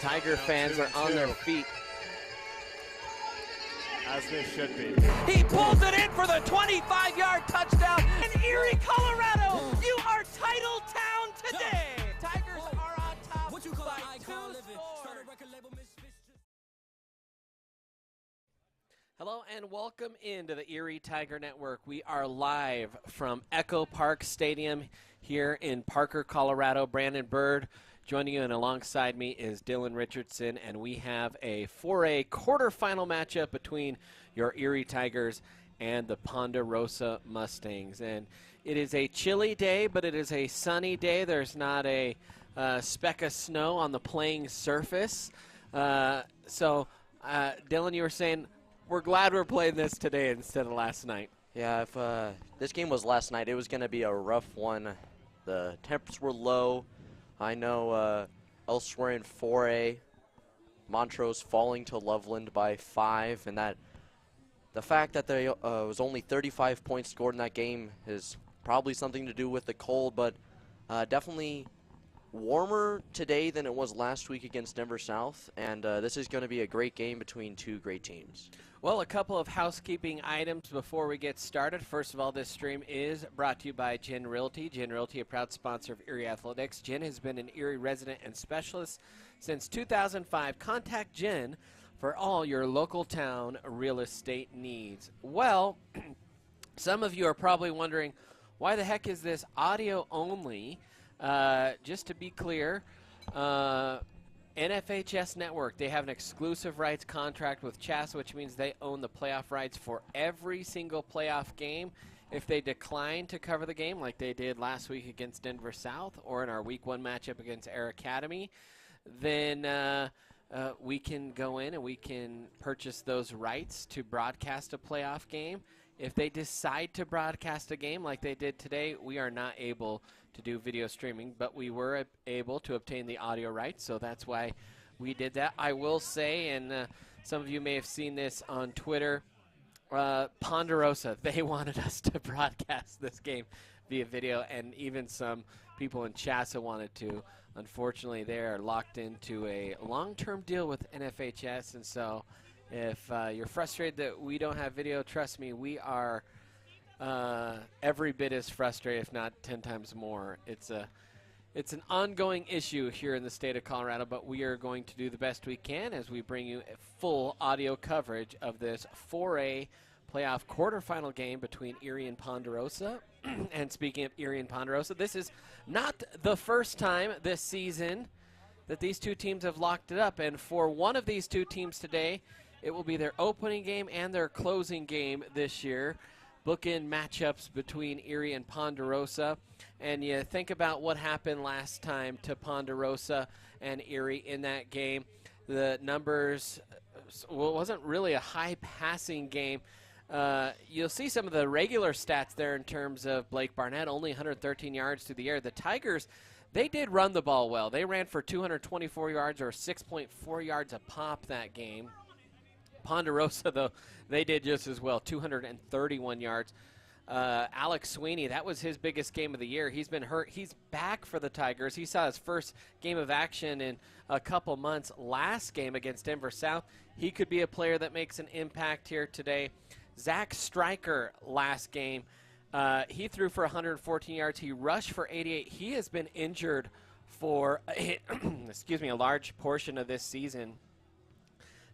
Tiger fans are on their feet. As they should be. He pulls it in for the 25-yard touchdown. In Erie, Colorado, you are title town today. Tigers are on top by 2 scores. Hello and welcome into the Erie Tiger Network. We are live from Echo Park Stadium here in Parker, Colorado. Brandon Bird joining you, and alongside me is Dylan Richardson, and we have a 4A quarterfinal matchup between your Erie Tigers and the Ponderosa Mustangs. And it is a chilly day, but it is a sunny day. There's not a speck of snow on the playing surface. So, Dylan, you were saying we're glad we're playing this today instead of last night. Yeah, if this game was last night, it was going to be a rough one. The temps were low. I know elsewhere in 4A, Montrose falling to Loveland by 5, and that the fact that there was only 35 points scored in that game is probably something to do with the cold, but definitely warmer today than it was last week against Denver South, and this is going to be a great game between two great teams. Well, a couple of housekeeping items before we get started. First of all, this stream is brought to you by Gin Realty. Gin Realty, a proud sponsor of Erie Athletics. Gin has been an Erie resident and specialist since 2005. Contact Gin for all your local town real estate needs. Well, some of you are probably wondering, why the heck is this audio only? Just to be clear, NFHS Network, they have an exclusive rights contract with CHAS, which means they own the playoff rights for every single playoff game. If they decline to cover the game, like they did last week against Denver South or in our Week 1 matchup against Air Academy, then we can go in and we can purchase those rights to broadcast a playoff game. If they decide to broadcast a game like they did today, we are not able to do video streaming, but we were able to obtain the audio rights, so that's why we did that. I will say, and some of you may have seen this on Twitter, Ponderosa, they wanted us to broadcast this game via video, and even some people in Chassa wanted to. Unfortunately, they are locked into a long-term deal with NFHS, and so if you're frustrated that we don't have video, trust me, we are every bit as frustrated, if not 10 times more. It's an ongoing issue here in the state of Colorado, but we are going to do the best we can as we bring you a full audio coverage of this 4A playoff quarterfinal game between Erie and Ponderosa. And speaking of Erie and Ponderosa, this is not the first time this season that these two teams have locked it up, and for one of these two teams today, it will be their opening game and their closing game this year. Bookend matchups between Erie and Ponderosa. And you think about what happened last time to Ponderosa and Erie in that game. The numbers, well, it wasn't really a high passing game. You'll see some of the regular stats there in terms of Blake Barnett, only 113 yards through the air. The Tigers, they did run the ball well. They ran for 224 yards or 6.4 yards a pop that game. Ponderosa, though, they did just as well, 231 yards. Alex Sweeney, that was his biggest game of the year. He's been hurt. He's back for the Tigers. He saw his first game of action in a couple months last game against Denver South. He could be a player that makes an impact here today. Zach Stryker last game, he threw for 114 yards. He rushed for 88. He has been injured for a large portion of this season.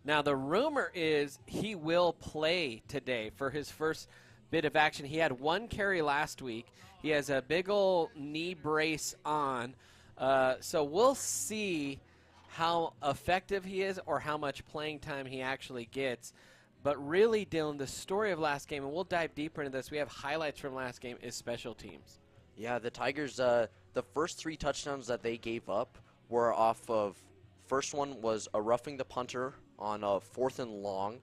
Now, the rumor is he will play today for his first bit of action. He had one carry last week. He has a big old knee brace on. So we'll see how effective he is or how much playing time he actually gets. But really, Dylan, the story of last game, and we'll dive deeper into this, we have highlights from last game, is special teams. Yeah, the Tigers, the first 3 touchdowns that they gave up were off of, first one was a roughing the punter on a 4th and long.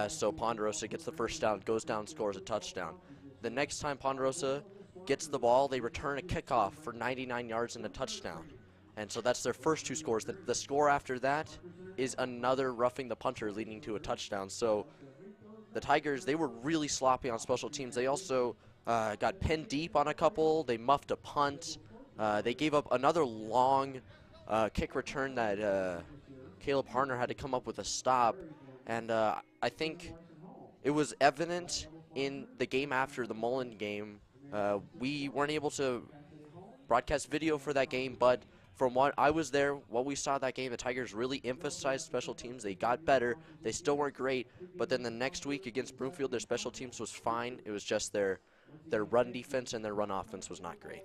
So Ponderosa gets the first down, goes down, scores a touchdown. The next time Ponderosa gets the ball, they return a kickoff for 99 yards and a touchdown. And so that's their first 2 scores. The score after that is another roughing the punter leading to a touchdown. So the Tigers, they were really sloppy on special teams. They also got pinned deep on a couple. They muffed a punt. They gave up another long kick return that Caleb Harner had to come up with a stop. And I think it was evident in the game after the Mullen game. We weren't able to broadcast video for that game, but from what I was there, what we saw that game, the Tigers really emphasized special teams. They got better. They still weren't great, but then the next week against Broomfield, their special teams was fine. It was just their run defense and their run offense was not great.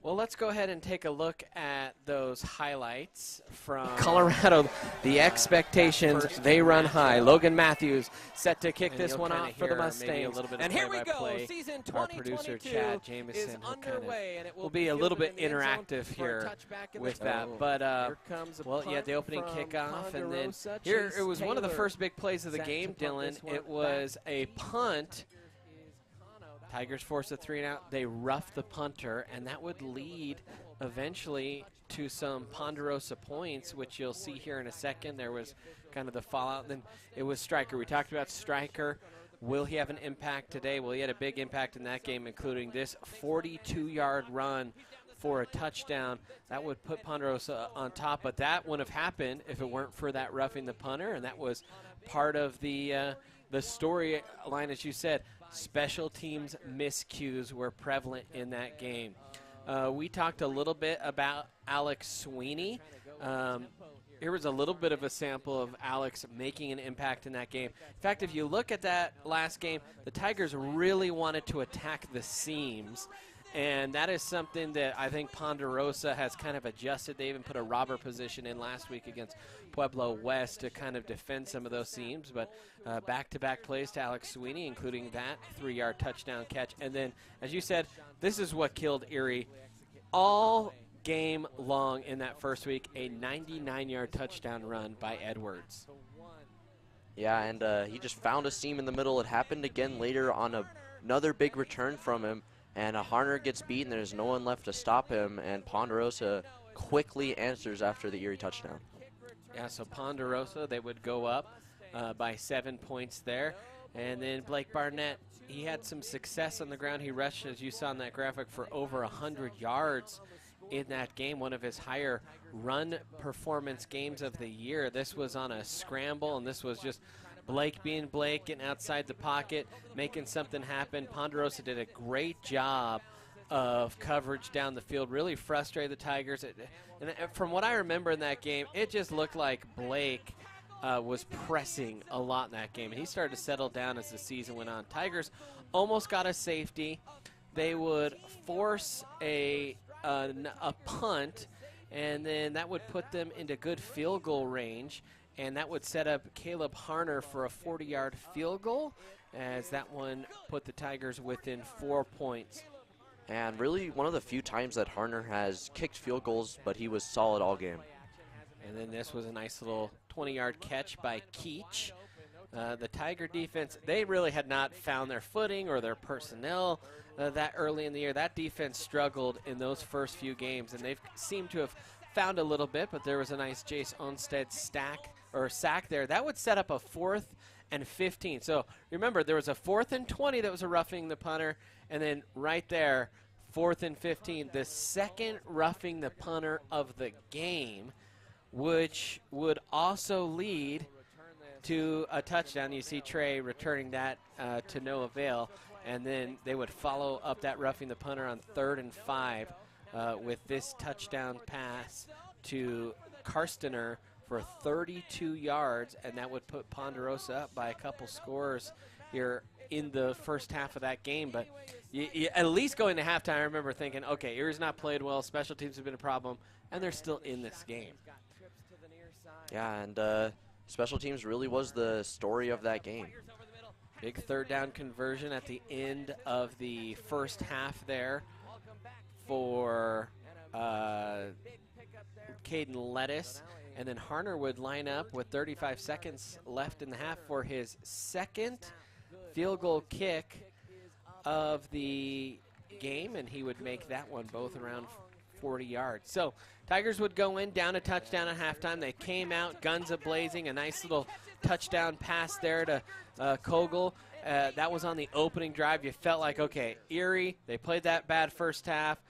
Well, let's go ahead and take a look at those highlights from Colorado. The expectations, they run high. Logan Matthews set to kick this one off for the Mustangs. And here we go. Season 2022 our producer, Chad Jameson, is underway, and it will be a little bit interactive here with that. But, well, yeah, the opening kickoff. And then here, it was one of the first big plays of the game, Dylan. It was a punt. Tigers force a 3-and-out. They rough the punter, and that would lead eventually to some Ponderosa points, which you'll see here in a second. There was kind of the fallout. Then it was Stryker. We talked about Stryker. Will he have an impact today? Well, he had a big impact in that game, including this 42-yard run for a touchdown. That would put Ponderosa on top, but that wouldn't have happened if it weren't for that roughing the punter, and that was part of the storyline, as you said. Special teams miscues were prevalent in that game. We talked a little bit about Alex Sweeney. Here was a little bit of a sample of Alex making an impact in that game. In fact, if you look at that last game, the Tigers really wanted to attack the seams, and that is something that I think Ponderosa has kind of adjusted. They even put a robber position in last week against Pueblo West to kind of defend some of those seams. But back-to-back plays to Alex Sweeney, including that 3-yard touchdown catch. And then, as you said, this is what killed Erie all game long in that first week, a 99-yard touchdown run by Edwards. Yeah, and he just found a seam in the middle. It happened again later on another big return from him. And Harner gets beaten. There's no one left to stop him, and Ponderosa quickly answers after the Erie touchdown. Yeah, so Ponderosa, they would go up by 7 points there. And then Blake Barnett, he had some success on the ground. He rushed, as you saw in that graphic, for over 100 yards in that game, one of his higher run performance games of the year. This was on a scramble, and this was just Blake being Blake, getting outside the pocket, making something happen. Ponderosa did a great job of coverage down the field, really frustrated the Tigers. And from what I remember in that game, it just looked like Blake was pressing a lot in that game. And he started to settle down as the season went on. Tigers almost got a safety. They would force a punt, and then that would put them into good field goal range. And that would set up Caleb Harner for a 40-yard field goal, as that one put the Tigers within 4 points. And really one of the few times that Harner has kicked field goals, but he was solid all game. And then this was a nice little 20-yard catch by Keach. The Tiger defense, they really had not found their footing or their personnel that early in the year. That defense struggled in those first few games, and they've seemed to have found a little bit, but there was a nice Jace Onstead sack there. That would set up a 4th and 15. So remember, there was a 4th and 20 that was a roughing the punter, and then right there, 4th and 15, the second roughing the punter of the game, which would also lead to a touchdown. You see Trey returning that to no avail, and then they would follow up that roughing the punter on 3rd and 5 with this touchdown pass to Karstener for 32 yards, and that would put Ponderosa up by a couple scores here in the first half of that game. But at least going to halftime, I remember thinking, okay, Erie's not played well, special teams have been a problem, and they're still in this game. Yeah, and special teams really was the story of that game. Big 3rd down conversion at the end of the first half there for Caden Lettuce. And then Harner would line up with 35 seconds left in the half for his second field goal kick of the game, and he would make that one both around 40 yards. So Tigers would go in, down a touchdown at halftime. They came out, guns a-blazing, a nice little touchdown pass there to Kogel. That was on the opening drive. You felt like, okay, Erie, they played that bad first half.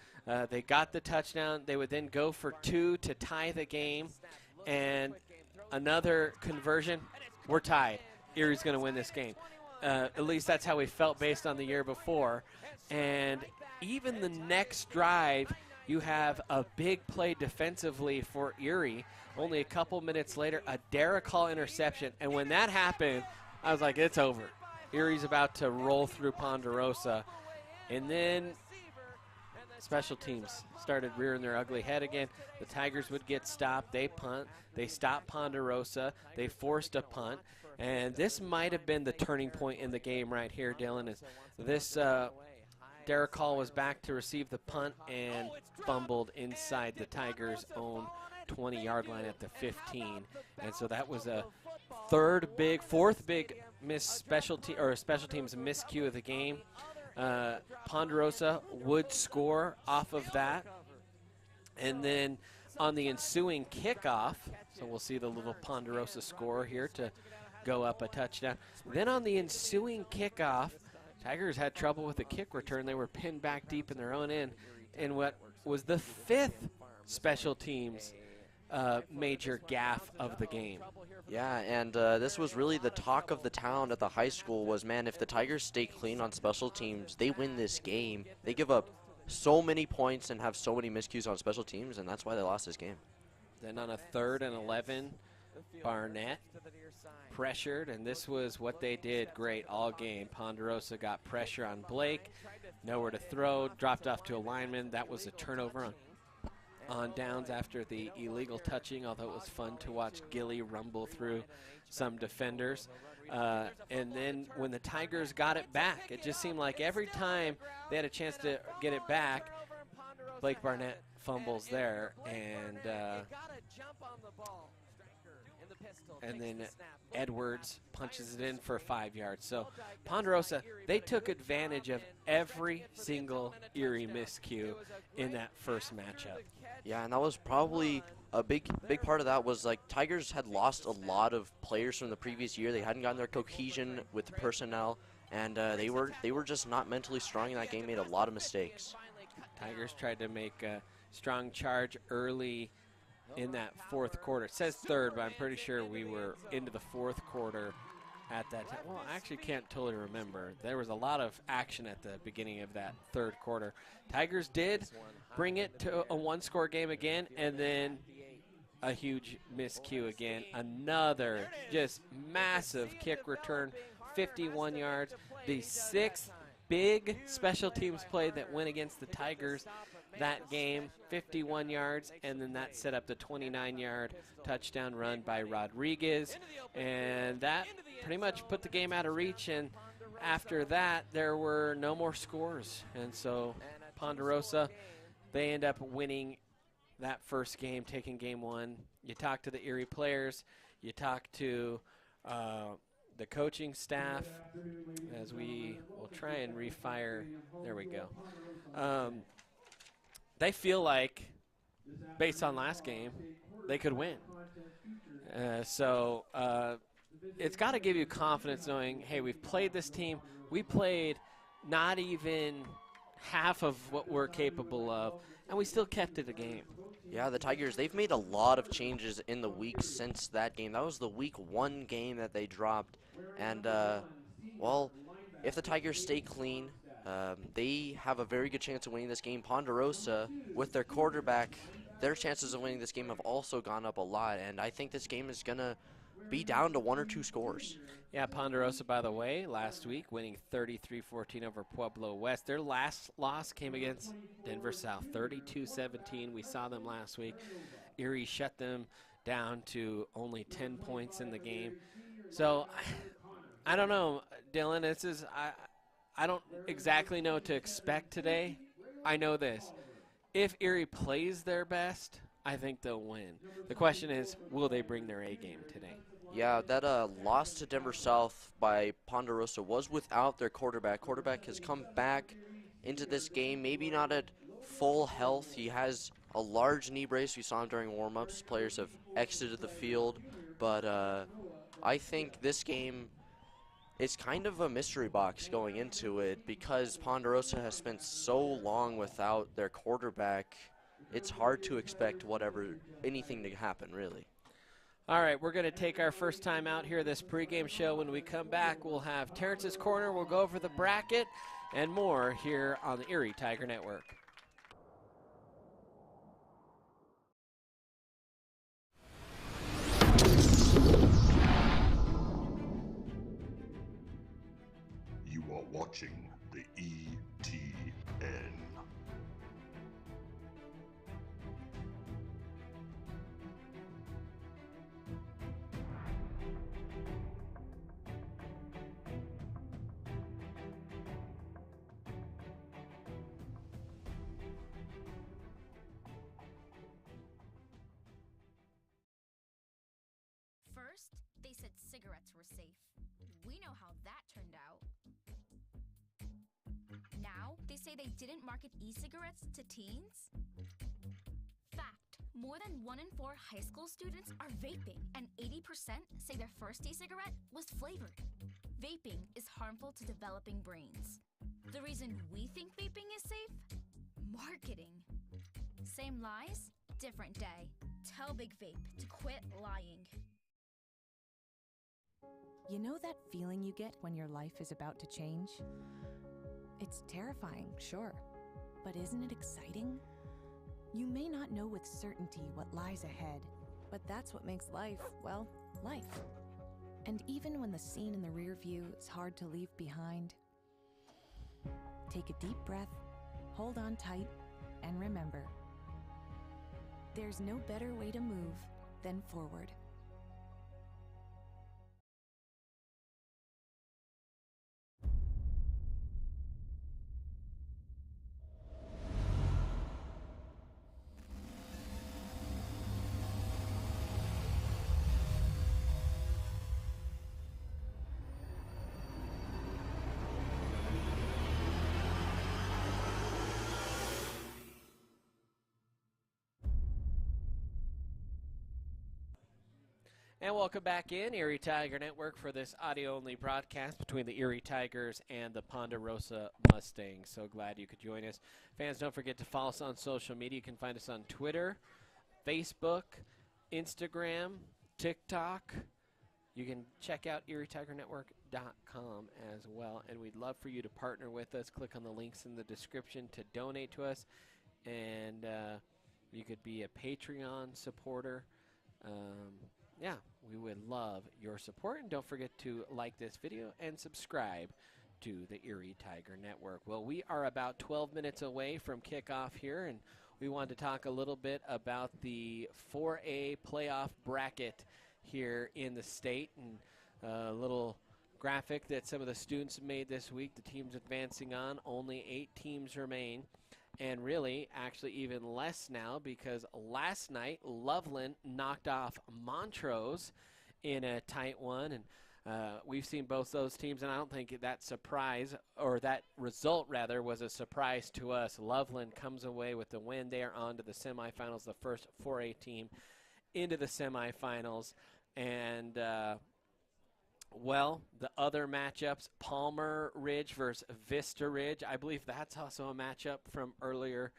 They got the touchdown. They would then go for 2 to tie the game. And another conversion, we're tied. Erie's going to win this game. At least that's how we felt based on the year before. And even the next drive, you have a big play defensively for Erie. Only a couple minutes later, a Derek Hall interception. And when that happened, I was like, it's over. Erie's about to roll through Ponderosa. And then special teams started rearing their ugly head again. The Tigers would get stopped. They punt. They stopped Ponderosa. They forced a punt. And this might have been the turning point in the game right here, Dylan, is this Derek Hall was back to receive the punt and fumbled inside the Tigers' own 20-yard line at the 15. And so that was a fourth big special teams miscue of the game. Ponderosa would score off of that. And then on the ensuing kickoff, so we'll see the little Ponderosa score here to go up a touchdown. Then on the ensuing kickoff, Tigers had trouble with the kick return. They were pinned back deep in their own end in what was the fifth special teams major gaffe of the game. Yeah, and this was really the talk of the town at the high school was, man, if the Tigers stay clean on special teams, they win this game. They give up so many points and have so many miscues on special teams, and that's why they lost this game. Then on a 3rd and 11, Barnett pressured, and this was what they did great all game. Ponderosa got pressure on Blake, nowhere to throw, dropped off to a lineman. That was a turnover on downs after the illegal touching, although it was fun to watch Gilly rumble through some defenders. And then when the Tigers got it back, it just seemed like every time they had a chance to get it back, Blake Barnett fumbles there, and then Edwards punches it in for 5 yards. So Ponderosa, they took advantage of every single Erie miscue in that first matchup. Yeah, and that was probably a big part of that was, like, Tigers had lost a lot of players from the previous year. They hadn't gotten their cohesion with the personnel, and they were just not mentally strong in that game, made a lot of mistakes. Tigers tried to make a strong charge early in that fourth quarter. It says third, but I'm pretty sure we were into the fourth quarter at that time. Well, I actually can't totally remember. There was a lot of action at the beginning of that third quarter. Tigers did bring it to a one-score game again, and then a huge miscue again. Another just massive kick return, 51 yards. The sixth big special teams play that went against the Tigers that game, 51 yards, and then that set up the 29-yard touchdown run by Rodriguez, and that pretty much put the game out of reach. And after that, there were no more scores, and so Ponderosa, they end up winning that first game, taking game one. You talk to the Erie players, you talk to the coaching staff, as we will try and refire. There we go. They feel like, based on last game, they could win. So it's got to give you confidence knowing, hey, we've played this team. We played not even half of what we're capable of, and we still kept it a game. Yeah, the Tigers, they've made a lot of changes in the weeks since that game. That was the week 1 game that they dropped. And, well, if the Tigers stay clean, they have a very good chance of winning this game. Ponderosa, with their quarterback, their chances of winning this game have also gone up a lot, and I think this game is going to be down to 1 or 2 scores. Yeah, Ponderosa, by the way, last week winning 33-14 over Pueblo West. Their last loss came against Denver South, 32-17. We saw them last week. Erie shut them down to only 10 points in the game. So, I don't know, Dylan. I don't exactly know what to expect today. I know this. If Erie plays their best, I think they'll win. The question is, will they bring their A game today? Yeah, that loss to Denver South by Ponderosa was without their quarterback. Quarterback has come back into this game, maybe not at full health. He has a large knee brace. We saw him during warm-ups. Players have exited the field. But I think this game is kind of a mystery box going into it because Ponderosa has spent so long without their quarterback. It's hard to expect anything to happen, really. All right, we're going to take our first time out here this pregame show. When we come back, we'll have Terrence's Corner. We'll go over the bracket and more here on the Erie Tiger Network. You are watching the ETN. First, they said cigarettes were safe. We know how that turned out. Now, they say they didn't market e-cigarettes to teens? Fact, more than 1 in 4 high school students are vaping, and 80% say their first e-cigarette was flavored. Vaping is harmful to developing brains. The reason we think vaping is safe? Marketing. Same lies, different day. Tell Big Vape to quit lying. You know that feeling you get when your life is about to change? It's terrifying, sure, but isn't it exciting? You may not know with certainty what lies ahead, but that's what makes life, well, life. And even when the scene in the rear view is hard to leave behind, take a deep breath, hold on tight, and remember, there's no better way to move than forward. And welcome back in Erie Tiger Network for this audio-only broadcast between the Erie Tigers and the Ponderosa Mustangs. So glad you could join us. Fans, don't forget to follow us on social media. You can find us on Twitter, Facebook, Instagram, TikTok. You can check out ErieTigerNetwork.com as well. And we'd love for you to partner with us. Click on the links in the description to donate to us. And you could be a Patreon supporter. Yeah, we would love your support. And don't forget to like this video and subscribe to the Erie Tiger Network. Well, we are about 12 minutes away from kickoff here, and we wanted to talk a little bit about the 4A playoff bracket here in the state, and a little graphic that some of the students made this week. The teams advancing on, only 8 teams remain. And really, actually even less now, because last night Loveland knocked off Montrose in a tight one. And we've seen both those teams, and I don't think that surprise, or that result rather, was a surprise to us. Loveland comes away with the win. They are on to the semifinals, the first 4A team into the semifinals. And well, the other matchups, Palmer Ridge versus Vista Ridge. I believe that's also a matchup from earlier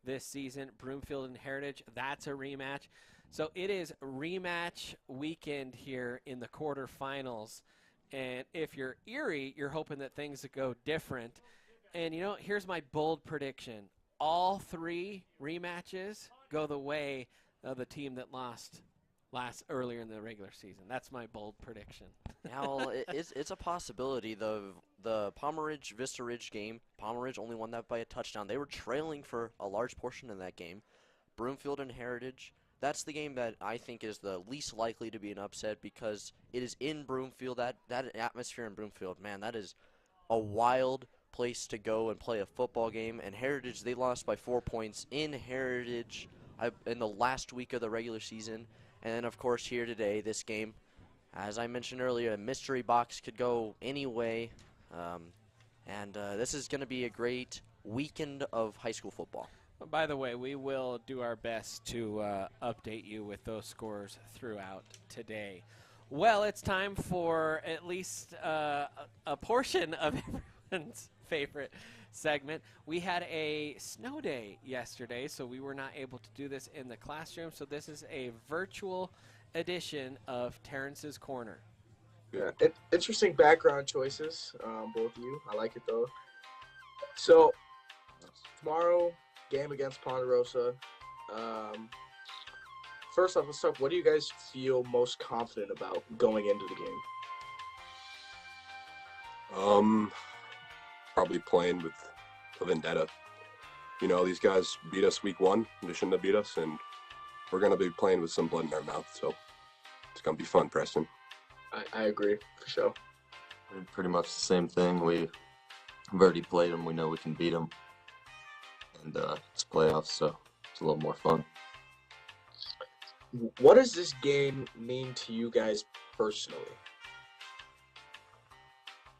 this season. Broomfield and Heritage, that's a rematch. So it is rematch weekend here in the quarterfinals. And if you're Erie, you're hoping that things go different. And, you know, here's my bold prediction. All 3 rematches go the way of the team that lost earlier in the regular season. That's my bold prediction. Now, it's a possibility. The Palmer Ridge Vista Ridge game, Palmer Ridge only won that by a touchdown. They were trailing for a large portion of that game. Broomfield and Heritage, that's the game that I think is the least likely to be an upset, because it is in Broomfield. That atmosphere in Broomfield, man, that is a wild place to go and play a football game. And Heritage, they lost by 4 points in Heritage in the last week of the regular season. And then, of course, here today, this game, as I mentioned earlier, a mystery box could go any way. This is going to be a great weekend of high school football. By the way, we will do our best to update you with those scores throughout today. Well, it's time for at least a portion of everyone's favorite segment. We had a snow day yesterday, so we were not able to do this in the classroom. So this is a virtual edition of Terrence's Corner. Yeah, interesting background choices, both of you. I like it though. So tomorrow, game against Ponderosa. First off, let's talk. What do you guys feel most confident about going into the game? Probably playing with a vendetta. You know, these guys beat us week 1. They shouldn't have beat us, and we're gonna be playing with some blood in our mouth. So it's gonna be fun, Preston. I agree for sure. Pretty much the same thing. We've already played them. We know we can beat them, and it's playoffs, so it's a little more fun. What does this game mean to you guys personally?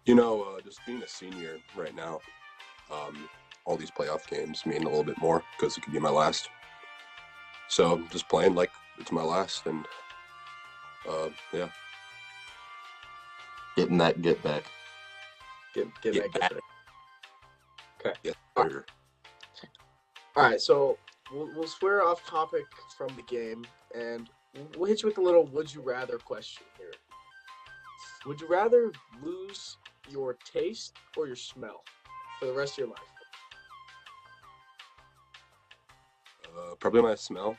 You know, just being a senior right now, all these playoff games mean a little bit more because it could be my last. So just playing like it's my last, and yeah. Getting that get back. Get back. Okay. Yeah. All right, so we'll swear off topic from the game, and we'll hit you with a little would you rather question here. Would you rather lose your taste or your smell for the rest of your life? Probably my smell.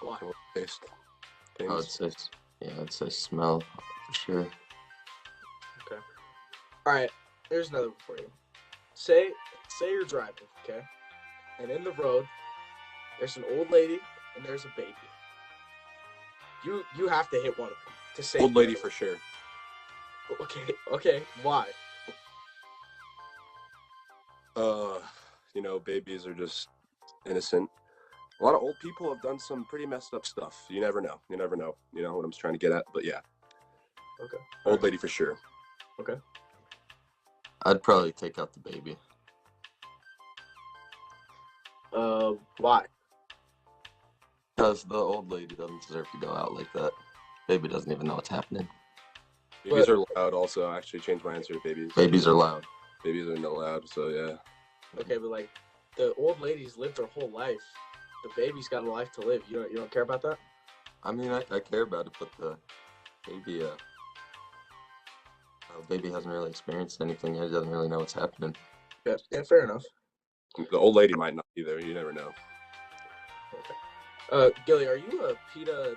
Why? Taste. Things. I'd say smell for sure. Okay. All right. Here's another one for you. Say you're driving, okay, and in the road, there's an old lady and there's a baby. You have to hit one of them to save. Old lady for sure. Okay. Why? You know, babies are just innocent. A lot of old people have done some pretty messed up stuff. You never know. You know what I'm trying to get at, but yeah. Okay. Old lady for sure. Okay. I'd probably take out the baby. Why? Because the old lady doesn't deserve to go out like that. Baby doesn't even know what's happening. Babies are loud also. I actually changed my answer to babies. Babies are loud. Babies are not loud, so yeah. Okay, but like the old lady's lived her whole life. The baby's got a life to live. You don't care about that? I mean, I care about it, but the baby hasn't really experienced anything yet. He doesn't really know what's happening. Yeah, fair enough. The old lady might not either. You never know. Okay. Gilly, are you a PETA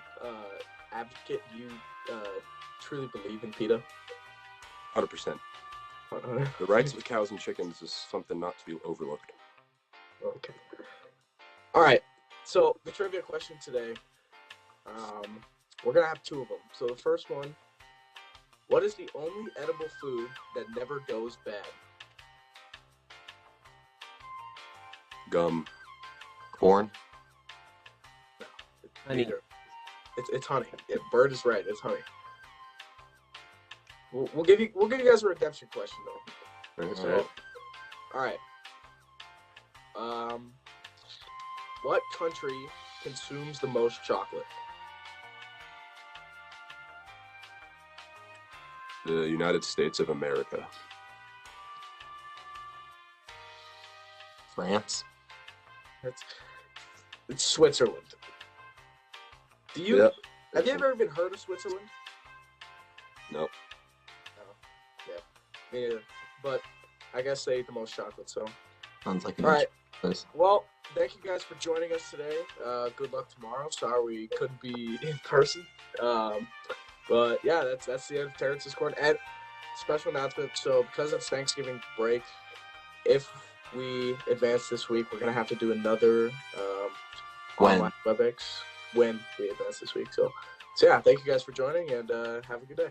advocate? Do you truly believe in PETA? 100%. The rights of cows and chickens is something not to be overlooked. Okay. All right. So the trivia question today, we're gonna have 2 of them. So the first one, what is the only edible food that never goes bad? Gum. Corn. Honey. Neither. It's honey. Yeah, Bird is right. It's honey. We'll give you guys a redemption question though. All right. What country consumes the most chocolate? The United States of America. France. It's Switzerland. Have you ever even heard of Switzerland? No. No. Yeah. Me neither. But I guess they eat the most chocolate, so. Sounds like a All right. place. Well, thank you guys for joining us today. Good luck tomorrow. Sorry we couldn't be in person. But yeah, that's the end of Terrence's Corner. And special announcement. So because it's Thanksgiving break, if we advance this week, we're gonna have to do another online WebEx when we advance this week. So yeah, thank you guys for joining, and have a good day.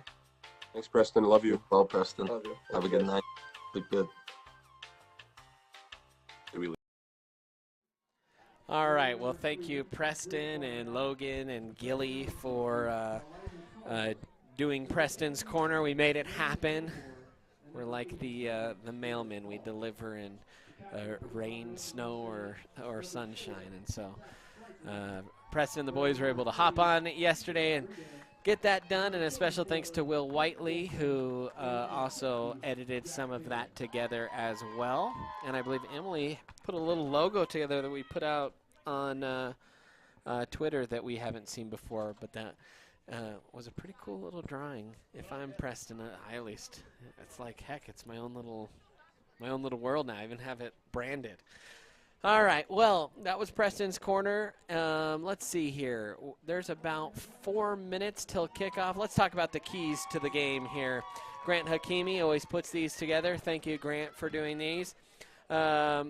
Thanks, Preston. Love you. Well, Preston. Love you. Have a good night. Sleep good. All right. Well, thank you, Preston and Logan and Gilly, for doing Preston's Corner. We made it happen. We're like the mailman. We deliver in rain, snow, or sunshine. And so Preston and the boys were able to hop on yesterday and get that done. And a special thanks to Will Whiteley, who also edited some of that together as well. And I believe Emily put a little logo together that we put out on Twitter that we haven't seen before, but that was a pretty cool little drawing. If I'm Preston, I at least, it's like, heck, it's my own little world now. I even have it branded. All right, well, that was Preston's Corner. Let's see here. There's about 4 minutes till kickoff. Let's talk about the keys to the game here. Grant Hakimi always puts these together. Thank you, Grant, for doing these. Now,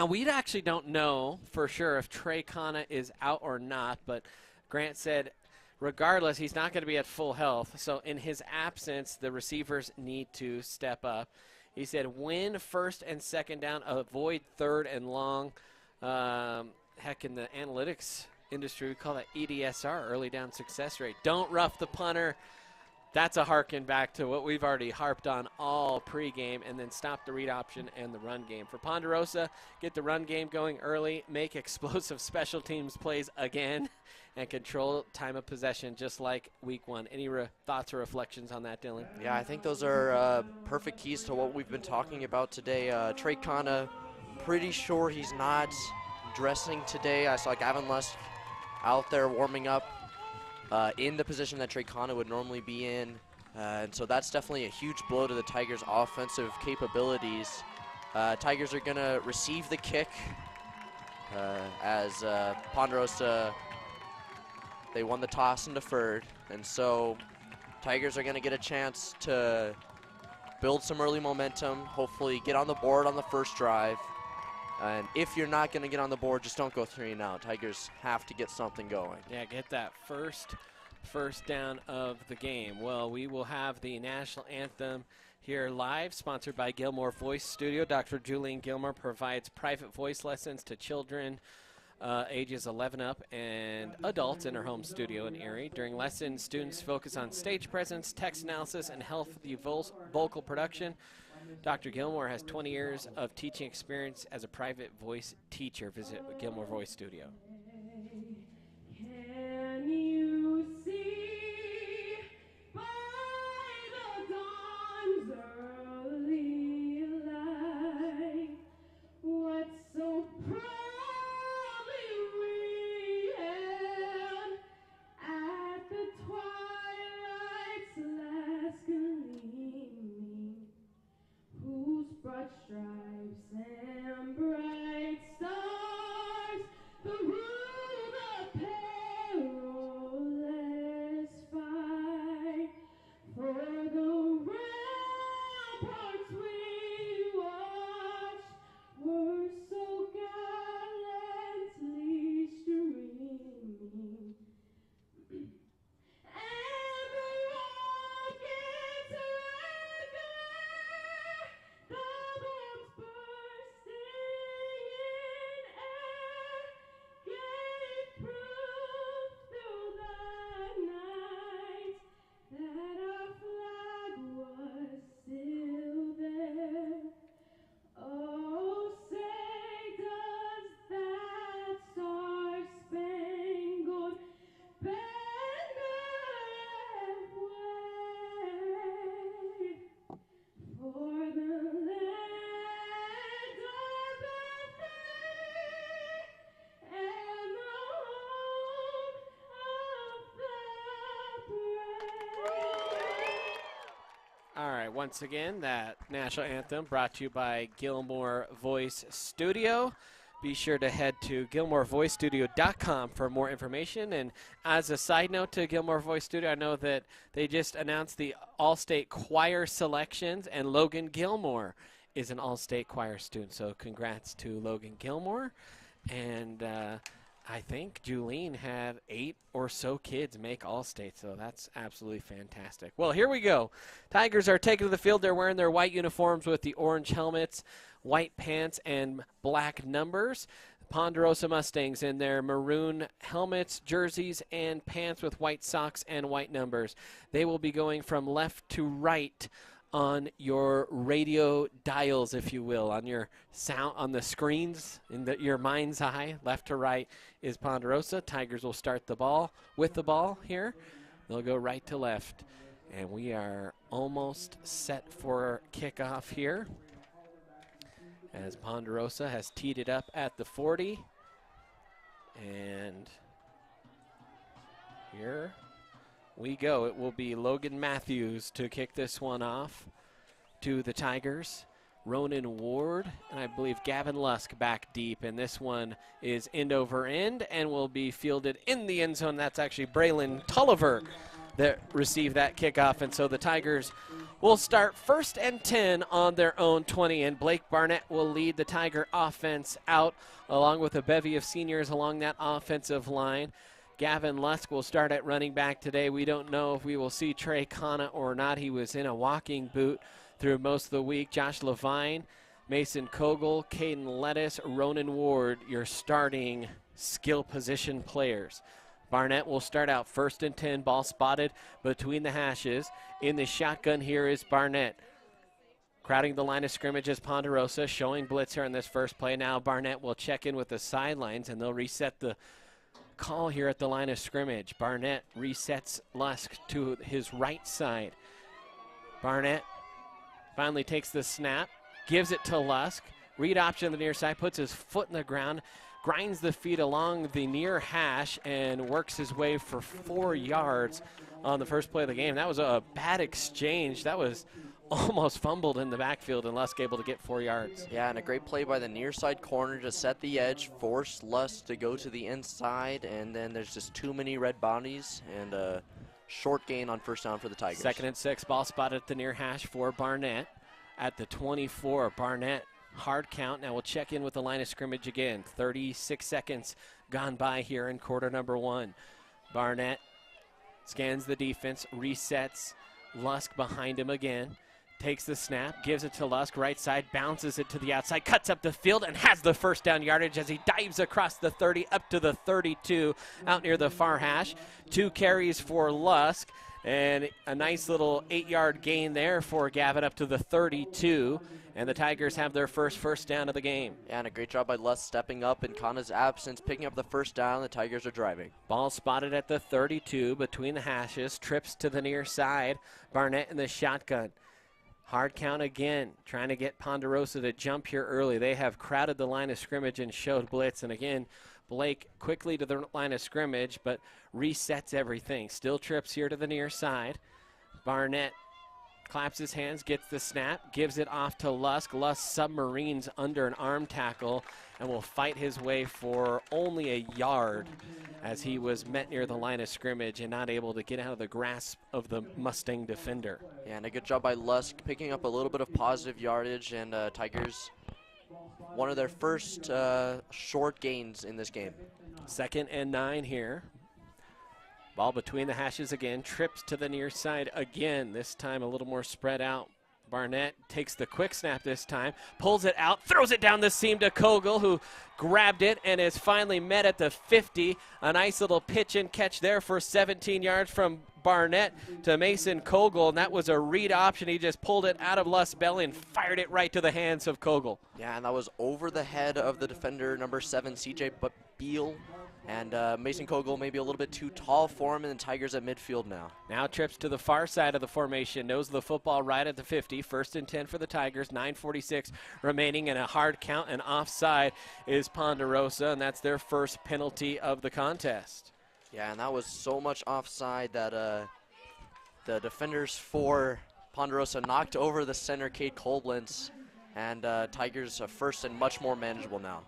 we actually don't know for sure if Trey Kana is out or not, but Grant said regardless, he's not going to be at full health. So in his absence, the receivers need to step up. He said win first and second down, avoid third and long. Heck, in the analytics industry, we call that EDSR, early down success rate. Don't rough the punter. That's a harken back to what we've already harped on all pregame, and then stop the read option and the run game. For Ponderosa, get the run game going early, make explosive special teams plays again, and control time of possession just like week one. Any thoughts or reflections on that, Dylan? Yeah, I think those are perfect keys to what we've been talking about today. Trey Kana, pretty sure he's not dressing today. I saw Gavin Lusk out there warming up in the position that Trey Kana would normally be in. And so that's definitely a huge blow to the Tigers' offensive capabilities. Tigers are going to receive the kick as Ponderosa, they won the toss and deferred. And so Tigers are going to get a chance to build some early momentum, hopefully get on the board on the first drive. And if you're not going to get on the board, just don't go 3 and out. Tigers have to get something going. Yeah, get that first down of the game. Well, we will have the national anthem here live, sponsored by Gilmore Voice Studio. Dr. Julian Gilmore provides private voice lessons to children ages 11 up and adults in her home studio in Erie. During lessons, students focus on stage presence, text analysis, and healthy vocal production. Dr. Gilmore has 20 years of teaching experience as a private voice teacher. Visit Gilmore Voice Studio. Can you see by the dawn's early light what so proudly we hailed at the twilight's last gleaming, whose broad stripes and bright stars the rule the perilous fight. For the ramparts we watched were so gallantly streaming, and the rockets red glare, the bombs bursting in air, gave proof through the night that our flag was still there. Oh, say does that star-spangled banner wave for the land of the free and the home of the brave? All right, once again, that national anthem brought to you by Gilmore Voice Studio. Be sure to head to GilmoreVoiceStudio.com for more information. And as a side note to Gilmore Voice Studio, I know that they just announced the All-State Choir selections, and Logan Gilmore is an All-State Choir student. So congrats to Logan Gilmore. And I think Julene had 8 or so kids make All-State, so that's absolutely fantastic. Well, here we go. Tigers are taking to the field. They're wearing their white uniforms with the orange helmets, white pants, and black numbers. Ponderosa Mustangs in their maroon helmets, jerseys, and pants with white socks and white numbers. They will be going from left to right on your radio dials, if you will, on your sound, on the screens in your mind's eye. Left to right is Ponderosa. Tigers will start the ball with the ball here. They'll go right to left, and we are almost set for kickoff here, as Ponderosa has teed it up at the 40. And here we go. It will be Logan Matthews to kick this one off to the Tigers. Ronan Ward and I believe Gavin Lusk back deep, and this one is end over end and will be fielded in the end zone. That's actually Braylon Tulliver that received that kickoff, and so the Tigers will start 1st and 10 on their own 20, and Blake Barnett will lead the Tiger offense out along with a bevy of seniors along that offensive line. Gavin Lusk will start at running back today. We don't know if we will see Trey Kana or not. He was in a walking boot through most of the week. Josh Levine, Mason Kogel, Caden Lettuce, Ronan Ward, your starting skill position players. Barnett will start out 1st and 10, ball spotted between the hashes. In the shotgun here is Barnett. Crowding the line of scrimmage is Ponderosa, showing blitz here in this first play. Now Barnett will check in with the sidelines, and they'll reset the call here at the line of scrimmage. Barnett resets Lusk to his right side. Barnett finally takes the snap, gives it to Lusk. Read option on the near side, puts his foot in the ground, grinds the feet along the near hash, and works his way for 4 yards on the first play of the game. That was a bad exchange. That was almost fumbled in the backfield, and Lusk able to get 4 yards. Yeah, and a great play by the near side corner to set the edge, force Lusk to go to the inside, and then there's just too many red bodies, and a short gain on 1st down for the Tigers. 2nd and 6, ball spotted at the near hash for Barnett. At the 24, Barnett, hard count. Now we'll check in with the line of scrimmage again. 36 seconds gone by here in quarter number 1. Barnett scans the defense, resets. Lusk behind him again. Takes the snap, gives it to Lusk, right side, bounces it to the outside, cuts up the field, and has the 1st down yardage as he dives across the 30 up to the 32 out near the far hash. 2 carries for Lusk, and a nice little 8-yard gain there for Gavin up to the 32, and the Tigers have their first down of the game. Yeah, and a great job by Lusk stepping up in Kana's absence, picking up the 1st down. The Tigers are driving. Ball spotted at the 32 between the hashes, trips to the near side. Barnett in the shotgun. Hard count again, trying to get Ponderosa to jump here early. They have crowded the line of scrimmage and showed blitz. And again, Blake quickly to the line of scrimmage, but resets everything. Still trips here to the near side. Barnett claps his hands, gets the snap, gives it off to Lusk. Lusk submarines under an arm tackle and will fight his way for only a yard as he was met near the line of scrimmage and not able to get out of the grasp of the Mustang defender. Yeah, and a good job by Lusk picking up a little bit of positive yardage, and Tigers, one of their first short gains in this game. 2nd and 9 here. Ball between the hashes again, trips to the near side again, this time a little more spread out. Barnett takes the quick snap this time, pulls it out, throws it down the seam to Kogel, who grabbed it and is finally met at the 50. A nice little pitch and catch there for 17 yards from Barnett to Mason Kogel, and that was a read option. He just pulled it out of Lusk's belly and fired it right to the hands of Kogel. Yeah, and that was over the head of the defender, number 7, CJ Beal. And Mason Kogel maybe a little bit too tall for him, and the Tigers at midfield now. Now trips to the far side of the formation, knows the football right at the 50. 1st and 10 for the Tigers, 9:46 remaining, and a hard count, and offside is Ponderosa, and that's their first penalty of the contest. Yeah, and that was so much offside that the defenders for Ponderosa knocked over the center, Cade Kolblentz, and Tigers are first and much more manageable now.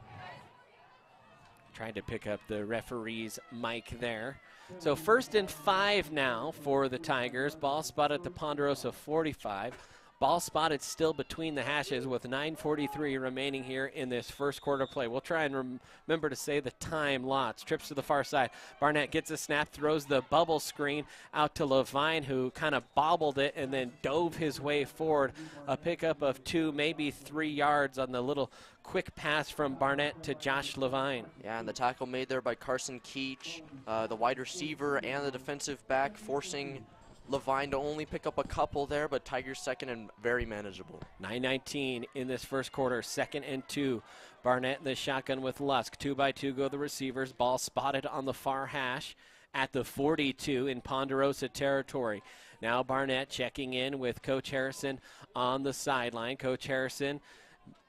Trying to pick up the referee's mic there. So 1st and 5 now for the Tigers. Ball spotted at the Ponderosa 45. Ball spotted still between the hashes with 9:43 remaining here in this first quarter play. We'll try and remember to say the time lots. Trips to the far side. Barnett gets a snap, throws the bubble screen out to Levine, who kind of bobbled it and then dove his way forward. A pickup of 2, maybe 3 yards on the little quick pass from Barnett to Josh Levine. Yeah, and the tackle made there by Carson Keach, the wide receiver and the defensive back, forcing Levine to only pick up a couple there, but Tigers second and very manageable. 9:19 in this first quarter, 2nd and 2. Barnett in the shotgun with Lusk. 2-by-2 go the receivers. Ball spotted on the far hash at the 42 in Ponderosa territory. Now Barnett checking in with Coach Harrison on the sideline. Coach Harrison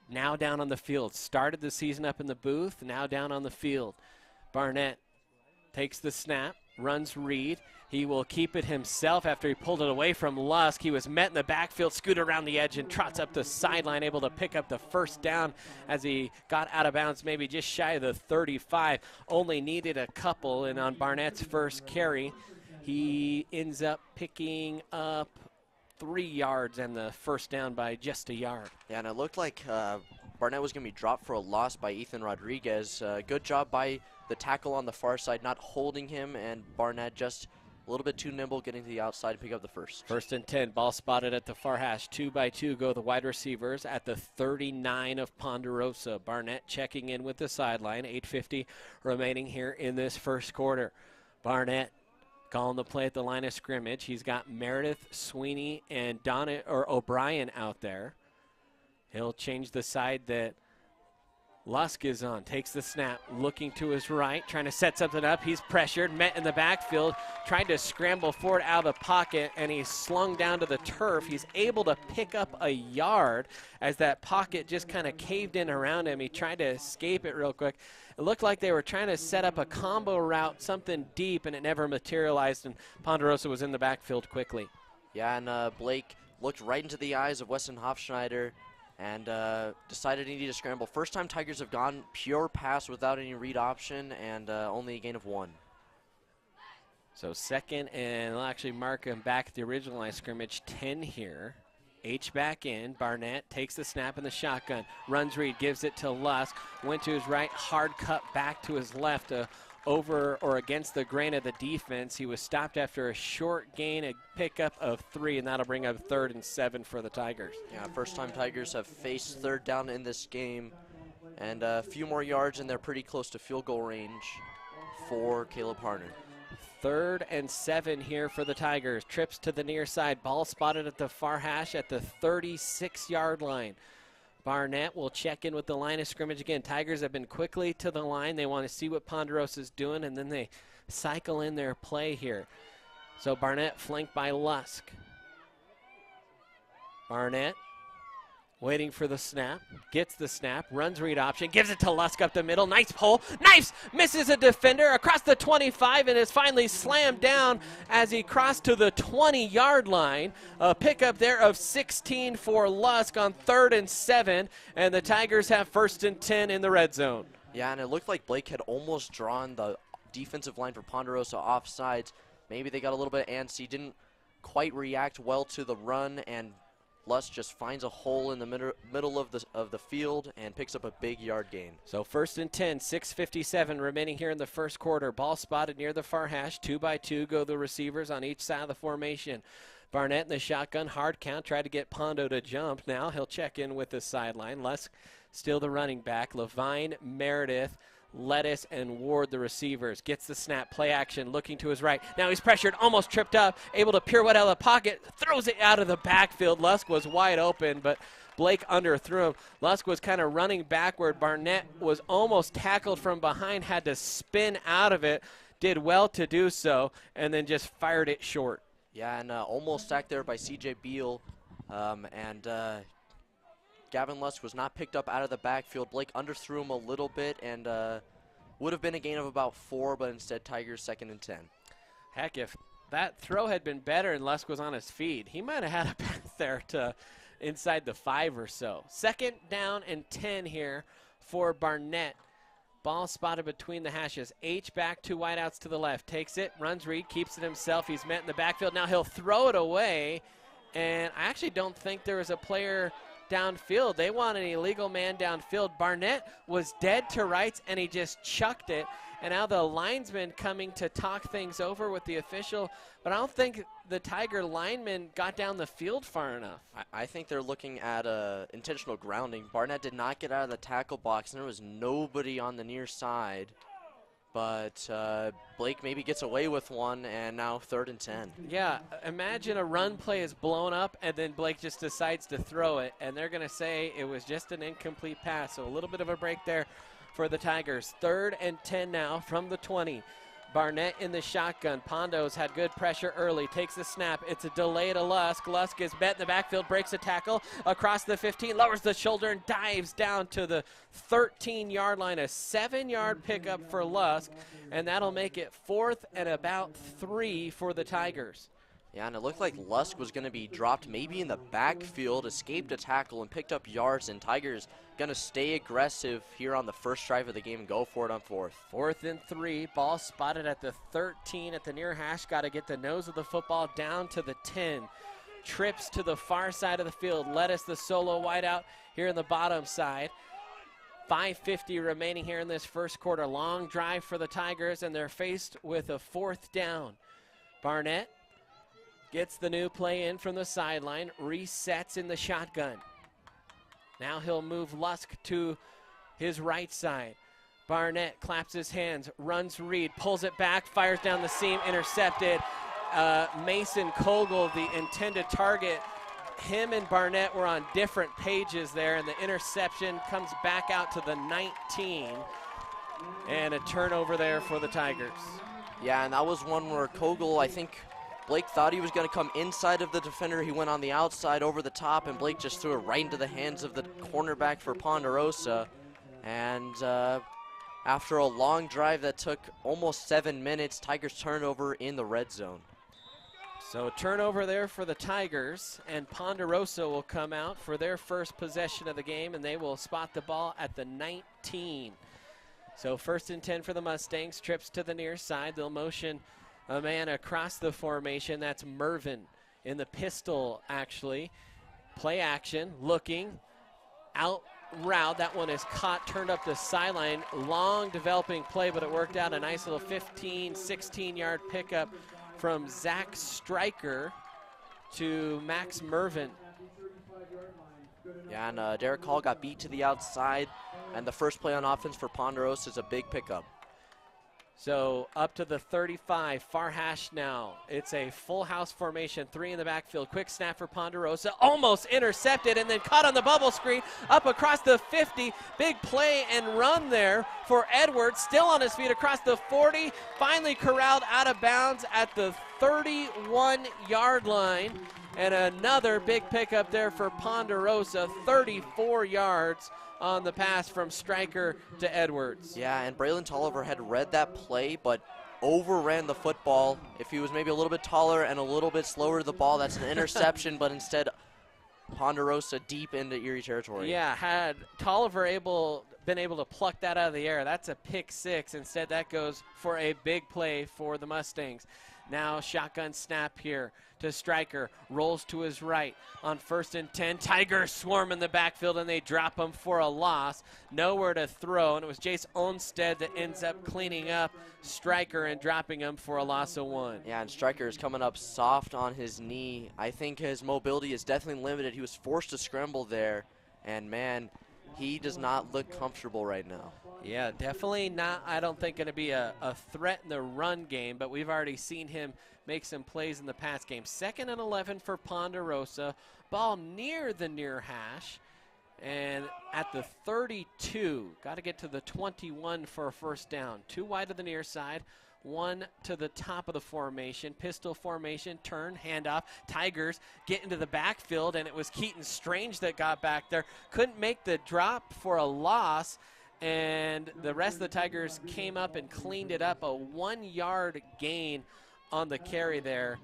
now down on the field. Started the season up in the booth, now down on the field. Barnett takes the snap, runs read. He will keep it himself after he pulled it away from Lusk. He was met in the backfield, scooted around the edge, and trots up the sideline, able to pick up the first down as he got out of bounds, maybe just shy of the 35. Only needed a couple, and on Barnett's first carry, he ends up picking up 3 yards and the first down by just a yard. Yeah, and it looked like Barnett was going to be dropped for a loss by Ethan Rodriguez. Good job by the tackle on the far side, not holding him, and Barnett just a little bit too nimble, getting to the outside to pick up the first. First and 10, ball spotted at the far hash. 2 by 2 go the wide receivers at the 39 of Ponderosa. Barnett checking in with the sideline. 8:50 remaining here in this first quarter. Barnett calling the play at the line of scrimmage. He's got Meredith, Sweeney, and O'Brien out there. He'll change the side that Lusk is on, takes the snap, looking to his right, trying to set something up. He's pressured, met in the backfield, trying to scramble forward out of the pocket, and he's slung down to the turf. He's able to pick up a yard as that pocket just kind of caved in around him. He tried to escape it real quick. It looked like they were trying to set up a combo route, something deep, and it never materialized, and Ponderosa was in the backfield quickly. Yeah, and Blake looked right into the eyes of Weston Hofschneider and decided he needed to scramble. First time Tigers have gone pure pass without any read option, and only a gain of 1. So second, and they'll actually mark him back at the original line of scrimmage, 10 here. H back in. Barnett takes the snap in the shotgun. Runs read, gives it to Lusk. Went to his right, hard cut back to his left. Over or against the grain of the defense. He was stopped after a short gain, a pickup of 3, and that'll bring up 3rd and 7 for the Tigers. Yeah, first time Tigers have faced third down in this game, and a few more yards, and they're pretty close to field goal range for Caleb Harner. 3rd and 7 here for the Tigers. Trips to the near side. Ball spotted at the far hash at the 36-yard line. Barnett will check in with the line of scrimmage again. Tigers have been quickly to the line. They want to see what Ponderosa's doing, and then they cycle in their play here. So Barnett flanked by Lusk. Barnett waiting for the snap, gets the snap, runs read option, gives it to Lusk up the middle. Nice pull, nice, misses a defender across the 25 and is finally slammed down as he crossed to the 20-yard line. A pickup there of 16 for Lusk on 3rd and 7, and the Tigers have 1st and 10 in the red zone. Yeah, and it looked like Blake had almost drawn the defensive line for Ponderosa offsides. Maybe they got a little bit antsy, didn't quite react well to the run, and Lusk just finds a hole in the middle of the field and picks up a big yard gain. So 1st and 10, 6:57 remaining here in the first quarter. Ball spotted near the far hash. 2 by 2 go the receivers on each side of the formation. Barnett in the shotgun, hard count, tried to get Pondo to jump. Now he'll check in with the sideline. Lusk still the running back. Levine, Meredith, Lettuce, and Ward the receivers. Gets the snap, play action, looking to his right. Now he's pressured, almost tripped up, able to pirouette out of the pocket, throws it out of the backfield. Lusk was wide open, but Blake underthrew him. Lusk was kind of running backward. Barnett was almost tackled from behind, had to spin out of it, did well to do so, and then just fired it short. Yeah, and almost sacked there by C.J. Beal, and Gavin Lusk was not picked up out of the backfield. Blake underthrew him a little bit, and would have been a gain of about 4, but instead Tigers 2nd and 10. Heck, if that throw had been better and Lusk was on his feet, he might have had a path there to inside the 5 or so. 2nd down and 10 here for Barnett. Ball spotted between the hashes. H back, 2 wideouts to the left. Takes it, runs read, keeps it himself. He's met in the backfield. Now he'll throw it away, and I actually don't think there was a player downfield. They want an illegal man downfield. Barnett was dead to rights, and he just chucked it. And now the linesman coming to talk things over with the official, but I don't think the Tiger lineman got down the field far enough. I think they're looking at intentional grounding. Barnett did not get out of the tackle box, and there was nobody on the near side. But Blake maybe gets away with one, and now 3rd and 10. Yeah, imagine a run play is blown up, and then Blake just decides to throw it, and they're going to say it was just an incomplete pass. So a little bit of a break there for the Tigers. 3rd and 10 now from the 20. Barnett in the shotgun. Pondo's had good pressure early. Takes the snap. It's a delay to Lusk. Lusk is bet in the backfield. Breaks a tackle across the 15. Lowers the shoulder and dives down to the 13-yard line. A 7-yard pickup for Lusk. And that'll make it 4th and about 3 for the Tigers. Yeah, and it looked like Lusk was going to be dropped maybe in the backfield, escaped a tackle, and picked up yards, and Tigers going to stay aggressive here on the first drive of the game and go for it on 4th. 4th and 3, ball spotted at the 13 at the near hash. Got to get the nose of the football down to the 10. Trips to the far side of the field. Lettuce, the solo wideout here in the bottom side. 5:50 remaining here in this first quarter. Long drive for the Tigers, and they're faced with a 4th down. Barnett gets the new play in from the sideline, resets in the shotgun. Now he'll move Lusk to his right side. Barnett claps his hands, runs read, pulls it back, fires down the seam, intercepted. Mason Kogel, the intended target. Him and Barnett were on different pages there, and the interception comes back out to the 19. And a turnover there for the Tigers. Yeah, and that was one where Kogel, I think, Blake thought he was going to come inside of the defender. He went on the outside over the top, and Blake just threw it right into the hands of the cornerback for Ponderosa. And after a long drive that took almost 7 minutes, Tigers turnover in the red zone. So turnover there for the Tigers, and Ponderosa will come out for their first possession of the game, and they will spot the ball at the 19. So 1st and 10 for the Mustangs. Trips to the near side. They'll motion a man across the formation. That's Mervin in the pistol, actually. Play action, looking, out route. That one is caught, turned up the sideline. Long developing play, but it worked out. A nice little 15, 16-yard pickup from Zach Stryker to Max Mervin. Yeah, and Derek Hall got beat to the outside, and the first play on offense for Ponderosa is a big pickup. So up to the 35, far hash now. It's a full house formation, 3 in the backfield. Quick snap for Ponderosa, almost intercepted and then caught on the bubble screen up across the 50. Big play and run there for Edwards, still on his feet across the 40. Finally corralled out of bounds at the 31-yard line. And another big pickup there for Ponderosa, 34 yards on the pass from Stryker to Edwards. Yeah, and Braylon Tolliver had read that play, but overran the football. If he was maybe a little bit taller and a little bit slower to the ball, that's an interception, but instead Ponderosa deep into Erie territory. Yeah, had Tolliver been able to pluck that out of the air, that's a pick 6. Instead, that goes for a big play for the Mustangs. Now shotgun snap here to Stryker, rolls to his right on 1st and 10. Tigers swarm in the backfield and they drop him for a loss. Nowhere to throw, and it was Jace Olmstead that ends up cleaning up Stryker and dropping him for a loss of 1. Yeah, and Stryker is coming up soft on his knee. I think his mobility is definitely limited. He was forced to scramble there, and man, he does not look comfortable right now. Yeah, definitely not, I don't think, going to be a threat in the run game, but we've already seen him make some plays in the pass game. 2nd and 11 for Ponderosa. Ball near the near hash. And at the 32, got to get to the 21 for a first down. 2 wide to the near side, 1 to the top of the formation. Pistol formation, turn, handoff. Tigers get into the backfield, and it was Keaton Strange that got back there. Couldn't make the drop for a loss. And the rest of the Tigers came up and cleaned it up. A 1-yard gain on the carry there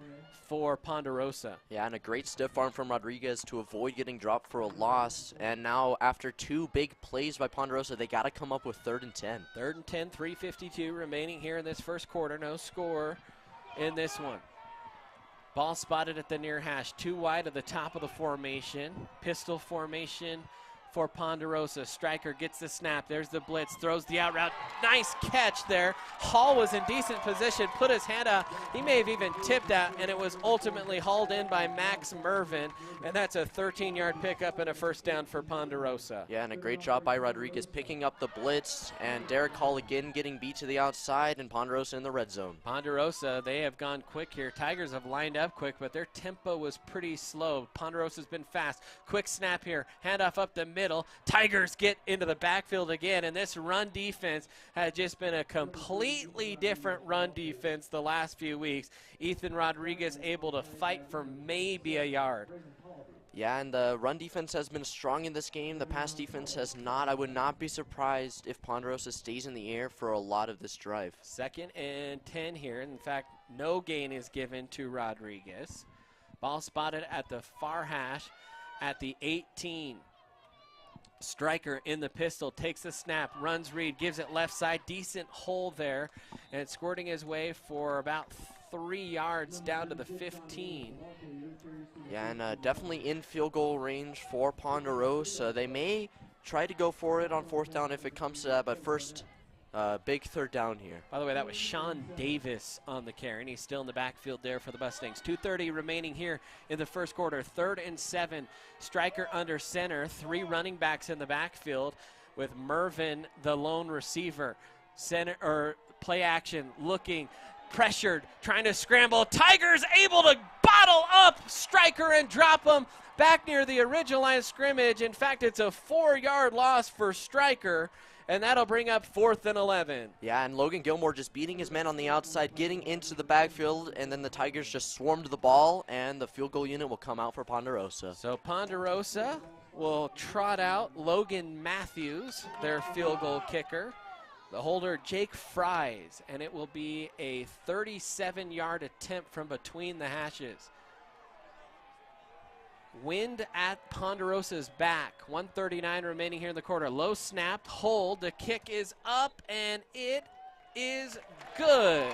for Ponderosa. Yeah, and a great stiff arm from Rodriguez to avoid getting dropped for a loss. And now after 2 big plays by Ponderosa, they got to come up with 3rd and 10. 3rd and 10, 3:52 remaining here in this first quarter. No score in this one. Ball spotted at the near hash. 2 wide at the top of the formation. Pistol formation for Ponderosa. Stryker gets the snap. There's the blitz. Throws the out route. Nice catch there. Hall was in decent position. Put his hand out. He may have even tipped out, and it was ultimately hauled in by Max Mervin. And that's a 13-yard pickup and a first down for Ponderosa. Yeah, and a great job by Rodriguez picking up the blitz. And Derek Hall again getting beat to the outside, and Ponderosa in the red zone. Ponderosa, they have gone quick here. Tigers have lined up quick, but their tempo was pretty slow. Ponderosa's been fast. Quick snap here. Handoff up the middle. Tigers get into the backfield again, and this run defense has just been a completely different run defense the last few weeks. Ethan Rodriguez able to fight for maybe a yard. Yeah, and the run defense has been strong in this game. The pass defense has not. I would not be surprised if Ponderosa stays in the air for a lot of this drive. 2nd and 10 here. In fact, no gain is given to Rodriguez. Ball spotted at the far hash at the 18. Striker in the pistol, takes the snap, runs read, gives it left side. Decent hole there, and squirting his way for about 3 yards down to the 15. Yeah, and definitely in field goal range for Ponderosa. They may try to go for it on 4th down if it comes to that, but first, big 3rd down here. By the way, that was Sean Davis on the carry, and he's still in the backfield there for the Mustangs. 2:30 remaining here in the first quarter. 3rd and 7. Striker under center. 3 running backs in the backfield with Mervin, the lone receiver. Center or play action, looking, pressured, trying to scramble. Tigers able to bottle up Striker and drop him back near the original line of scrimmage. In fact, it's a 4-yard loss for Striker, and that'll bring up 4th and 11. Yeah, and Logan Gilmore just beating his man on the outside, getting into the backfield, and then the Tigers just swarmed the ball, and the field goal unit will come out for Ponderosa. So Ponderosa will trot out Logan Matthews, their field goal kicker. The holder, Jake Fries, and it will be a 37-yard attempt from between the hashes. Wind at Ponderosa's back. 1:39 remaining here in the quarter. Low snapped, hold. The kick is up, and it is good.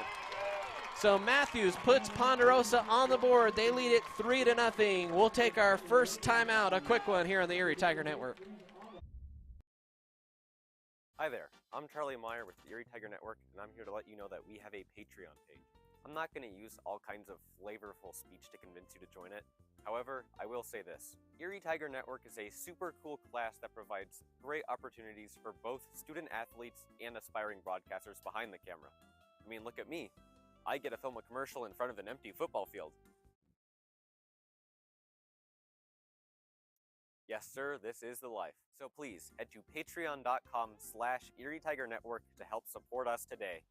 So Matthews puts Ponderosa on the board. They lead it 3-0. We'll take our first timeout, a quick one here on the Erie Tiger Network. Hi there, I'm Charlie Meyer with the Erie Tiger Network, and I'm here to let you know that we have a Patreon page. I'm not going to use all kinds of flavorful speech to convince you to join it. However, I will say this. Erie Tiger Network is a super cool class that provides great opportunities for both student athletes and aspiring broadcasters behind the camera. I mean, look at me. I get to film a commercial in front of an empty football field. Yes, sir, this is the life. So please, head to patreon.com/Erie Tiger Network to help support us today.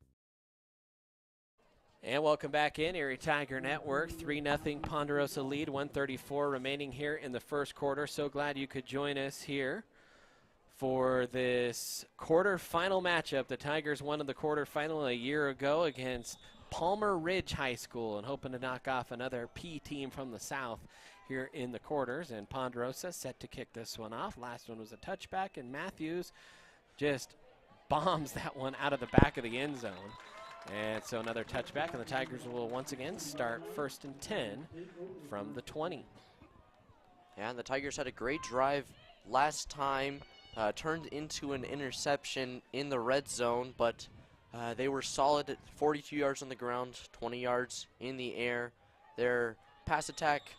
And welcome back in, Erie Tiger Network. 3-0 Ponderosa lead, 1:34 remaining here in the first quarter. So glad you could join us here for this quarterfinal matchup. The Tigers won in the quarterfinal a year ago against Palmer Ridge High School, and hoping to knock off another P team from the South here in the quarters. And Ponderosa set to kick this one off. Last one was a touchback, and Matthews just bombs that one out of the back of the end zone. And so another touchback, and the Tigers will once again start 1st and 10 from the 20. Yeah, and the Tigers had a great drive last time, turned into an interception in the red zone, but they were solid at 42 yards on the ground, 20 yards in the air. Their pass attack,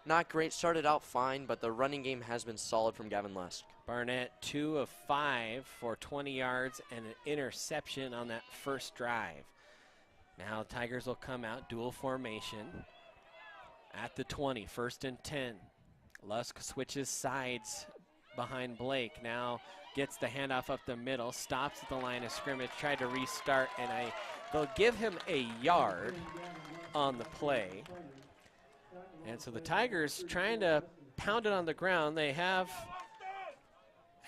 not great, started out fine, but the running game has been solid from Gavin Lusk. Barnett, 2 of 5 for 20 yards and an interception on that first drive. Now Tigers will come out, dual formation at the 20, 1st and 10. Lusk switches sides behind Blake. Now gets the handoff up the middle, stops at the line of scrimmage, tried to restart, and they'll give him a yard on the play. And so the Tigers trying to pound it on the ground. They have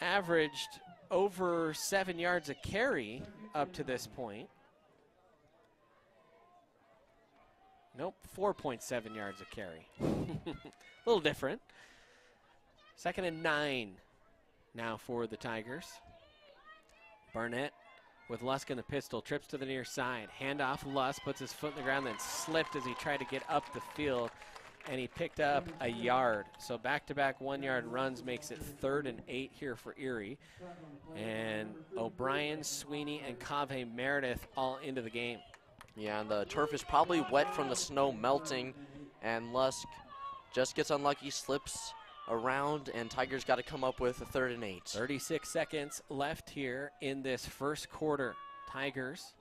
averaged over 7 yards a carry up to this point. Nope, 4.7 yards a carry. A little different. 2nd and 9 now for the Tigers. Barnett with Lusk in the pistol, trips to the near side. Handoff, Lusk puts his foot in the ground, then slipped as he tried to get up the field, and he picked up a yard. So back-to-back 1-yard runs makes it 3rd and 8 here for Erie. And O'Brien, Sweeney, and Cave Meredith all into the game. Yeah, and the turf is probably wet from the snow melting, and Lusk just gets unlucky, slips around, and Tigers got to come up with a 3rd and 8. 36 seconds left here in this first quarter. Tigers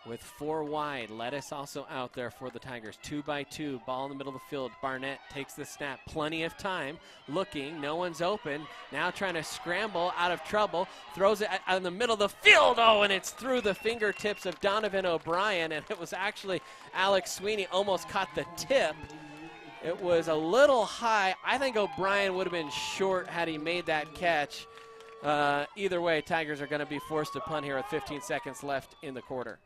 with 4 wide. Lettuce also out there for the Tigers. 2 by 2, ball in the middle of the field. Barnett takes the snap. Plenty of time. Looking, no one's open. Now trying to scramble out of trouble. Throws it out in the middle of the field. Oh, and it's through the fingertips of Donovan O'Brien, and it was actually Alex Sweeney almost caught the tip. It was a little high. I think O'Brien would have been short had he made that catch. Either way, Tigers are going to be forced to punt here with 15 seconds left in the quarter.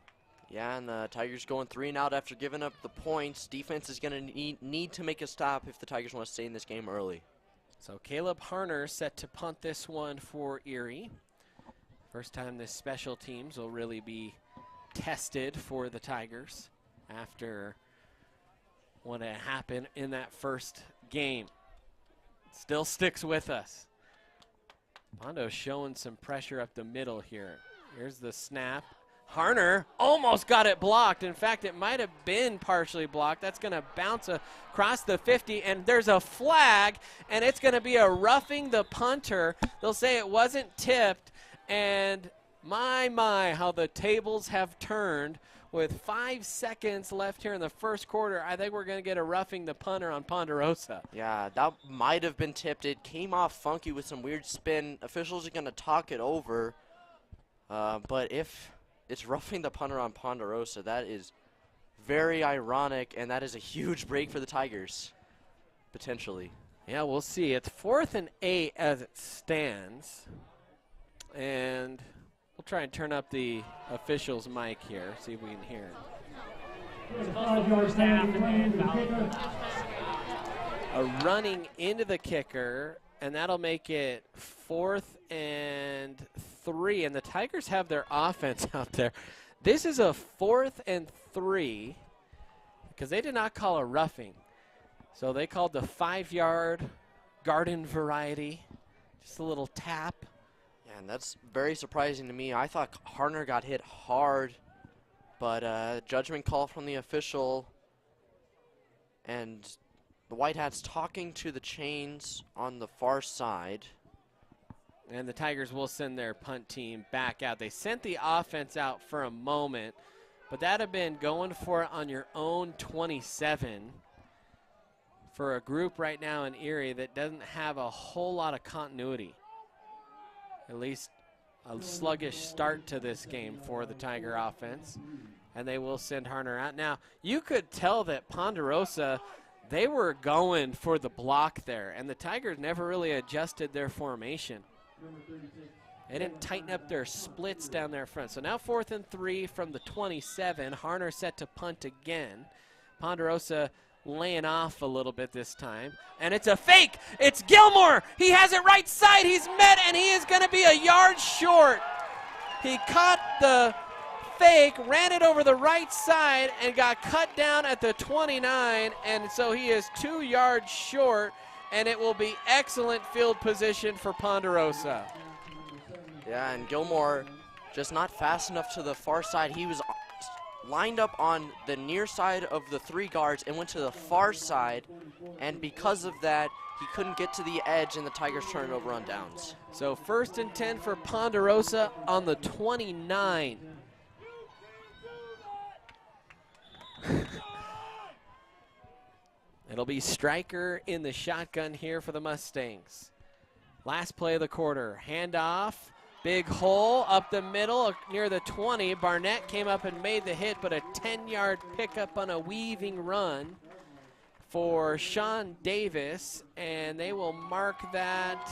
Yeah, and the Tigers going 3 and out after giving up the points. Defense is going to need to make a stop if the Tigers want to stay in this game early. So Caleb Harner set to punt this one for Erie. First time this special teams will really be tested for the Tigers after what had happened in that first game. Still sticks with us. Pondo showing some pressure up the middle here. Here's the snap. Harner almost got it blocked. In fact, it might have been partially blocked. That's going to bounce across the 50, and there's a flag, and it's going to be a roughing the punter. They'll say it wasn't tipped, and my, how the tables have turned. With 5 seconds left here in the first quarter, I think we're going to get a roughing the punter on Ponderosa. Yeah, that might have been tipped. It came off funky with some weird spin. Officials are going to talk it over, but if it's roughing the punter on Ponderosa, that is very ironic, and that is a huge break for the Tigers, potentially. Yeah, we'll see. It's 4th and 8 as it stands. And we'll try and turn up the official's mic here, see if we can hear it. A running into the kicker, and that'll make it 4th and 3. And the Tigers have their offense out there. This is a 4th and 3 because they did not call a roughing. So they called the 5-yard garden variety, just a little tap. Yeah, and that's very surprising to me. I thought Harner got hit hard, but judgment call from the official, and the White Hats talking to the chains on the far side. And the Tigers will send their punt team back out. They sent the offense out for a moment, but that had been going for it on your own 27 for a group right now in Erie that doesn't have a whole lot of continuity. At least a sluggish start to this game for the Tiger offense. And they will send Harner out. Now, you could tell that Ponderosa, they were going for the block there, and the Tigers never really adjusted their formation. They didn't tighten up their splits down there front. So now 4th and 3 from the 27. Harner set to punt again. Ponderosa laying off a little bit this time. And it's a fake. It's Gilmore. He has it right side. He's met, and he is going to be a yard short. He caught the fake, ran it over the right side, and got cut down at the 29. And so he is 2 yards short, and it will be excellent field position for Ponderosa. Yeah, and Gilmore just not fast enough to the far side. He was lined up on the near side of the 3 guards and went to the far side, and because of that, he couldn't get to the edge, and the Tigers turned it over on downs. So 1st and 10 for Ponderosa on the 29. It'll be Stryker in the shotgun here for the Mustangs. Last play of the quarter. Handoff. Big hole up the middle near the 20. Barnett came up and made the hit, but a 10-yard pickup on a weaving run for Sean Davis, and they will mark that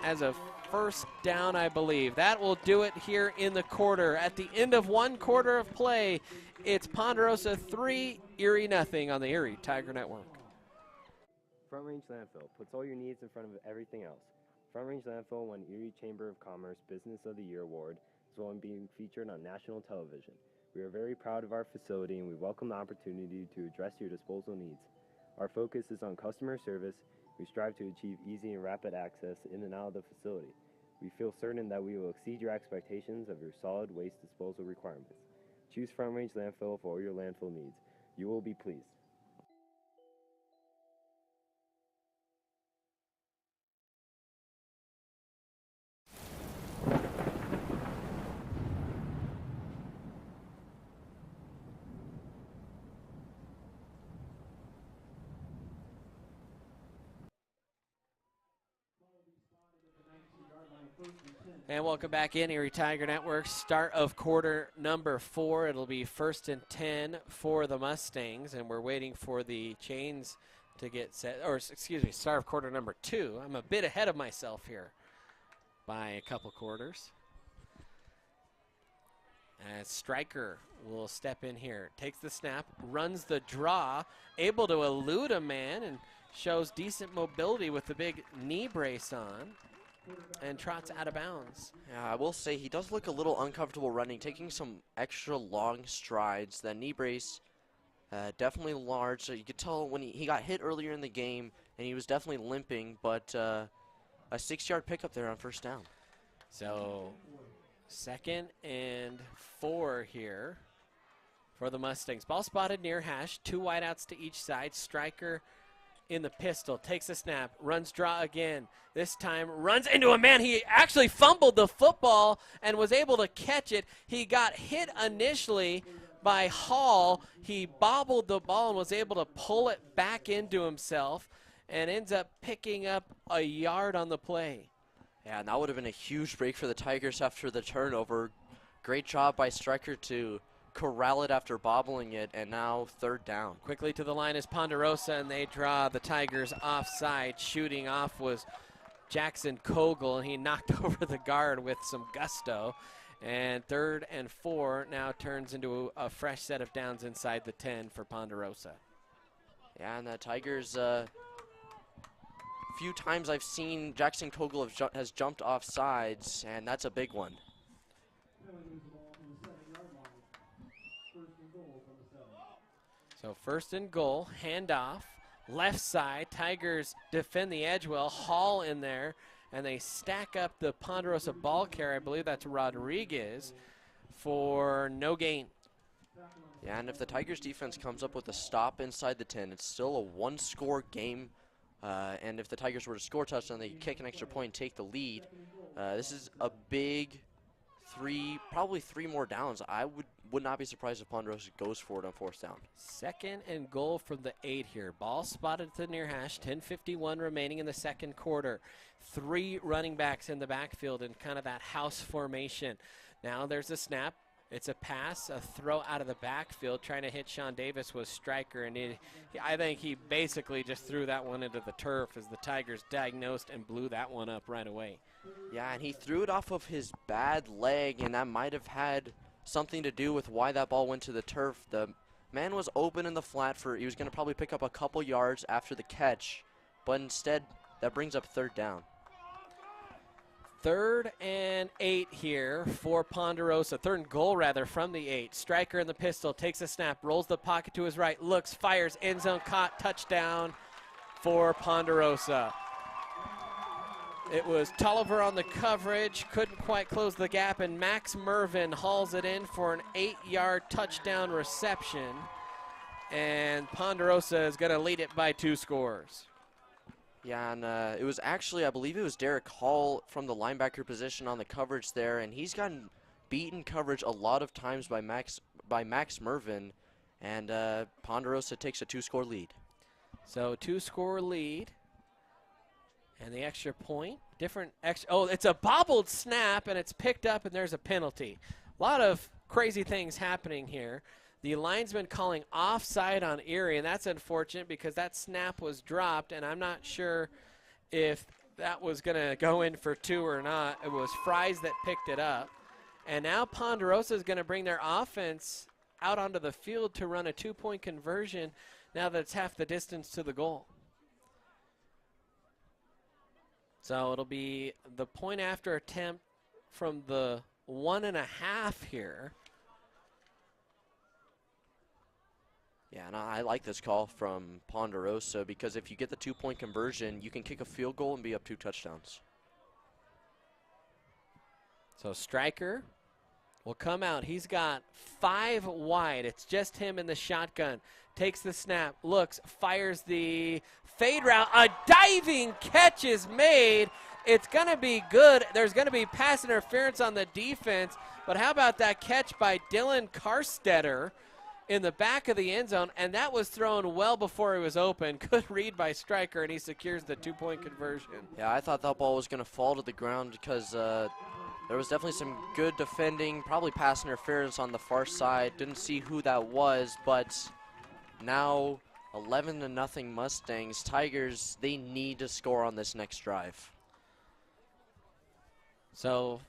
as a first down, I believe. That will do it here in the quarter. At the end of 1 quarter of play, it's Ponderosa 3, Erie nothing on the Erie Tiger Network. Front Range Landfill puts all your needs in front of everything else. Front Range Landfill won Erie Chamber of Commerce Business of the Year Award, as well as being featured on national television. We are very proud of our facility, and we welcome the opportunity to address your disposal needs. Our focus is on customer service. We strive to achieve easy and rapid access in and out of the facility. We feel certain that we will exceed your expectations of your solid waste disposal requirements. Choose Front Range Landfill for all your landfill needs. You will be pleased. And welcome back in, Erie Tiger Network. Start of quarter number 4. It'll be 1st and 10 for the Mustangs, and we're waiting for the chains to get set, or excuse me, start of quarter number 2. I'm a bit ahead of myself here by a couple quarters. As Stryker will step in here, takes the snap, runs the draw, able to elude a man and shows decent mobility with the big knee brace on, and trots out of bounds. Yeah, I will say he does look a little uncomfortable running, taking some extra long strides. That knee brace, definitely large. So you could tell when he got hit earlier in the game, and he was definitely limping, but a 6-yard pickup there on 1st down. So 2nd and 4 here for the Mustangs. Ball spotted near hash, 2 wideouts to each side. Stryker in the pistol, takes a snap, runs draw again. This time runs into a man. He actually fumbled the football and was able to catch it. He got hit initially by Hall. He bobbled the ball and was able to pull it back into himself and ends up picking up a yard on the play. Yeah, and that would have been a huge break for the Tigers after the turnover. Great job by Stryker to corral it after bobbling it, and now 3rd down. Quickly to the line is Ponderosa, and they draw the Tigers offside. Shooting off was Jackson Kogel, and he knocked over the guard with some gusto. And 3rd and 4 now turns into a fresh set of downs inside the 10 for Ponderosa. Yeah, and the Tigers, few times I've seen Jackson Kogel has jumped off sides, and that's a big one. So 1st and goal, handoff, left side. Tigers defend the edge well. Hall in there, and they stack up the Ponderosa ball carrier. I believe that's Rodriguez for no gain. Yeah, and if the Tigers defense comes up with a stop inside the 10, it's still a 1-score game. And if the Tigers were to score a touchdown, they kick an extra point and take the lead. This is a big probably 3 more downs. I would not be surprised if Ponderosa goes for it on 4th down. 2nd and goal from the 8 here. Ball spotted to the near hash. 10:51 remaining in the 2nd quarter. 3 running backs in the backfield in kind of that house formation. Now there's a snap. It's a pass, a throw out of the backfield. Trying to hit Sean Davis was Stryker, and I think he basically just threw that one into the turf as the Tigers diagnosed and blew that one up right away. Yeah, and he threw it off of his bad leg, and that might have had something to do with why that ball went to the turf. The man was open in the flat he was going to probably pick up a couple yards after the catch, but instead that brings up 3rd down. 3rd and 8 here for Ponderosa. 3rd and goal, rather, from the 8. Stryker in the pistol, takes a snap, rolls the pocket to his right, looks, fires, end zone caught, touchdown for Ponderosa. It was Tolliver on the coverage, couldn't quite close the gap, and Max Mervin hauls it in for an 8-yard touchdown reception. And Ponderosa is going to lead it by 2 scores. Yeah, and it was actually, I believe it was Derek Hall from the linebacker position on the coverage there, and he's gotten beaten coverage a lot of times by Max Mervin, and Ponderosa takes a 2-score lead. So 2-score lead, and the extra point, it's a bobbled snap, and it's picked up, and there's a penalty. A lot of crazy things happening here. The linesman calling offside on Erie, and that's unfortunate because that snap was dropped, and I'm not sure if that was going to go in for 2 or not. It was Fries that picked it up. And now Ponderosa is going to bring their offense out onto the field to run a 2-point conversion now that it's half the distance to the goal. So it'll be the point after attempt from the 1.5 here. Yeah, and I like this call from Ponderosa because if you get the 2-point conversion, you can kick a field goal and be up 2 touchdowns. So Stryker will come out. He's got 5 wide. It's just him in the shotgun. Takes the snap, looks, fires the fade route. A diving catch is made. It's going to be good. There's going to be pass interference on the defense. But how about that catch by Dylan Karstetter in the back of the end zone, and that was thrown well before he was open. Good read by Stryker, and he secures the 2-point conversion. Yeah, I thought that ball was going to fall to the ground because there was definitely some good defending, probably pass interference on the far side. Didn't see who that was, but now 11-0 Mustangs. Tigers, they need to score on this next drive. So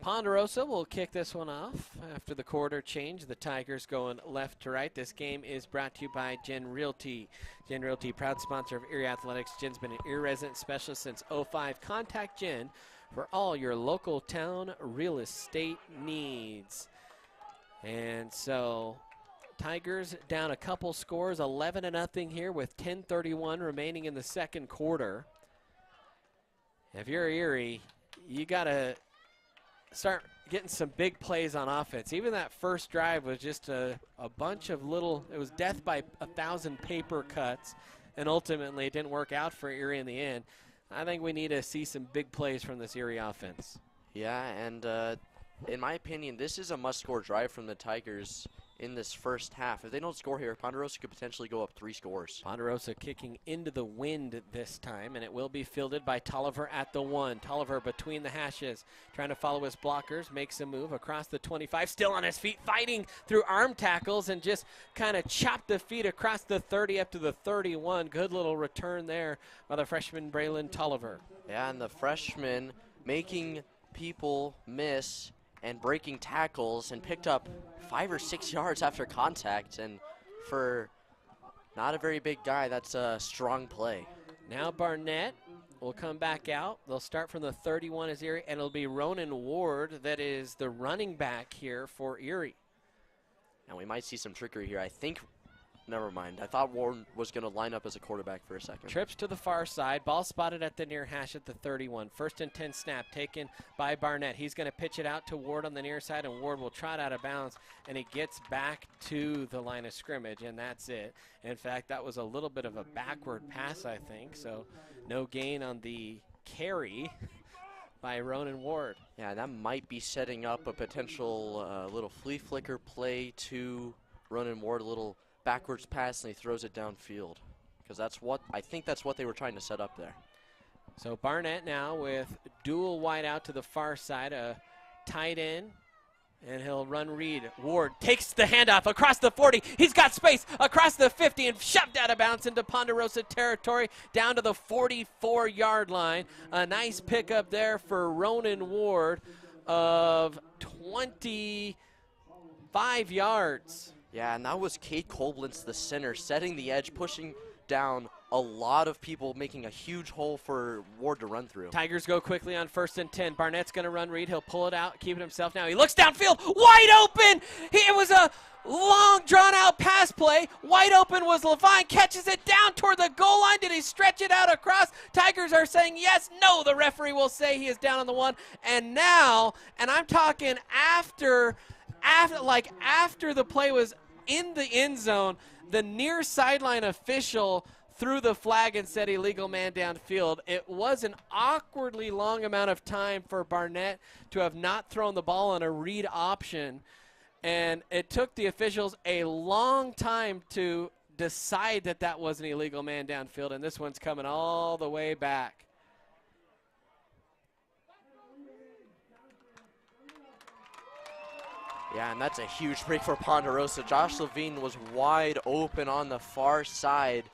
Ponderosa will kick this one off after the quarter change. The Tigers going left to right. This game is brought to you by Gen Realty. Gen Realty, proud sponsor of Erie Athletics. Gen's been an Erie resident specialist since '05. Contact Gen for all your local town real estate needs. And so Tigers down a couple scores, 11-0 here with 10:31 remaining in the second quarter. If you're Erie, you got to start getting some big plays on offense. Even that first drive was just a bunch of little, it was death by 1,000 paper cuts, and ultimately it didn't work out for Erie in the end. I think we need to see some big plays from this Erie offense. Yeah, and in my opinion, this is a must-score drive from the Tigers in this first half. If they don't score here, Ponderosa could potentially go up 3 scores. Ponderosa kicking into the wind this time, and it will be fielded by Tolliver at the 1. Tolliver between the hashes, trying to follow his blockers, makes a move across the 25, still on his feet, fighting through arm tackles, and just kind of chopped the feet across the 30 up to the 31. Good little return there by the freshman Braylon Tolliver. Yeah, and the freshman making people miss and breaking tackles, and picked up 5 or 6 yards after contact, and for not a very big guy, that's a strong play. Now Barnett will come back out. They'll start from the 31 as Erie, and it'll be Ronan Ward that is the running back here for Erie. And we might see some trickery here. I think, never mind. I thought Ward was going to line up as a quarterback for a second. Trips to the far side. Ball spotted at the near hash at the 31. 1st and 10 snap taken by Barnett. He's going to pitch it out to Ward on the near side, and Ward will trot out of bounds, and he gets back to the line of scrimmage, and that's it. In fact, that was a little bit of a backward pass, I think, so no gain on the carry by Ronan Ward. Yeah, that might be setting up a potential little flea flicker play to Ronan Ward, a little backwards pass, and he throws it downfield, because I think that's what they were trying to set up there. So Barnett now with dual wide out to the far side, a tight end, and he'll run read. Ward takes the handoff across the 40. He's got space across the 50 and shoved out of bounds into Ponderosa territory down to the 44-yard line. A nice pickup there for Ronan Ward of 25 yards. Yeah, and that was Kate Koblentz, the center, setting the edge, pushing down a lot of people, making a huge hole for Ward to run through. Tigers go quickly on 1st and 10. Barnett's going to run read. He'll pull it out, keep it himself now. He looks downfield, wide open. It was a long, drawn-out pass play. Wide open was Levine, catches it down toward the goal line. Did he stretch it out across? Tigers are saying yes, no. The referee will say he is down on the 1. And now, and I'm talking after the play was in the end zone, the near sideline official threw the flag and said illegal man downfield. It was an awkwardly long amount of time for Barnett to have not thrown the ball on a read option, and it took the officials a long time to decide that that was an illegal man downfield, and this one's coming all the way back. Yeah, and that's a huge break for Ponderosa. Josh Levine was wide open on the far side.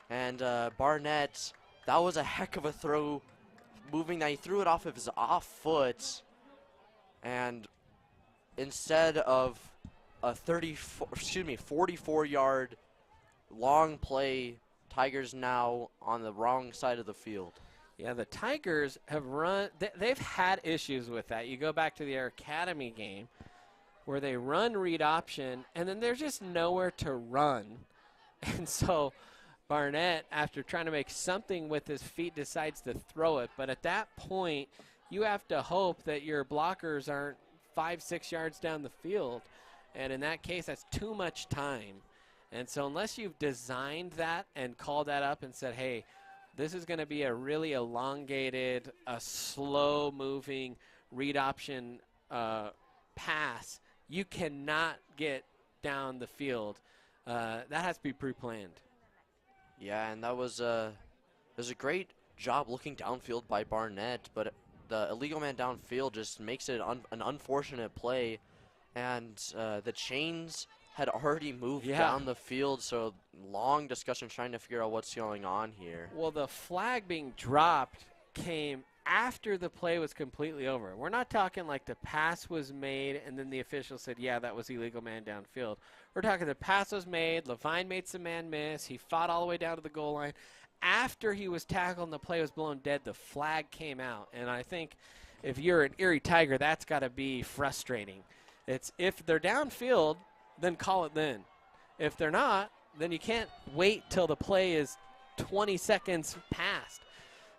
And Barnett, that was a heck of a throw. Moving that, he threw it off of his off foot. And instead of a 44-yard long play, Tigers now on the wrong side of the field. Yeah, the Tigers have they've had issues with that. You go back to their academy game where they run read option, and then there's just nowhere to run. And so Barnett, after trying to make something with his feet, decides to throw it. But at that point, you have to hope that your blockers aren't 5-6 yards down the field. And in that case, that's too much time. And so unless you've designed that and called that up and said, hey, this is going to be a really elongated, a slow-moving read option pass, you cannot get down the field. That has to be pre-planned. Yeah, and that was a great job looking downfield by Barnett, but the illegal man downfield just makes it an unfortunate play, and the chains had already moved down the field, so long discussion trying to figure out what's going on here. Well, the flag being dropped came after the play was completely over. We're not talking like the pass was made and then the official said, yeah, that was illegal man downfield. We're talking the pass was made, Levine made some man miss, he fought all the way down to the goal line. After he was tackled and the play was blown dead, the flag came out. And I think if you're an Erie Tiger, that's got to be frustrating. It's if they're downfield, then call it then. If they're not, then you can't wait till the play is 20 seconds past.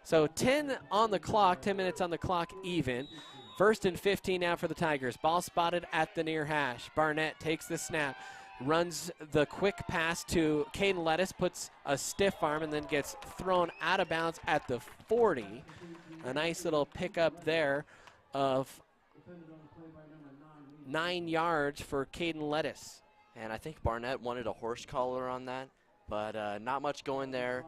So 10 on the clock, 10 minutes on the clock even. 1st and 15 now for the Tigers. Ball spotted at the near hash. Barnett takes the snap, runs the quick pass to Caden Lettuce, puts a stiff arm, and then gets thrown out of bounds at the 40. A nice little pickup there of 9 yards for Caden Lettuce. And I think Barnett wanted a horse collar on that, but not much going there.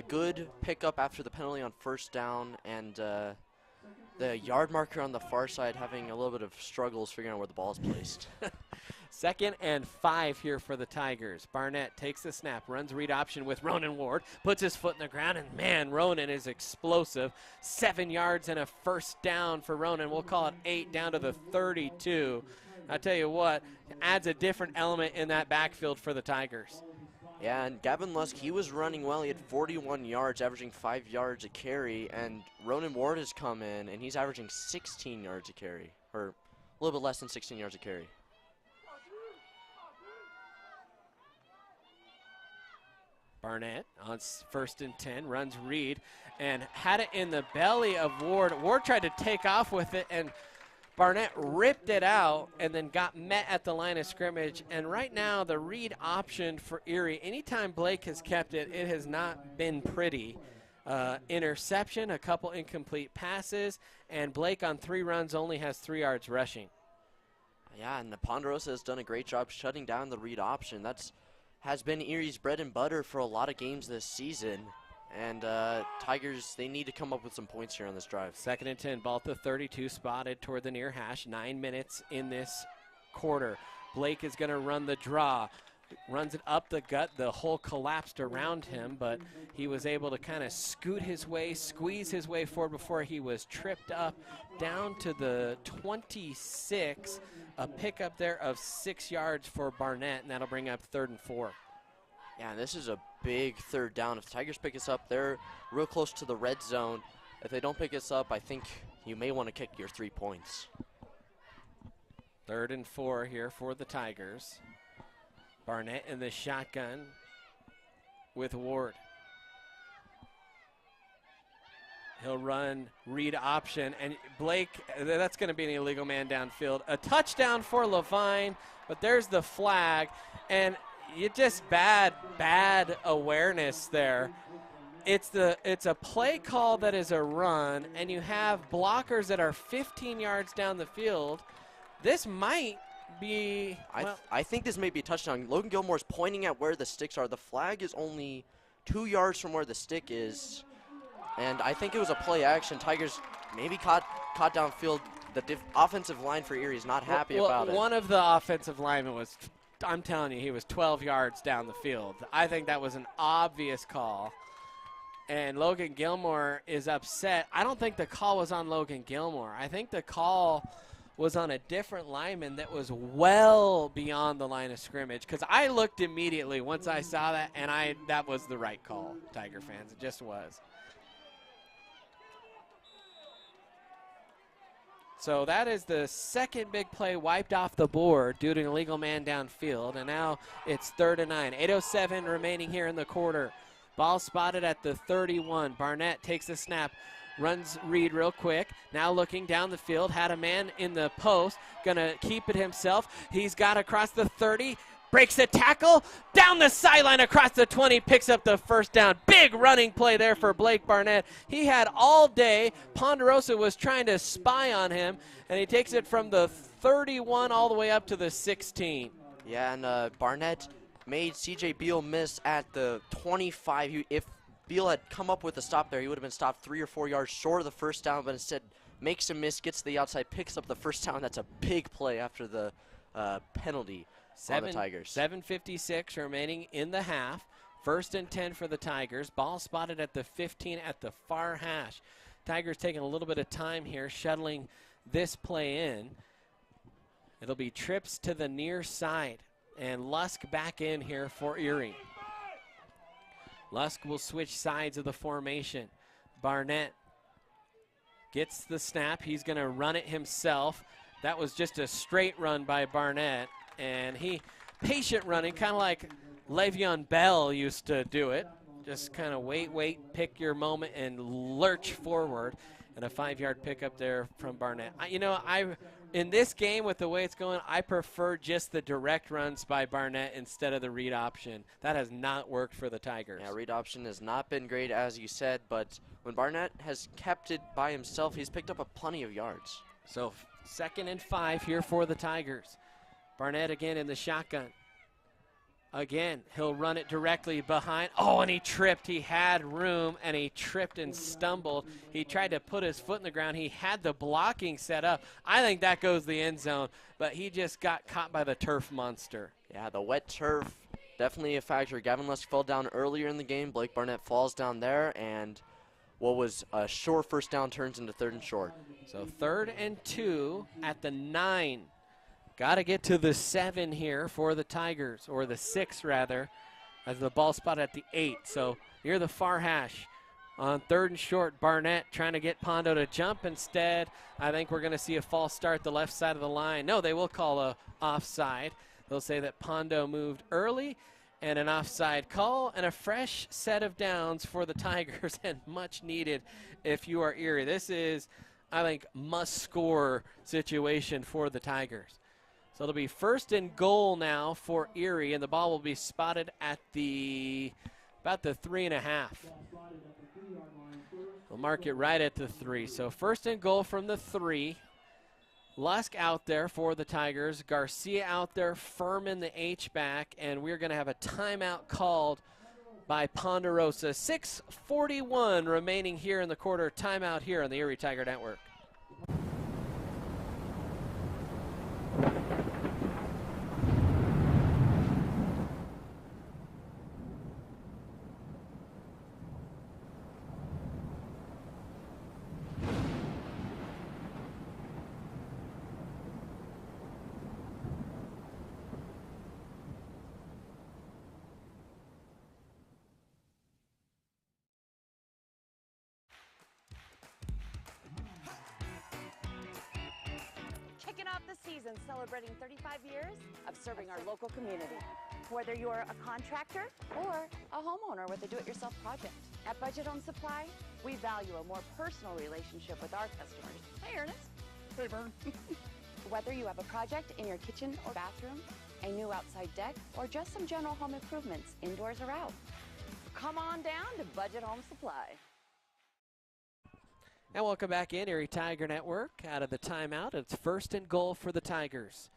Good pickup after the penalty on 1st down, and the yard marker on the far side having a little bit of struggles figuring out where the ball is placed. 2nd and 5 here for the Tigers. Barnett takes the snap, runs read option with Ronan Ward, puts his foot in the ground, and man, Ronan is explosive. 7 yards and a 1st down for Ronan. We'll call it 8 down to the 32. I tell you what, adds a different element in that backfield for the Tigers. Yeah, and Gavin Lusk, he was running well. He had 41 yards, averaging 5 yards a carry, and Ronan Ward has come in, and he's averaging 16 yards a carry, or a little bit less than 16 yards a carry. Barnett on 1st and 10, runs Reed, and had it in the belly of Ward. Ward tried to take off with it, and Barnett ripped it out and then got met at the line of scrimmage. And right now, the read option for Erie, anytime Blake has kept it, it has not been pretty. Interception, a couple incomplete passes, and Blake on 3 runs only has 3 yards rushing. Yeah, and the Ponderosa has done a great job shutting down the read option. That's has been Erie's bread and butter for a lot of games this season. And Tigers, they need to come up with some points here on this drive. 2nd and 10, ball at the 32, spotted toward the near hash. 9 minutes in this quarter. Blake is going to run the draw. Runs it up the gut. The hole collapsed around him, but he was able to kind of scoot his way, squeeze his way forward before he was tripped up down to the 26. A pickup there of 6 yards for Barnett, and that'll bring up 3rd and 4. Yeah, and this is a big 3rd down. If the Tigers pick this up, they're real close to the red zone. If they don't pick this up, I think you may want to kick your 3 points. 3rd and 4 here for the Tigers. Barnett in the shotgun with Ward. He'll run read option, and Blake, that's going to be an illegal man downfield. A touchdown for Levine, but there's the flag, and you just bad awareness there. It's a play call that is a run, and you have blockers that are 15 yards down the field. This might be. I think this may be a touchdown. Logan Gilmore's pointing at where the sticks are. The flag is only 2 yards from where the stick is, and I think it was a play action. Tigers maybe caught downfield. The offensive line for Erie is not happy about it. One of the offensive linemen was, I'm telling you, he was 12 yards down the field. I think that was an obvious call. And Logan Gilmore is upset. I don't think the call was on Logan Gilmore. I think the call was on a different lineman that was well beyond the line of scrimmage. Because I looked immediately once I saw that, and that was the right call, Tiger fans. It just was. So that is the second big play wiped off the board due to an illegal man downfield. And now it's 3rd and 9. 8:07 remaining here in the quarter. Ball spotted at the 31. Barnett takes the snap, runs read real quick. Now looking down the field, had a man in the post, gonna keep it himself. He's got across the 30, breaks a tackle, down the sideline across the 20, picks up the 1st down. Big running play there for Blake Barnett. He had all day. Ponderosa was trying to spy on him, and he takes it from the 31 all the way up to the 16. Yeah, and Barnett made C.J. Beal miss at the 25. If Beal had come up with a stop there, he would have been stopped 3 or 4 yards short of the first down, but instead makes a miss, gets to the outside, picks up the first down. That's a big play after the penalty on the Tigers. 7:56 remaining in the half. 1st and 10 for the Tigers. Ball spotted at the 15 at the far hash. Tigers taking a little bit of time here, shuttling this play in. It'll be trips to the near side, and Lusk back in here for Erie. Lusk will switch sides of the formation. Barnett gets the snap. He's going to run it himself. That was just a straight run by Barnett, and he patient running, kind of like Le'Veon Bell used to do it. Just kind of wait, pick your moment, and lurch forward. And a 5-yard pickup there from Barnett. In this game, with the way it's going, I prefer just the direct runs by Barnett instead of the read option. That has not worked for the Tigers. Yeah, read option has not been great, as you said, but when Barnett has kept it by himself, he's picked up plenty of yards. So 2nd and 5 here for the Tigers. Barnett again in the shotgun. Again, he'll run it directly behind. Oh, and he tripped. He had room, and he tripped and stumbled. He tried to put his foot in the ground. He had the blocking set up. I think that goes the end zone, but he just got caught by the turf monster. Yeah, the wet turf, definitely a factor. Gavin Lusk fell down earlier in the game. Blake Barnett falls down there, and what was a short first down turns into 3rd and short. So 3rd and 2 at the 9. Got to get to the 7 here for the Tigers, or the 6 rather, as the ball spot at the 8. So near the far hash on 3rd and short. Barnett trying to get Pondo to jump. Instead, I think we're going to see a false start the left side of the line. No, they will call a offside. They'll say that Pondo moved early, and an offside call, and a fresh set of downs for the Tigers, and much needed if you are Erie. This is, I think, must-score situation for the Tigers. So it'll be 1st and goal now for Erie, and the ball will be spotted at about the 3.5. We'll mark it right at the 3. So 1st and goal from the 3. Lusk out there for the Tigers. Garcia out there, Furman the H-back, and we're going to have a timeout called by Ponderosa. 6:41 remaining here in the quarter. Timeout here on the Erie Tiger Network. Kicking off the season celebrating 35 years of serving our local community. Whether you're a contractor or a homeowner with a do-it-yourself project. At Budget Home Supply, we value a more personal relationship with our customers. Hey, Ernest. Hey, Vern. Whether you have a project in your kitchen or bathroom, a new outside deck, or just some general home improvements, indoors or out, come on down to Budget Home Supply. And welcome back in, Erie Tiger Network. Out of the timeout, it's 1st and goal for the Tigers.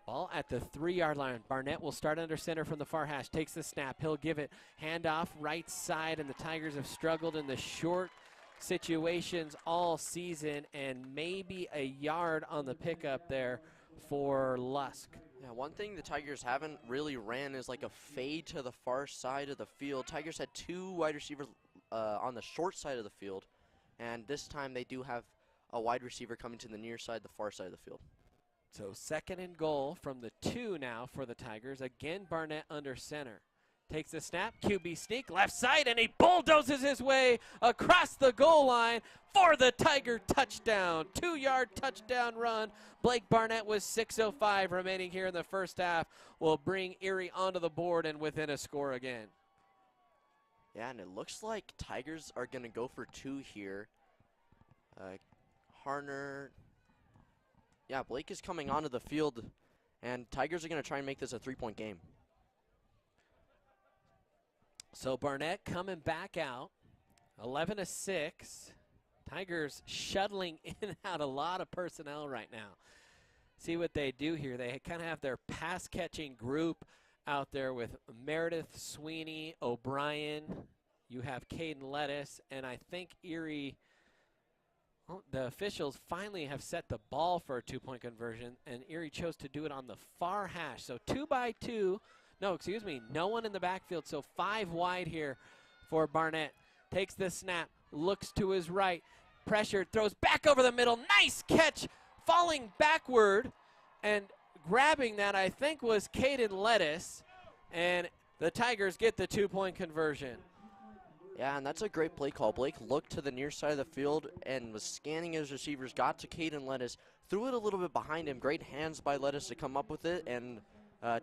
Ball at the 3-yard line. Barnett will start under center from the far hash. Takes the snap. He'll give it handoff right side, and the Tigers have struggled in the short situations all season, and maybe a yard on the pickup there for Lusk. Yeah, one thing the Tigers haven't really ran is like a fade to the far side of the field. Tigers had 2 wide receivers on the short side of the field, and this time they do have a wide receiver coming to the near side, the far side of the field. So 2nd and goal from the 2 now for the Tigers. Again, Barnett under center. Takes the snap, QB sneak, left side, and he bulldozes his way across the goal line for the Tiger touchdown. 2-yard touchdown run. Blake Barnett with 6:05 remaining here in the first half will bring Erie onto the board and within a score again. Yeah, and it looks like Tigers are going to go for 2 here. Harner. Yeah, Blake is coming onto the field, and Tigers are going to try and make this a 3-point game. So Barnett coming back out, 11-6. Tigers shuttling in and out a lot of personnel right now. see what they do here. They kind of have their pass-catching group out there with Meredith, Sweeney, O'Brien. You have Caden Lettuce, and I think Erie, well, the officials finally have set the ball for a two-point conversion, and Erie chose to do it on the far hash. So 2-by-2. No, excuse me, no one in the backfield, so 5 wide here for Barnett. Takes the snap, looks to his right, pressured, throws back over the middle. Nice catch, falling backward, and grabbing that, I think, was Caden Lettuce, and the Tigers get the two-point conversion. Yeah, and that's a great play call. Blake looked to the near side of the field and was scanning his receivers, got to Caden Lettuce, threw it a little bit behind him. Great hands by Lettuce to come up with it, and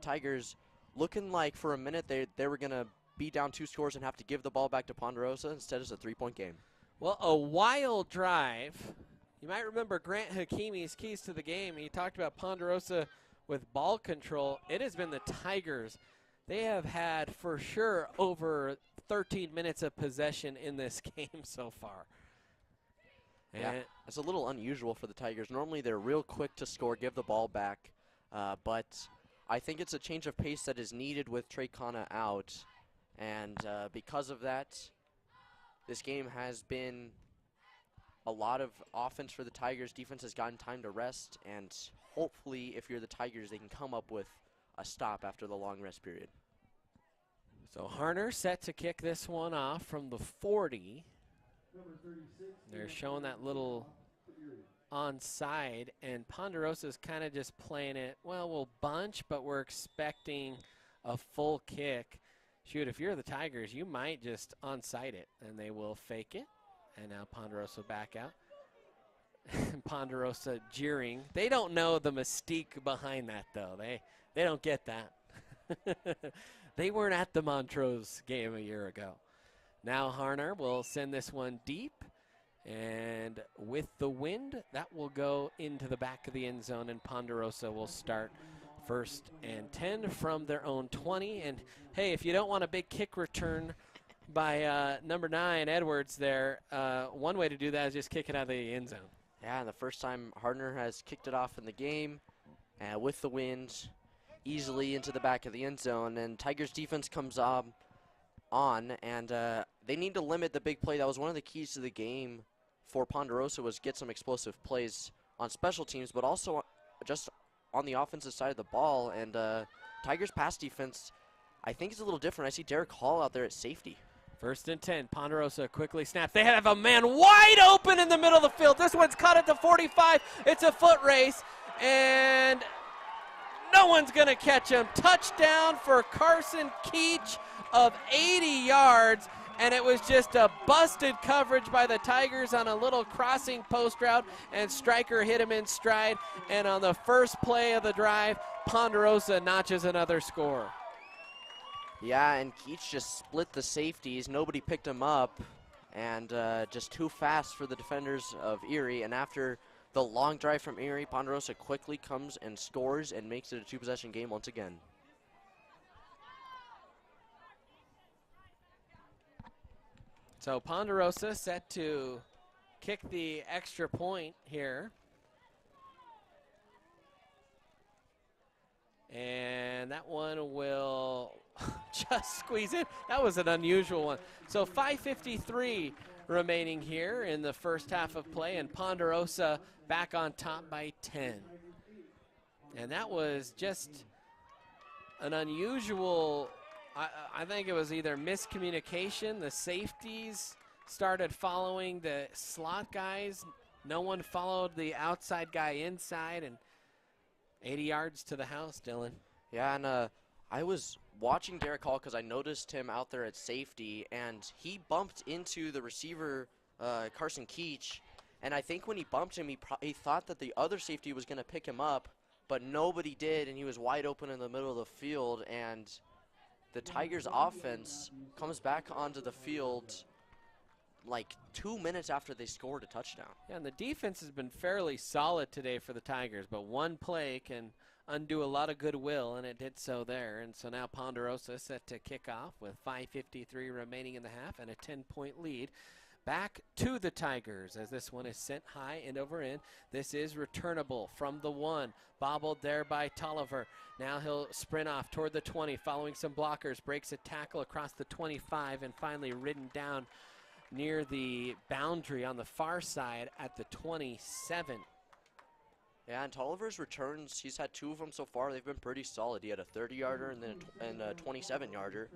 Tigers looking like for a minute they were going to be down 2 scores and have to give the ball back to Ponderosa. Instead, it's a 3-point game. Well, a wild drive. You might remember Grant Hakimi's keys to the game. He talked about Ponderosa with ball control. It has been the Tigers. They have had, for sure, over 13 minutes of possession in this game so far. Yeah, it's a little unusual for the Tigers. Normally, they're real quick to score, give the ball back. But I think it's a change of pace that is needed with Trey Kana out. And because of that, this game has been a lot of offense for the Tigers. Defense has gotten time to rest, and hopefully, if you're the Tigers, they can come up with a stop after the long rest period. So Harner set to kick this one off from the 40. They're showing that little onside, and Ponderosa's kind of just playing it, well, we'll bunch, but we're expecting a full kick. Shoot, if you're the Tigers, you might just onside it, and they will fake it. And now Ponderosa back out. Ponderosa jeering. They don't know the mystique behind that, though. They don't get that. They weren't at the Montrose game a year ago. Now Harner will send this one deep. And with the wind, that will go into the back of the end zone, and Ponderosa will start 1st and 10 from their own 20. And, hey, if you don't want a big kick return by number 9, Edwards there, one way to do that is just kick it out of the end zone. Yeah, and the first time Harner has kicked it off in the game with the wind easily into the back of the end zone. And Tigers defense comes on, and they need to limit the big play. That was one of the keys to the game for Ponderosa, was get some explosive plays on special teams, but also just on the offensive side of the ball. And Tigers pass defense, I think, is a little different. I see Derek Hall out there at safety. 1st and 10. Ponderosa quickly snaps. They have a man wide open in the middle of the field. This one's caught at the 45. It's a foot race, and no one's going to catch him. Touchdown for Carson Keach of 80 yards, and it was just a busted coverage by the Tigers on a little crossing post route, and Stryker hit him in stride. And on the first play of the drive, Ponderosa notches another score. Yeah, and Keach just split the safeties. Nobody picked him up, and just too fast for the defenders of Erie. And after the long drive from Erie, Ponderosa quickly comes and scores and makes it a 2-possession game once again. So Ponderosa set to kick the extra point here. And that one will just squeeze in. That was an unusual one. So 5:53 remaining here in the first half of play, and Ponderosa back on top by 10. And that was just an unusual, I think it was either miscommunication. The safeties started following the slot guys. No one followed the outside guy inside, and 80 yards to the house, Dylan. Yeah, and I was watching Derek Hall because I noticed him out there at safety, and he bumped into the receiver, Carson Keach. And I think when he bumped him, he thought that the other safety was going to pick him up, but nobody did, and he was wide open in the middle of the field. And the Tigers' offense comes back onto the field like 2 minutes after they scored a touchdown. Yeah, and the defense has been fairly solid today for the Tigers, but one play can undo a lot of goodwill, and it did so there. And so now Ponderosa set to kick off with 5:53 remaining in the half and a 10-point lead. back to the Tigers as this one is sent high and over in. This is returnable from the 1. Bobbled there by Tolliver. Now he'll sprint off toward the 20, following some blockers. Breaks a tackle across the 25 and finally ridden down near the boundary on the far side at the 27. Yeah, and Tolliver's returns, he's had 2 of them so far. They've been pretty solid. He had a 30-yarder and then a 27-yarder.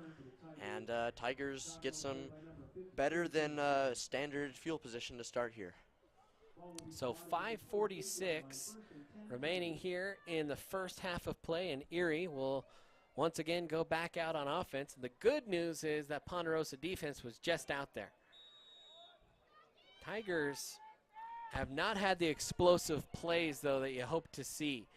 And Tigers get some better than standard field position to start here. So 5:46 remaining here in the first half of play, and Erie will once again go back out on offense. The good news is that Ponderosa defense was just out there. Tigers have not had the explosive plays, though, that you hope to see.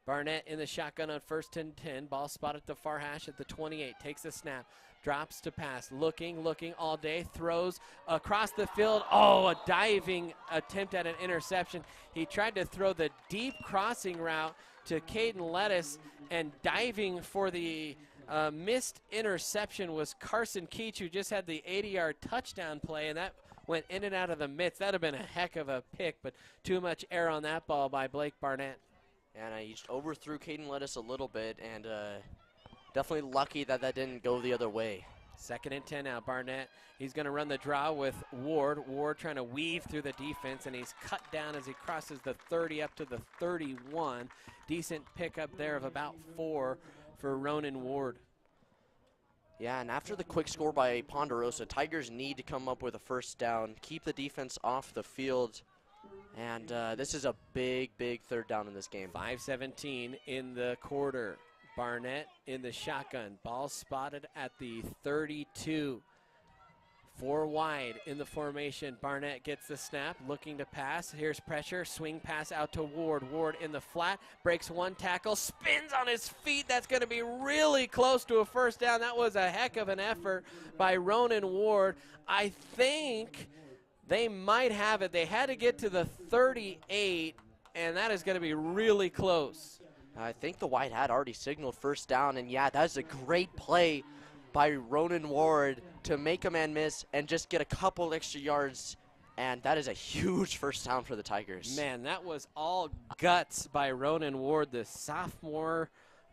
Barnett in the shotgun on 1st and 10. Ball spot at the far hash at the 28. Takes a snap. Drops to pass. Looking all day. Throws across the field. Oh, a diving attempt at an interception. He tried to throw the deep crossing route to Caden Lettuce, and diving for the missed interception was Carson Keach, who just had the 80-yard touchdown play, and that went in and out of the midst. That would have been a heck of a pick, but too much air on that ball by Blake Barnett. And he just overthrew Caden Lettuce a little bit, and definitely lucky that that didn't go the other way. 2nd and 10 now. Barnett, he's going to run the draw with Ward. Ward trying to weave through the defense, and he's cut down as he crosses the 30 up to the 31. Decent pickup there of about 4 for Ronan Ward. Yeah, and after the quick score by Ponderosa, Tigers need to come up with a first down, keep the defense off the field, and this is a big 3rd down in this game. 5:17 in the quarter. Barnett in the shotgun. Ball spotted at the 32. 4 wide in the formation. Barnett gets the snap, looking to pass. Here's pressure. Swing pass out to Ward. Ward in the flat. Breaks 1 tackle. Spins on his feet. That's going to be really close to a first down. That was a heck of an effort by Ronan Ward. I think they might have it. They had to get to the 38, and that is going to be really close. I think the white hat already signaled first down, and yeah, that's a great play by Ronan Ward to make a man miss and just get a couple extra yards, and that is a huge first down for the Tigers. Man, that was all guts by Ronan Ward, the sophomore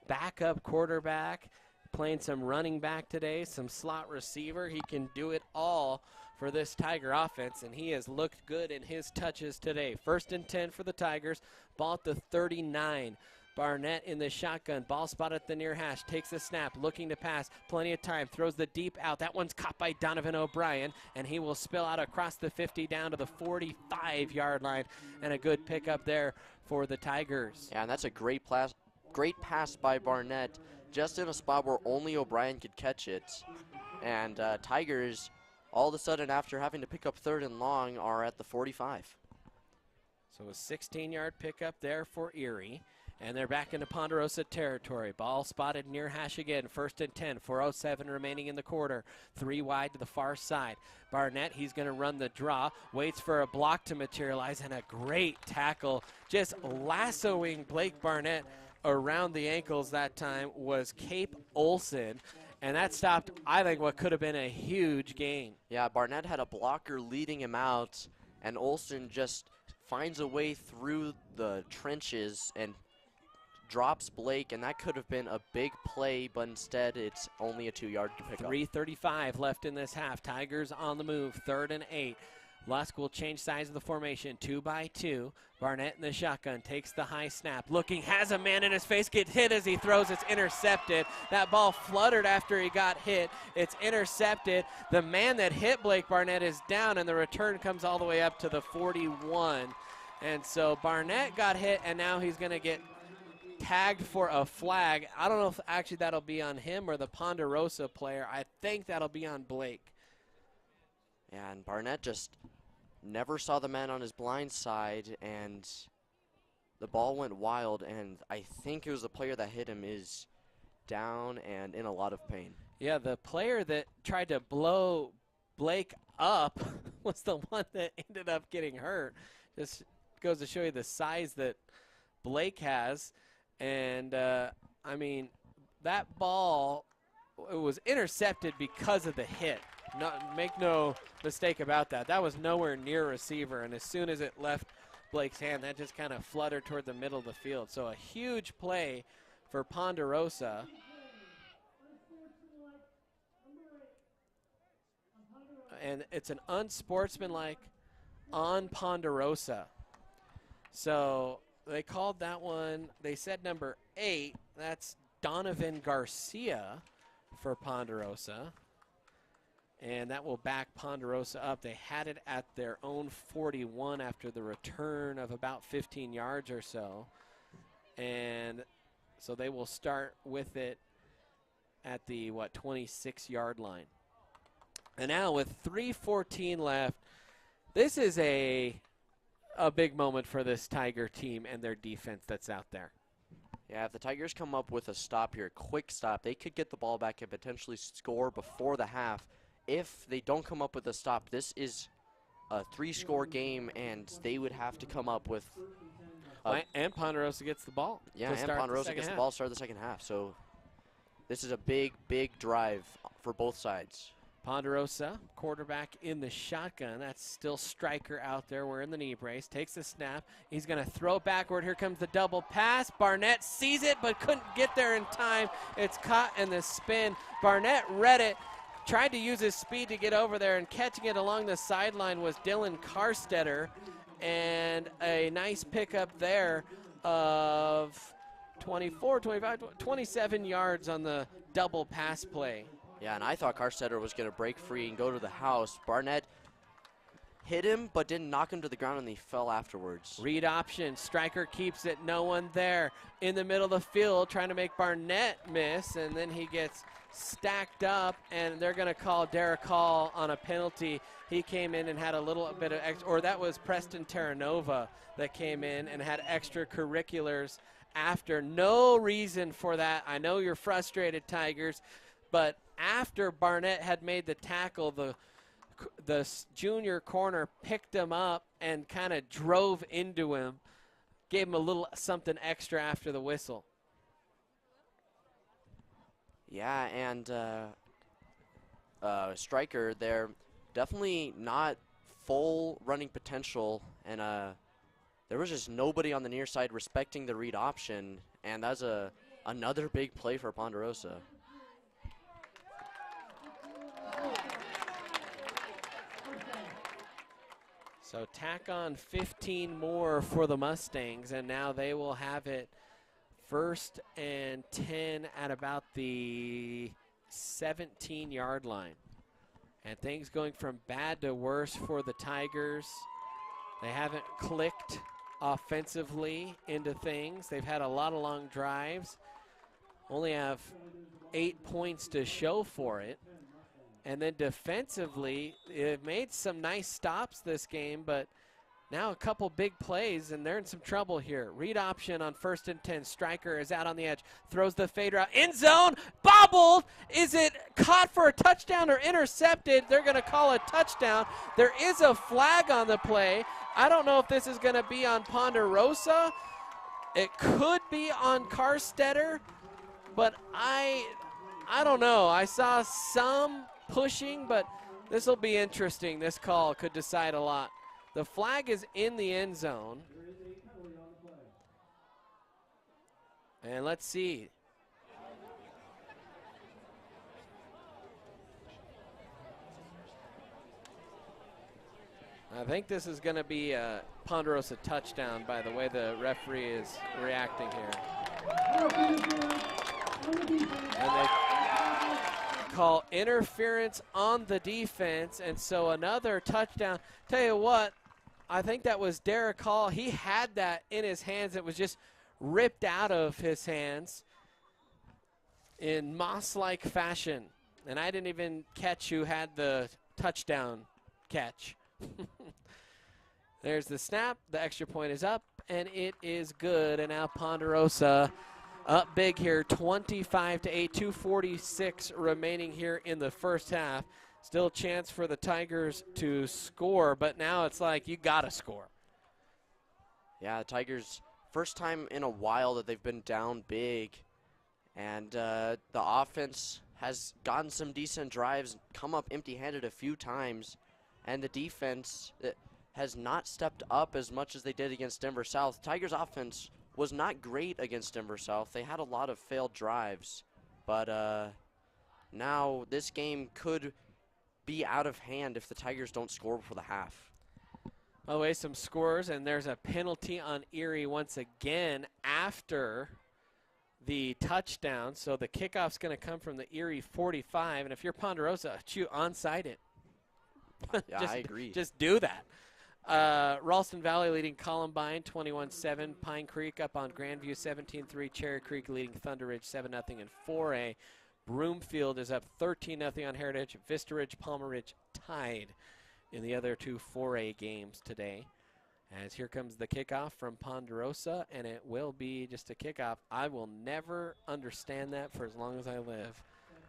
backup quarterback, playing some running back today, some slot receiver. He can do it all for this Tiger offense, and he has looked good in his touches today. 1st and 10 for the Tigers. Ball at the 39. Barnett in the shotgun. Ball spot at the near hash. Takes the snap. Looking to pass. Plenty of time. Throws the deep out. That one's caught by Donovan O'Brien, and he will spill out across the 50 down to the 45-yard line. And a good pickup there for the Tigers. Yeah, and that's a great pass by Barnett, just in a spot where only O'Brien could catch it. And Tigers, all of a sudden, after having to pick up 3rd and long, are at the 45. So a 16-yard pickup there for Erie. And they're back into Ponderosa territory. Ball spotted near hash again. 1st and 10. 4:07 remaining in the quarter. 3 wide to the far side. Barnett, he's going to run the draw. Waits for a block to materialize, and a great tackle. Just lassoing Blake Barnett around the ankles that time was Cape Olson. And that stopped, I think, what could have been a huge gain. Yeah, Barnett had a blocker leading him out, and Olson just finds a way through the trenches and drops Blake, and that could have been a big play, but instead it's only a 2-yard pickup. 3:35 left in this half. Tigers on the move, 3rd and 8. Lusk will change sides of the formation, 2 by 2. Barnett in the shotgun, takes the high snap, looking, has a man in his face, gets hit as he throws, it's intercepted. That ball fluttered after he got hit. It's intercepted. The man that hit Blake Barnett is down, and the return comes all the way up to the 41. And so Barnett got hit, and now he's going to get tagged for a flag. I don't know if actually that'll be on him or the Ponderosa player. I think that'll be on Blake. Yeah, and Barnett just never saw the man on his blind side, and the ball went wild, and I think it was the player that hit him is down and in a lot of pain. Yeah, the player that tried to blow Blake up was the one that ended up getting hurt. Just goes to show you the size that Blake has. And, I mean, that ball it was intercepted because of the hit. Make no mistake about that. That was nowhere near receiver, and as soon as it left Blake's hand, that just kind of fluttered toward the middle of the field. So a huge play for Ponderosa. And it's an unsportsmanlike on Ponderosa. So they called that one, they said number 8. That's Donovan Garcia for Ponderosa. And that will back Ponderosa up. They had it at their own 41 after the return of about 15 yards or so. And so they will start with it at the, 26-yard line. And now with 3:14 left, this is a big moment for this Tiger team and their defense that's out there. Yeah, if the Tigers come up with a stop here, quick stop, they could get the ball back and potentially score before the half. If they don't come up with a stop, this is a 3-score game, and they would have to come up with... and Ponderosa gets the ball. Yeah, and Ponderosa gets the ball to start the second half. So this is a big, big drive for both sides. Ponderosa, quarterback in the shotgun. That's still Stryker out there wearing the knee brace. Takes the snap. He's going to throw backward. Here comes the double pass. Barnett sees it but couldn't get there in time. It's caught in the spin. Barnett read it. Tried to use his speed to get over there, and catching it along the sideline was Dylan Carstetter. And a nice pickup there of 24, 25, 27 yards on the double pass play. Yeah, and I thought Carstetter was going to break free and go to the house. Barnett hit him, but didn't knock him to the ground, and he fell afterwards. Read option. Stryker keeps it. No one there. In the middle of the field, trying to make Barnett miss, and then he gets stacked up, and they're going to call Derek Hall on a penalty. He came in and had a little bit of or that was Preston Terranova that came in and had extracurriculars after. No reason for that. I know you're frustrated, Tigers, but after Barnett had made the tackle, the junior corner picked him up and kind of drove into him, gave him a little something extra after the whistle. Yeah, and Stryker, they're definitely not full running potential, and there was just nobody on the near side respecting the read option, and that's another big play for Ponderosa. So tack on 15 more for the Mustangs, and now they will have it 1st and 10 at about the 17-yard line. And things going from bad to worse for the Tigers. They haven't clicked offensively into things. They've had a lot of long drives. Only have 8 points to show for it. And then defensively, they've made some nice stops this game, but now a couple big plays, and they're in some trouble here. Read option on 1st and 10. Stryker is out on the edge, throws the fade route. End zone, bobbled. Is it caught for a touchdown or intercepted? They're going to call a touchdown. There is a flag on the play. I don't know if this is going to be on Ponderosa. It could be on Carstetter, but I don't know. I saw some pushing, but this will be interesting. This call could decide a lot. The flag is in the end zone. And let's see. I think this is going to be a Ponderosa touchdown by the way the referee is reacting here. And they call interference on the defense, and so another touchdown. Tell you what, I think that was Derek Hall. He had that in his hands. It was just ripped out of his hands in moss-like fashion. And I didn't even catch who had the touchdown catch. There's the snap. The extra point is up, and it is good. And now Ponderosa up big here, 25-8, 2:46 remaining here in the first half. Still a chance for the Tigers to score, but now it's like you got to score. Yeah, the Tigers, first time in a while that they've been down big, and the offense has gotten some decent drives, come up empty-handed a few times, and the defense has not stepped up as much as they did against Denver South. Tigers offense was not great against Denver South. They had a lot of failed drives, but now this game could be out of hand if the Tigers don't score before the half. By the way, some scores, and there's a penalty on Erie once again after the touchdown. So the kickoff's going to come from the Erie 45, and if you're Ponderosa, onside it. Yeah, I agree. Just do that. Ralston Valley leading Columbine 21-7. Pine Creek up on Grandview 17-3. Cherry Creek leading Thunder Ridge 7-0 in 4A. Broomfield is up 13-0 on Heritage. Vista Ridge, Palmer Ridge tied in the other two 4A games today. As here comes the kickoff from Ponderosa, and it will be just a kickoff. I will never understand that for as long as I live,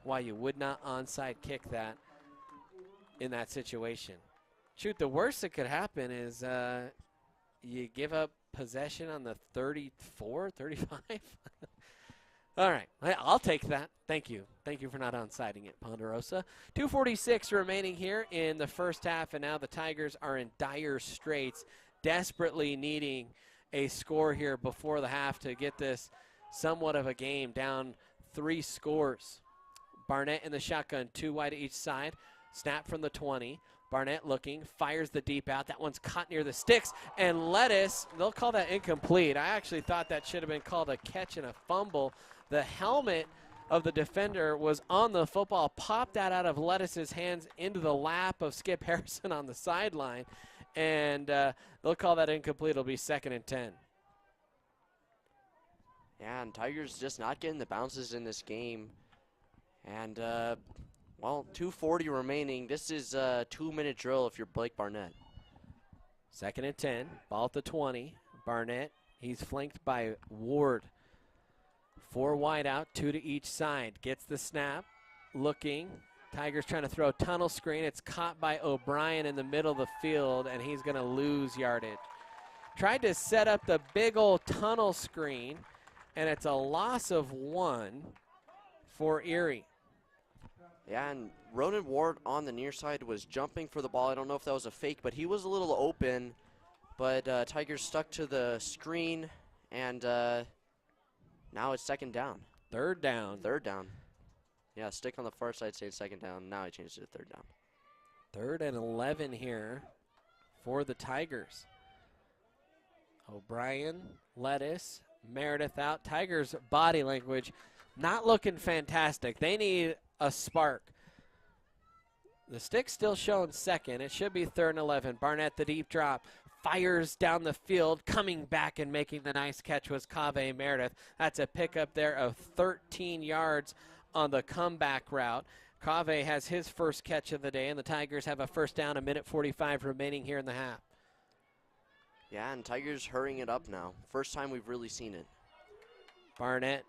why you would not onside kick that in that situation. Shoot, the worst that could happen is you give up possession on the 34, 35. All right, I'll take that. Thank you. Thank you for not onsiding it, Ponderosa. 2:46 remaining here in the first half, and now the Tigers are in dire straits, desperately needing a score here before the half to get this somewhat of a game, down 3 scores. Barnett in the shotgun, 2 wide each side. Snap from the 20. Barnett looking, fires the deep out. That one's caught near the sticks. And Lettuce, they'll call that incomplete. I actually thought that should have been called a catch and a fumble. The helmet of the defender was on the football, popped that out of Lettuce's hands into the lap of Skip Harrison on the sideline. And they'll call that incomplete. It'll be 2nd and 10. Yeah, and Tigers just not getting the bounces in this game. And, well, 2:40 remaining. This is a 2-minute drill if you're Blake Barnett. 2nd and 10. Ball at the 20. Barnett, he's flanked by Ward. 4 wide out, 2 to each side. Gets the snap. Looking. Tigers trying to throw a tunnel screen. It's caught by O'Brien in the middle of the field, and he's going to lose yardage. Tried to set up the big old tunnel screen, and it's a loss of 1 for Erie. Yeah, and Ronan Ward on the near side was jumping for the ball. I don't know if that was a fake, but he was a little open. But Tigers stuck to the screen, and now it's 2nd down. 3rd down. 3rd down. Yeah, stick on the far side, say 2nd down. Now I changed it to 3rd down. 3rd and 11 here for the Tigers. O'Brien, Lettuce, Meredith out. Tigers' body language not looking fantastic. They need a spark. The stick's still showing 2nd. It should be 3rd and 11. Barnett, the deep drop, fires down the field. Coming back and making the nice catch was Cave Meredith. That's a pickup there of 13 yards on the comeback route. Cave has his first catch of the day, and the Tigers have a 1st down, 1:45 remaining here in the half. Yeah, and Tigers hurrying it up now. First time we've really seen it. Barnett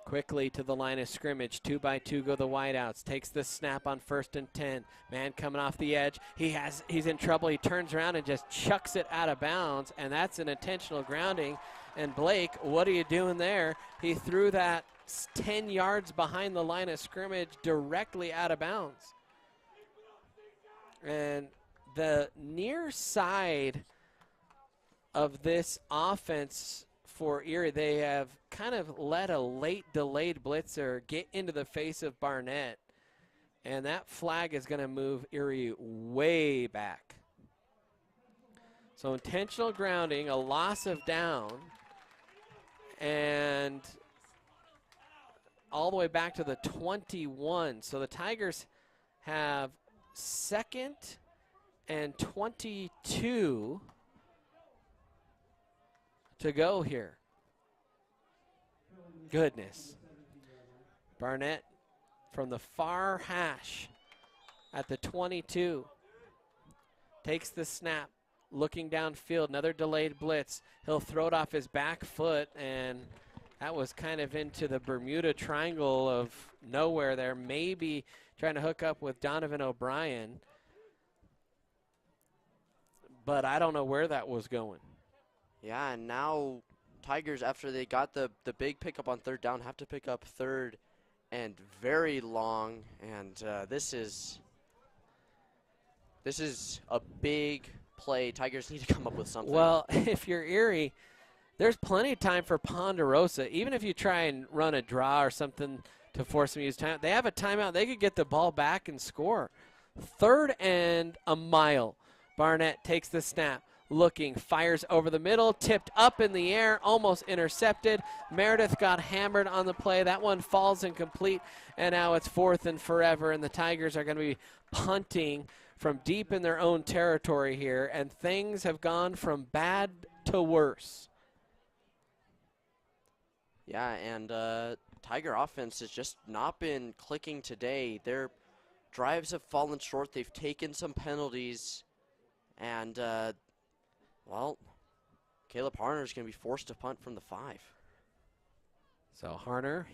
quickly to the line of scrimmage. 2 by 2 go the wideouts. Takes the snap on 1st and 10. Man coming off the edge. He's in trouble. He turns around and just chucks it out of bounds, and that's an intentional grounding. And Blake, what are you doing there? He threw that 10 yards behind the line of scrimmage directly out of bounds. And the near side of this offense for Erie, they have kind of let a late delayed blitzer get into the face of Barnett, and that flag is going to move Erie way back. So intentional grounding, a loss of down, and all the way back to the 21. So the Tigers have 2nd and 22 to go here. Goodness. Barnett from the far hash at the 22. Takes the snap, looking downfield, another delayed blitz. He'll throw it off his back foot, and that was kind of into the Bermuda Triangle of nowhere there. Maybe trying to hook up with Donovan O'Brien, but I don't know where that was going. Yeah, and now Tigers, after they got the big pickup on 3rd down, have to pick up 3rd and very long, and this is a big play. Tigers need to come up with something. Well, if you're Erie, there's plenty of time for Ponderosa. Even if you try and run a draw or something to force them to use time, they have a timeout. They could get the ball back and score. 3rd and a mile. Barnett takes the snap, looking, fires over the middle, tipped up in the air, almost intercepted. Meredith got hammered on the play. That one falls incomplete, and now it's 4th and forever, and the Tigers are going to be punting from deep in their own territory here, and things have gone from bad to worse. Yeah, and Tiger offense has just not been clicking today. Their drives have fallen short. They've taken some penalties. And, well, Caleb Harner is going to be forced to punt from the 5. So Harner,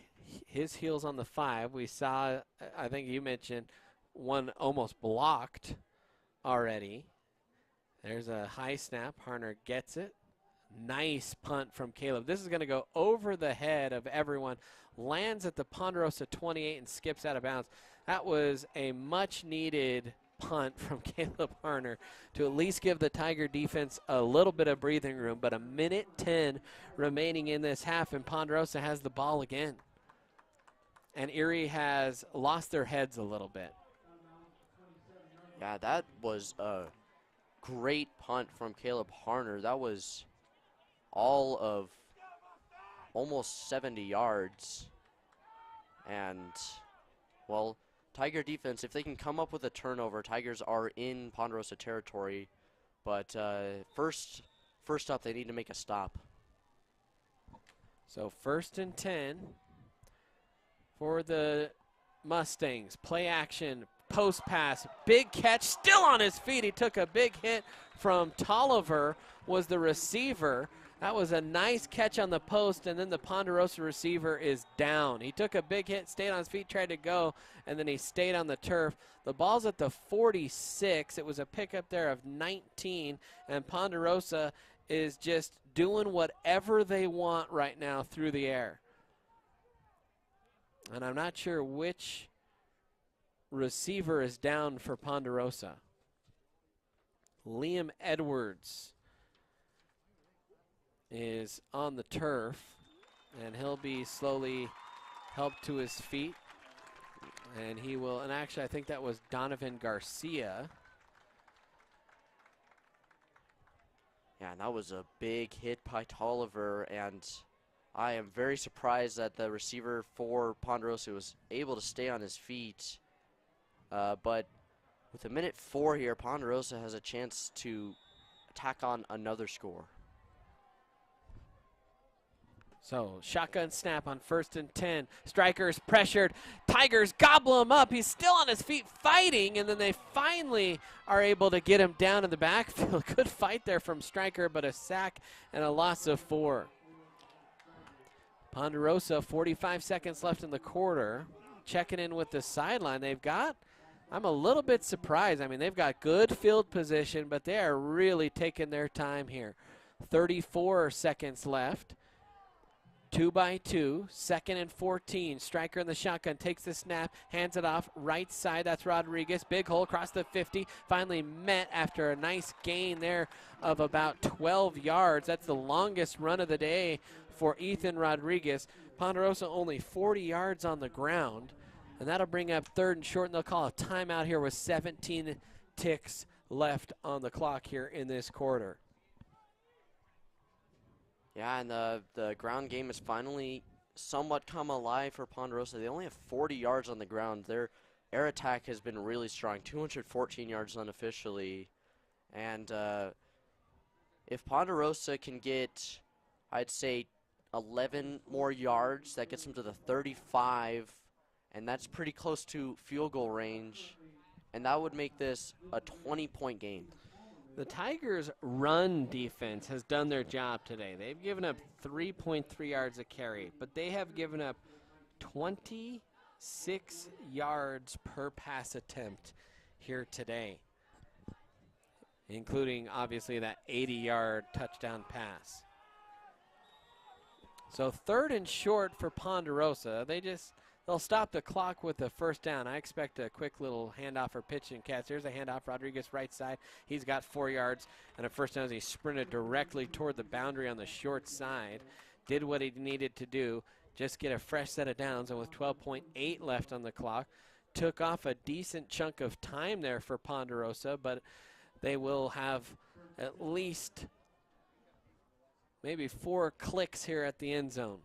his heels on the 5. We saw, I think you mentioned, one almost blocked already. There's a high snap. Harner gets it. Nice punt from Caleb. This is going to go over the head of everyone. Lands at the Ponderosa 28 and skips out of bounds. That was a much-needed punt from Caleb Harner to at least give the Tiger defense a little bit of breathing room, but 1:10 remaining in this half, and Ponderosa has the ball again. And Erie has lost their heads a little bit. Yeah, that was a great punt from Caleb Harner. That was all of almost 70 yards. And, well, Tiger defense, if they can come up with a turnover, Tigers are in Ponderosa territory. But first up, they need to make a stop. So 1st and 10 for the Mustangs. Play action, post pass, big catch, still on his feet. He took a big hit from Tolliver, was the receiver. That was a nice catch on the post, and then the Ponderosa receiver is down. He took a big hit, stayed on his feet, tried to go, and then he stayed on the turf. The ball's at the 46. It was a pickup there of 19, and Ponderosa is just doing whatever they want right now through the air. And I'm not sure which receiver is down for Ponderosa. Liam Edwards is on the turf, and he'll be slowly helped to his feet. And he will, and actually I think that was Donovan Garcia. Yeah, and that was a big hit by Tolliver, and I am very surprised that the receiver for Ponderosa was able to stay on his feet. But with 1:04 here, Ponderosa has a chance to tack on another score. So shotgun snap on 1st and 10. Strikers pressured. Tigers gobble him up. He's still on his feet fighting, and then they finally are able to get him down in the backfield. Good fight there from Striker, but a sack and a loss of 4. Ponderosa, 45 seconds left in the quarter. Checking in with the sideline. I'm a little bit surprised. I mean, they've got good field position, but they are really taking their time here. 34 seconds left. 2-by-2, 2nd and 14. Striker in the shotgun, takes the snap, hands it off, right side, that's Rodriguez. Big hole across the 50, finally met after a nice gain there of about 12 yards. That's the longest run of the day for Ethan Rodriguez. Ponderosa only 40 yards on the ground, and that'll bring up 3rd and short, and they'll call a timeout here with 17 ticks left on the clock here in this quarter. Yeah, and the ground game has finally somewhat come alive for Ponderosa. They only have 40 yards on the ground. Their air attack has been really strong, 214 yards unofficially. And if Ponderosa can get, I'd say, 11 more yards, that gets them to the 35, and that's pretty close to field goal range. And that would make this a 20-point game. The Tigers' run defense has done their job today. They've given up 3.3 yards a carry, but they have given up 26 yards per pass attempt here today, including, obviously, that 80-yard touchdown pass. So 3rd and short for Ponderosa. they'll stop the clock with a first down. I expect a quick little handoff or pitch and catch. There's a handoff. Rodriguez right side. He's got 4 yards and a first down as he sprinted directly toward the boundary on the short side. Did what he needed to do, just get a fresh set of downs, and with 12.8 left on the clock, took off a decent chunk of time there for Ponderosa, but they will have at least maybe 4 clicks here at the end zone.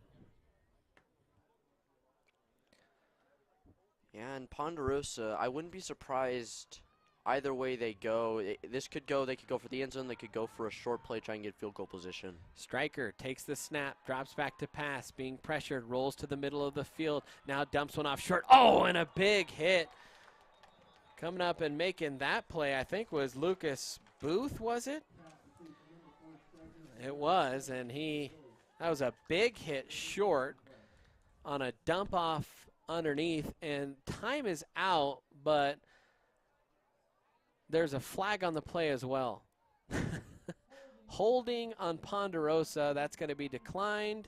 Yeah, and Ponderosa, I wouldn't be surprised either way they go. They could go for the end zone, they could go for a short play, try and get field goal position. Stryker takes the snap, drops back to pass, being pressured, rolls to the middle of the field, now dumps one off short. Oh, and a big hit. Coming up and making that play, I think, was Lucas Booth, was it? It was, and that was a big hit short on a dump off underneath, and time is out, but there's a flag on the play as well. Holding on Ponderosa, that's going to be declined,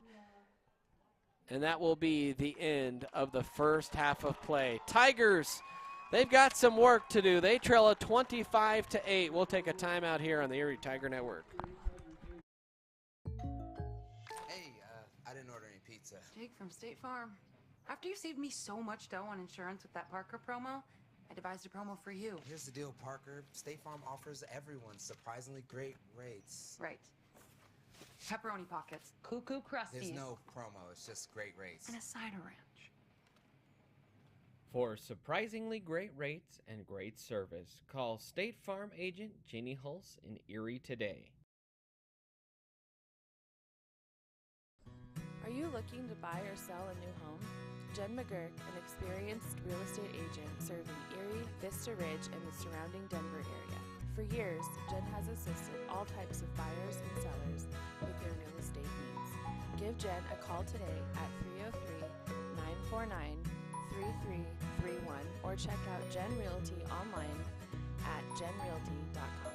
and that will be the end of the first half of play. Tigers, they've got some work to do. They trail a 25-8. We'll take a timeout here on the Erie Tiger Network. Hey, I didn't order any pizza. Jake from State Farm. After you saved me so much dough on insurance with that Parker promo, I devised a promo for you. Here's the deal, Parker. State Farm offers everyone surprisingly great rates. Right. Pepperoni pockets, cuckoo crusties. There's no promo, it's just great rates. And a cider ranch. For surprisingly great rates and great service, call State Farm agent Jeannie Hulse in Erie today. Are you looking to buy or sell a new home? Jen McGurk, an experienced real estate agent serving Erie, Vista Ridge, and the surrounding Denver area. For years, Jen has assisted all types of buyers and sellers with their real estate needs. Give Jen a call today at 303-949-3331 or check out Jen Realty online at jenrealty.com.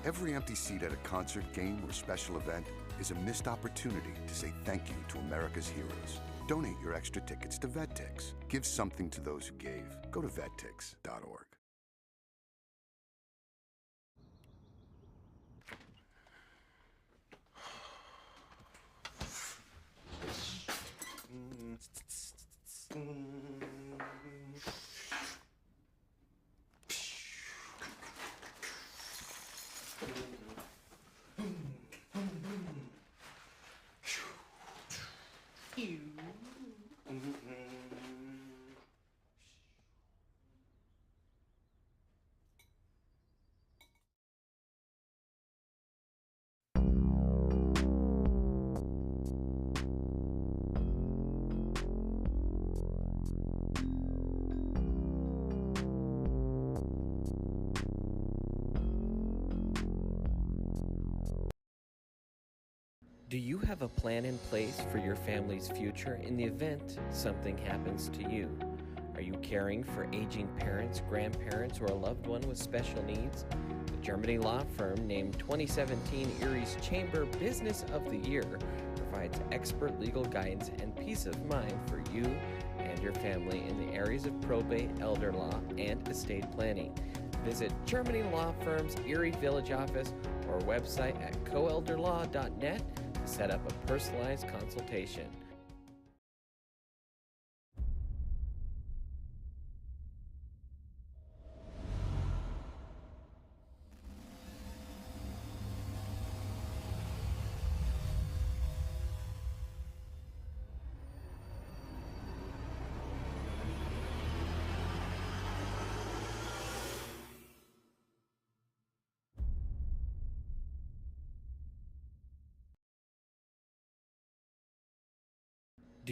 Every empty seat at a concert, game, or special event is a missed opportunity to say thank you to America's heroes. Donate your extra tickets to VetTix. Give something to those who gave. Go to vettix.org. Do you have a plan in place for your family's future in the event something happens to you? Are you caring for aging parents, grandparents, or a loved one with special needs? The Germany law firm named 2017 Erie's Chamber Business of the Year provides expert legal guidance and peace of mind for you and your family in the areas of probate, elder law, and estate planning. Visit Germany Law Firm's Erie Village office or website at coelderlaw.net to set up a personalized consultation.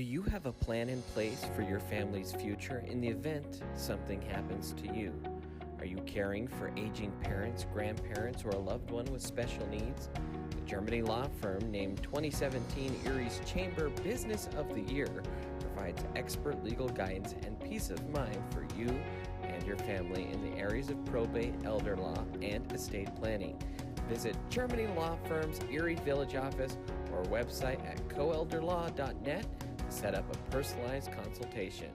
Do you have a plan in place for your family's future in the event something happens to you? Are you caring for aging parents, grandparents, or a loved one with special needs? The Germany law firm named 2017 Erie's Chamber Business of the Year provides expert legal guidance and peace of mind for you and your family in the areas of probate, elder law, and estate planning. Visit Germany Law Firm's Erie Village office or website at coelderlaw.net to set up a personalized consultation.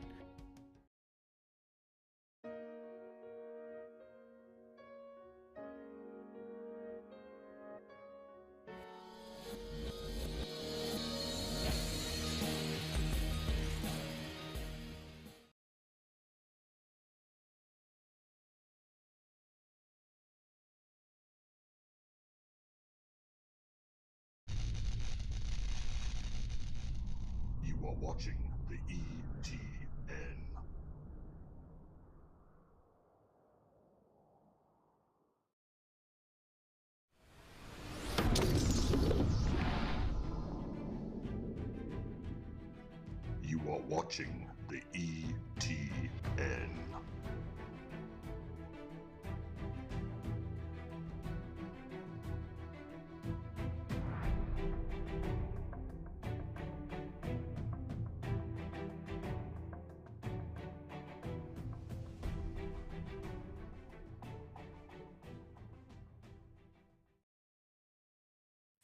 You are watching the ETN. You are watching the ETN.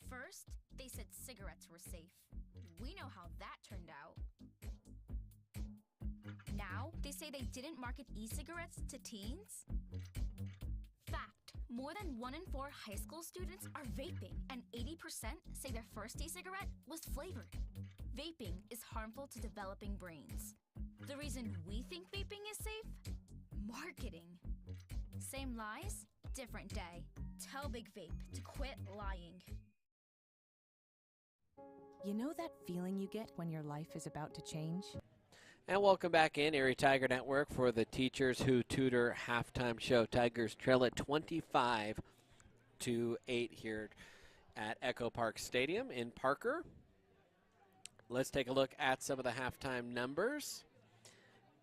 First, they said cigarettes were safe. We know how that turned out. Now, they say they didn't market e-cigarettes to teens? Fact, more than 1 in 4 high school students are vaping, and 80% say their first e-cigarette was flavored. Vaping is harmful to developing brains. The reason we think vaping is safe? Marketing. Same lies, different day. Tell Big Vape to quit lying. You know that feeling you get when your life is about to change? And welcome back in Erie Tiger Network for the Teachers Who Tutor halftime show. Tigers trail at 25-8 here at Echo Park Stadium in Parker. Let's take a look at some of the halftime numbers.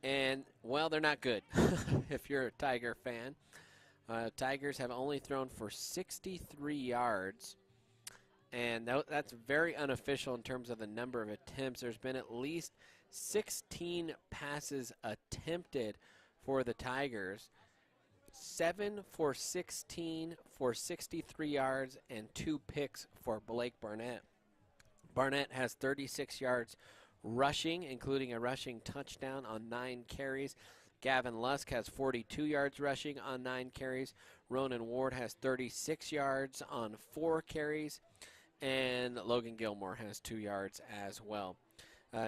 And, well, they're not good if you're a Tiger fan. Tigers have only thrown for 63 yards. And that's very unofficial in terms of the number of attempts. There's been at least 16 passes attempted for the Tigers. 7 for 16 for 63 yards and 2 picks for Blake Barnett. Barnett has 36 yards rushing, including a rushing touchdown on 9 carries. Gavin Lusk has 42 yards rushing on 9 carries. Ronan Ward has 36 yards on 4 carries. And Logan Gilmore has 2 yards as well.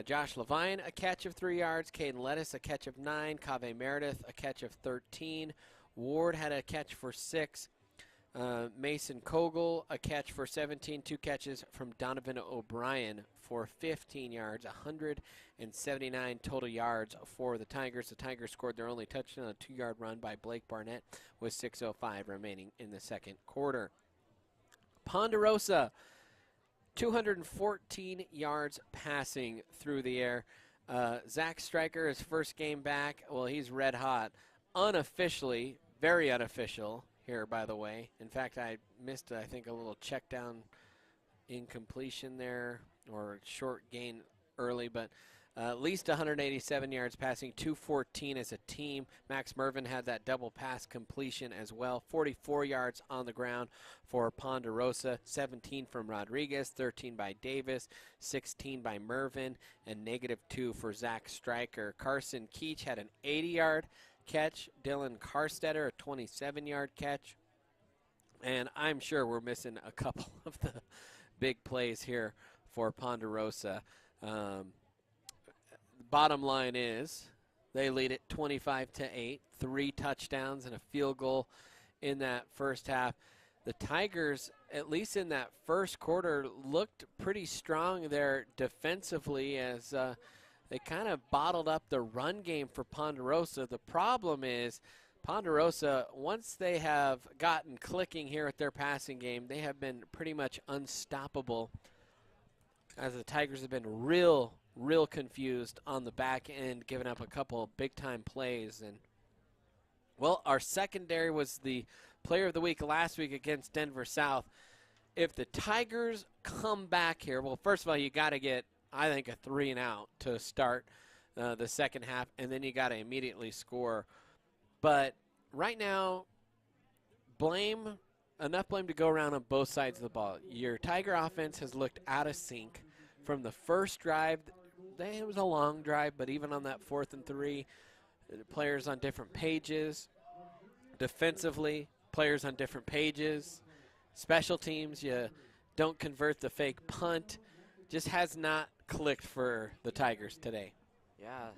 Josh Levine, a catch of 3 yards. Caden Lettuce, a catch of 9. Kave Meredith, a catch of 13. Ward had a catch for 6. Mason Kogel, a catch for 17. 2 catches from Donovan O'Brien for 15 yards. 179 total yards for the Tigers. The Tigers scored their only touchdown on a 2-yard run by Blake Barnett with 6:05 remaining in the second quarter. Ponderosa, 214 yards passing through the air. Zach Stryker, his first game back, well, he's red hot. Unofficially, very unofficial here, by the way. In fact, I missed, I think, a little check down incompletion there, or short gain early, but at least 187 yards passing, 214 as a team. Max Mervin had that double pass completion as well. 44 yards on the ground for Ponderosa, 17 from Rodriguez, 13 by Davis, 16 by Mervin, and -2 for Zach Stryker. Carson Keach had an 80-yard catch. Dylan Carstetter, a 27-yard catch. And I'm sure we're missing a couple of the big plays here for Ponderosa. Bottom line is they lead it 25-8, 3 touchdowns and a field goal in that first half. The Tigers, at least in that first quarter, looked pretty strong there defensively as they kind of bottled up the run game for Ponderosa. The problem is Ponderosa, once they have gotten clicking here at their passing game, they have been pretty much unstoppable, as the Tigers have been real real confused on the back end, giving up a couple of big-time plays. And, well, our secondary was the player of the week last week against Denver South. If the Tigers come back here, well, first of all, you got to get, I think, a 3-and-out to start the second half, and then you got to immediately score. But right now, enough blame to go around on both sides of the ball. Your Tiger offense has looked out of sync from the first drive. It was a long drive, but even on that 4th and 3, players on different pages. Defensively, players on different pages. Special teams, you don't convert the fake punt. Just has not clicked for the Tigers today. Yeah,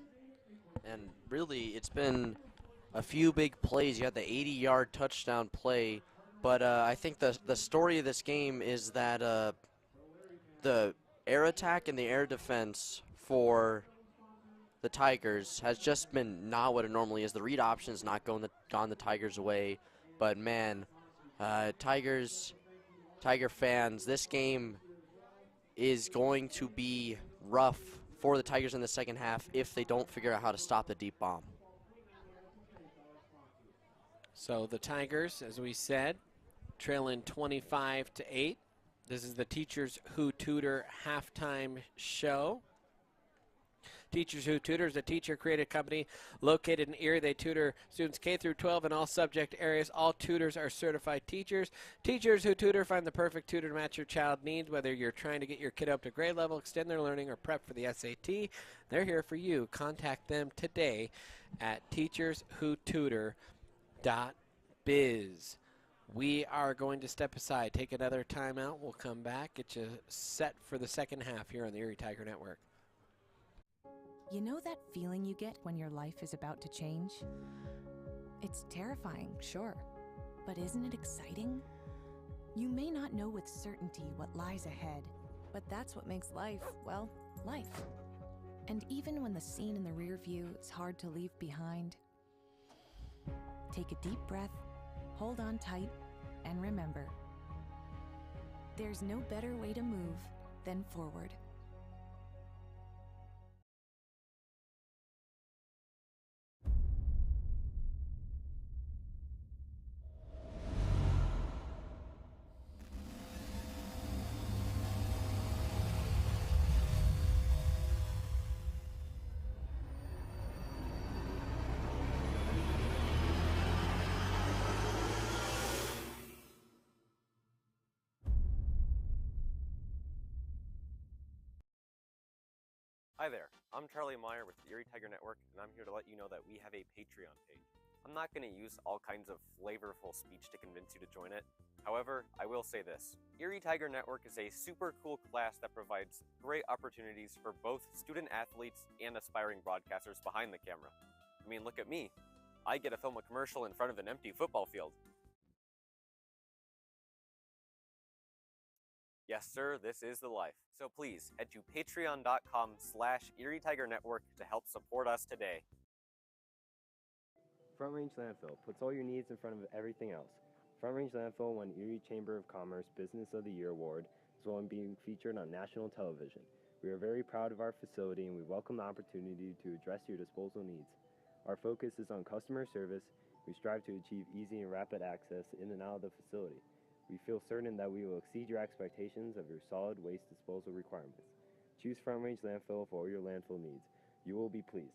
and really it's been a few big plays. You had the 80-yard touchdown play, but I think the story of this game is that the air attack and the air defense for the Tigers has just been not what it normally is. The read option is not gone the Tigers' way, but man, Tiger fans, this game is going to be rough for the Tigers in the second half if they don't figure out how to stop the deep bomb. So the Tigers, as we said, trailing 25-8. This is the Teachers Who Tutor halftime show. Teachers Who Tutor is a teacher-created company located in Erie. They tutor students K through 12 in all subject areas. All tutors are certified teachers. Teachers Who Tutor find the perfect tutor to match your child needs, whether you're trying to get your kid up to grade level, extend their learning, or prep for the SAT. They're here for you. Contact them today at teacherswhotutor.biz. We are going to step aside, take another timeout. We'll come back, get you set for the second half here on the Erie Tiger Network. You know that feeling you get when your life is about to change? It's terrifying, sure, but isn't it exciting? You may not know with certainty what lies ahead, but that's what makes life, well, life. And even when the scene in the rear view is hard to leave behind, take a deep breath, hold on tight, and remember, there's no better way to move than forward. Hi there, I'm Charlie Meyer with the Erie Tiger Network, and I'm here to let you know that we have a Patreon page. I'm not going to use all kinds of flavorful speech to convince you to join it. However, I will say this. Erie Tiger Network is a super cool class that provides great opportunities for both student athletes and aspiring broadcasters behind the camera. I mean, look at me. I get to film a commercial in front of an empty football field. Yes, sir, this is the life. So please, head to patreon.com/Erie Tiger Network to help support us today. Front Range Landfill puts all your needs in front of everything else. Front Range Landfill won Erie Chamber of Commerce Business of the Year Award, as well as being featured on national television. We are very proud of our facility, and we welcome the opportunity to address your disposal needs. Our focus is on customer service. We strive to achieve easy and rapid access in and out of the facility. We feel certain that we will exceed your expectations of your solid waste disposal requirements. Choose Front Range Landfill for all your landfill needs. You will be pleased.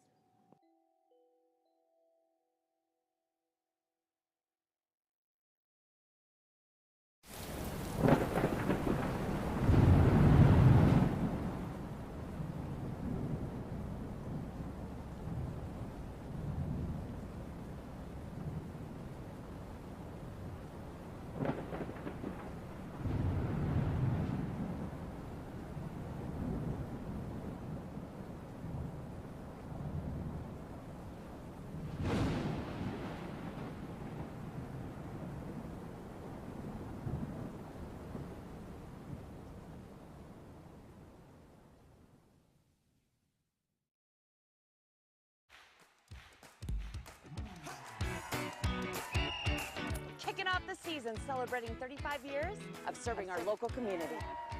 Kicking off the season, celebrating 35 years of serving our local community.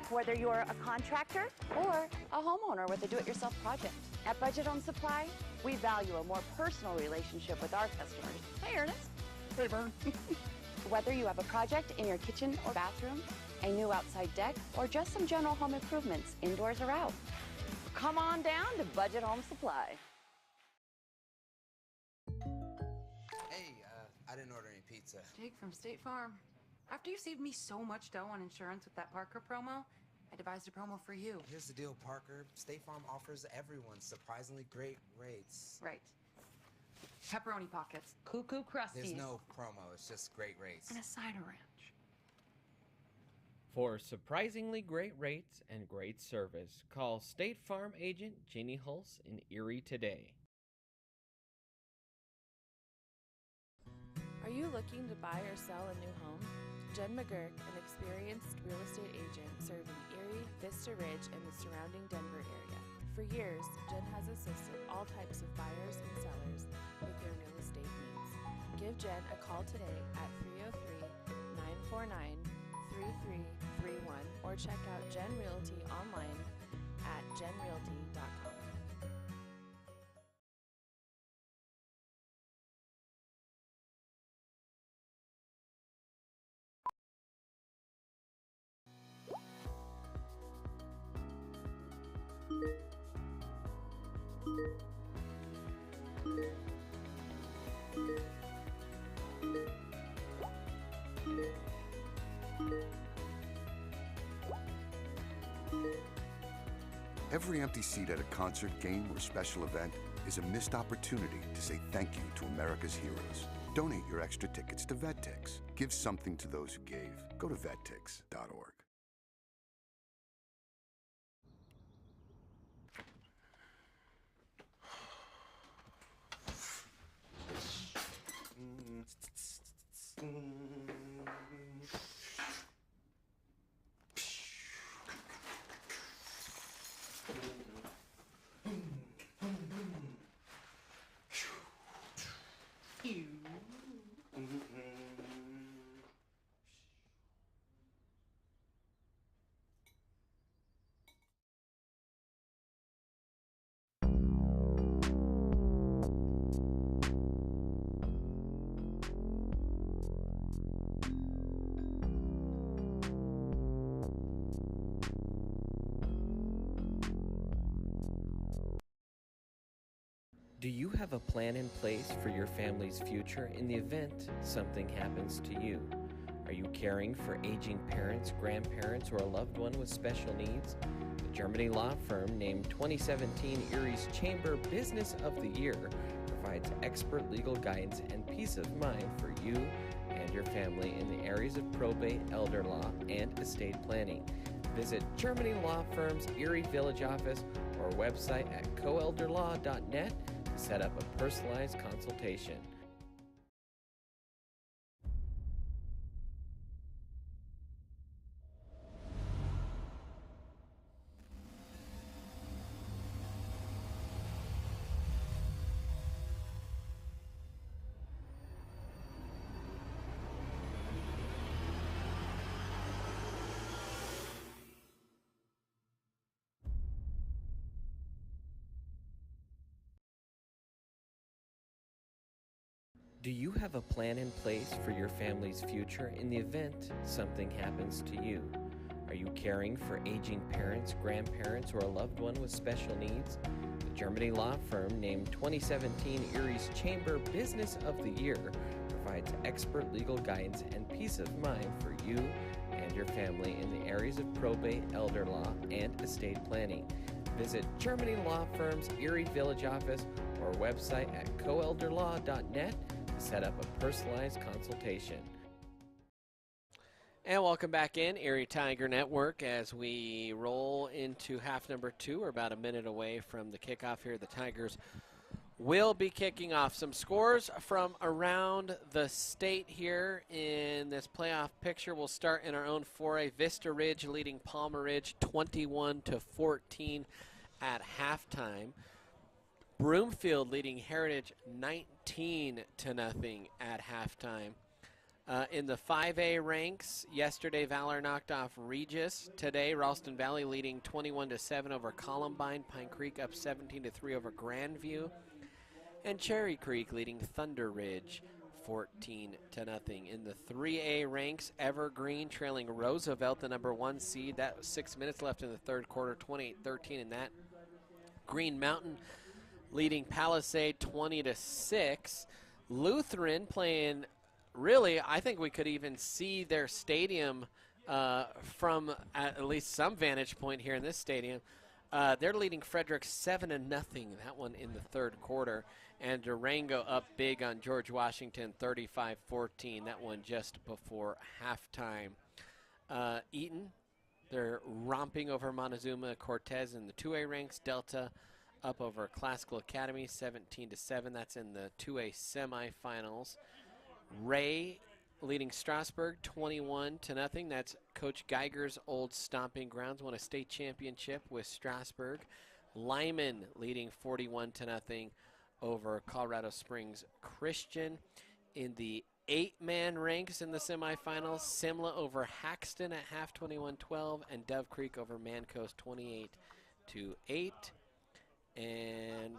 Whether you're a contractor or a homeowner with a do-it-yourself project. At Budget Home Supply, we value a more personal relationship with our customers. Hey, Ernest. Hey, Vern. Whether you have a project in your kitchen or bathroom, a new outside deck, or just some general home improvements, indoors or out, come on down to Budget Home Supply. Hey, I didn't order any pizza. Jake from State Farm. After you saved me so much dough on insurance with that Parker promo, I devised a promo for you. Here's the deal, Parker. State Farm offers everyone surprisingly great rates. Right. Pepperoni pockets, cuckoo crusties. There's no promo, it's just great rates. And a cider ranch. For surprisingly great rates and great service, call State Farm agent Jeannie Hulse in Erie today. Are you looking to buy or sell a new home? Jen McGurk, an experienced real estate agent serving Erie, Vista Ridge, and the surrounding Denver area. For years, Jen has assisted all types of buyers and sellers with their real estate needs. Give Jen a call today at 303-949-3331 or check out Jen Realty online at jenrealty.com. Every empty seat at a concert, game, or special event is a missed opportunity to say thank you to America's heroes. Donate your extra tickets to VetTix. Give something to those who gave. Go to vettix.org. Do you have a plan in place for your family's future in the event something happens to you? Are you caring for aging parents, grandparents, or a loved one with special needs? The Germany law firm named 2017 Erie's Chamber Business of the Year provides expert legal guidance and peace of mind for you and your family in the areas of probate, elder law, and estate planning. Visit Germany Law Firm's Erie Village office or website at coelderlaw.net to set up a personalized consultation. Do you have a plan in place for your family's future in the event something happens to you? Are you caring for aging parents, grandparents, or a loved one with special needs? The Germany law firm named 2017 Erie's Chamber Business of the Year provides expert legal guidance and peace of mind for you and your family in the areas of probate, elder law, and estate planning. Visit Germany Law Firm's Erie Village office or website at coelderlaw.net to set up a personalized consultation. And welcome back in, Erie Tiger Network, as we roll into half number 2. We're about a minute away from the kickoff here. The Tigers will be kicking off. Some scores from around the state here in this playoff picture. We'll start in our own 4A. Vista Ridge leading Palmer Ridge 21-14 at halftime. Broomfield leading Heritage 19-0 at halftime. In the 5A ranks, yesterday Valor knocked off Regis. Today, Ralston Valley leading 21-7 over Columbine. Pine Creek up 17-3 over Grandview. And Cherry Creek leading Thunder Ridge 14-0. In the 3A ranks, Evergreen trailing Roosevelt, the number 1 seed. That was 6 minutes left in the third quarter, 28-13 in that. Green Mountain leading Palisade 20-6. Lutheran playing, really, I think we could even see their stadium from at least some vantage point here in this stadium. They're leading Frederick 7-0, that one in the third quarter. And Durango up big on George Washington 35-14, that one just before halftime. Eaton, they're romping over Montezuma Cortez in the 2A ranks. Delta up over Classical Academy 17-7, that's in the 2A semifinals. Ray leading Strasburg 21-0. That's Coach Geiger's old stomping grounds. Won a state championship with Strasburg. Lyman leading 41-0 over Colorado Springs Christian. In the 8-man ranks in the semifinals, Simla over Haxton at half 21-12, and Dove Creek over Mancos 28-8. And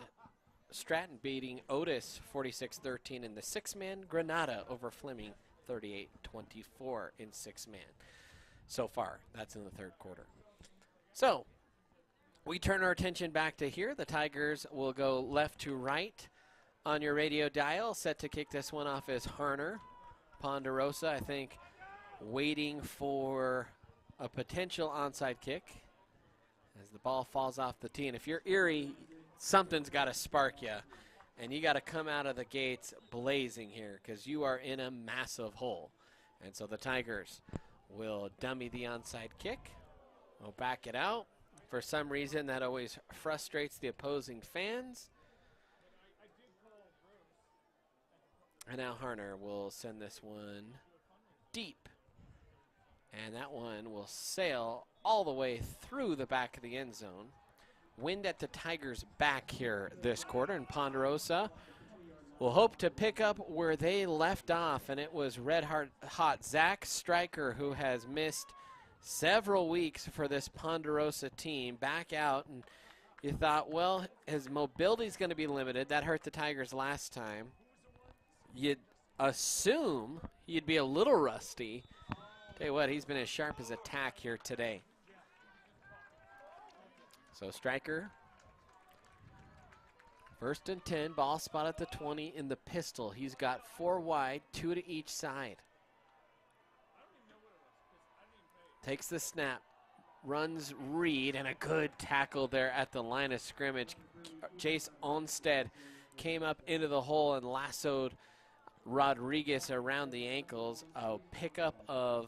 Stratton beating Otis 46-13 in the 6-man. Granada over Fleming 38-24 in 6-man. So far, that's in the third quarter. So, we turn our attention back to here. The Tigers will go left to right on your radio dial. Set to kick this one off is Harner. Ponderosa, I think, waiting for a potential onside kick as the ball falls off the tee. And if you're Erie, something's got to spark you, and you got to come out of the gates blazing here because you are in a massive hole. And so the Tigers will dummy the onside kick. We'll back it out. For some reason, that always frustrates the opposing fans. And now Harner will send this one deep. And that one will sail all the way through the back of the end zone. Wind at the Tigers' back here this quarter, and Ponderosa will hope to pick up where they left off, and it was red hot Zach Stryker, who has missed several weeks for this Ponderosa team, back out. And you thought, well, his mobility is going to be limited. That hurt the Tigers last time. You'd assume he'd be a little rusty. Tell you what, he's been as sharp as a tack here today. So Stryker, 1st and 10, ball spot at the 20 in the pistol. He's got 4 wide, 2 to each side. Takes the snap, runs read, and a good tackle there at the line of scrimmage. Chase Olmstead came up into the hole and lassoed Rodriguez around the ankles. A pickup of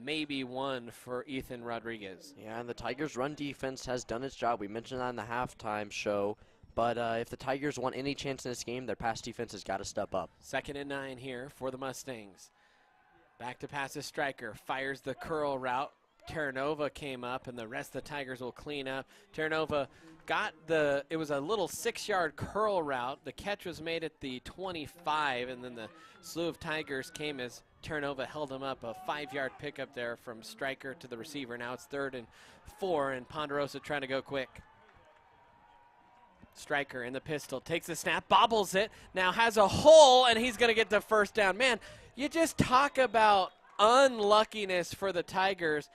maybe 1 for Ethan Rodriguez. Yeah, and the Tigers' run defense has done its job. We mentioned that in the halftime show. But if the Tigers want any chance in this game, their pass defense has got to step up. 2nd and 9 here for the Mustangs. Back to pass to Stryker. Fires the curl route. Terranova came up, and the rest of the Tigers will clean up. Terranova got it was a little 6-yard curl route. The catch was made at the 25, and then the slew of Tigers came as Terranova held him up. A 5-yard pickup there from Stryker to the receiver. Now it's 3rd and 4, and Ponderosa trying to go quick. Stryker in the pistol, takes the snap, bobbles it, now has a hole, and he's going to get the first down. Man, you just talk about unluckiness for the Tigers.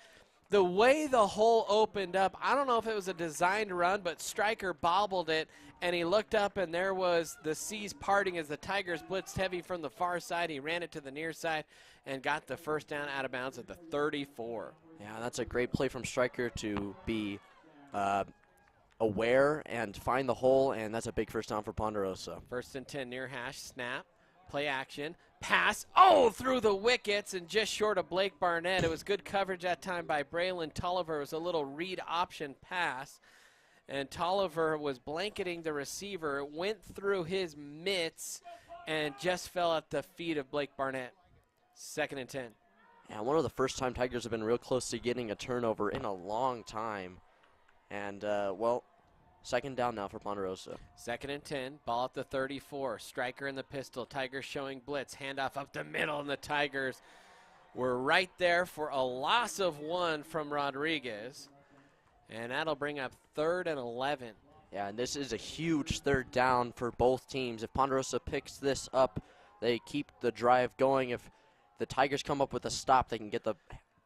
The way the hole opened up, I don't know if it was a designed run, but Stryker bobbled it, and he looked up, and there was the seas parting as the Tigers blitzed heavy from the far side. He ran it to the near side and got the first down out of bounds at the 34. Yeah, that's a great play from Stryker to be aware and find the hole, and that's a big first down for Ponderosa. 1st and 10 near hash, snap, play action, pass, through the wickets and just short of Blake Barnett. It was good coverage that time by Braylon Tolliver. It was a little read option pass, and Tolliver was blanketing the receiver. It went through his mitts and just fell at the feet of Blake Barnett. 2nd and 10. Yeah, one of the first time Tigers have been real close to getting a turnover in a long time. And, well, Second down now for Ponderosa. 2nd and 10, ball at the 34. Striker in the pistol. Tigers showing blitz. Handoff up the middle, and the Tigers were right there for a loss of 1 from Rodriguez. And that'll bring up 3rd and 11. Yeah, and this is a huge 3rd down for both teams. If Ponderosa picks this up, they keep the drive going. If the Tigers come up with a stop, they can get the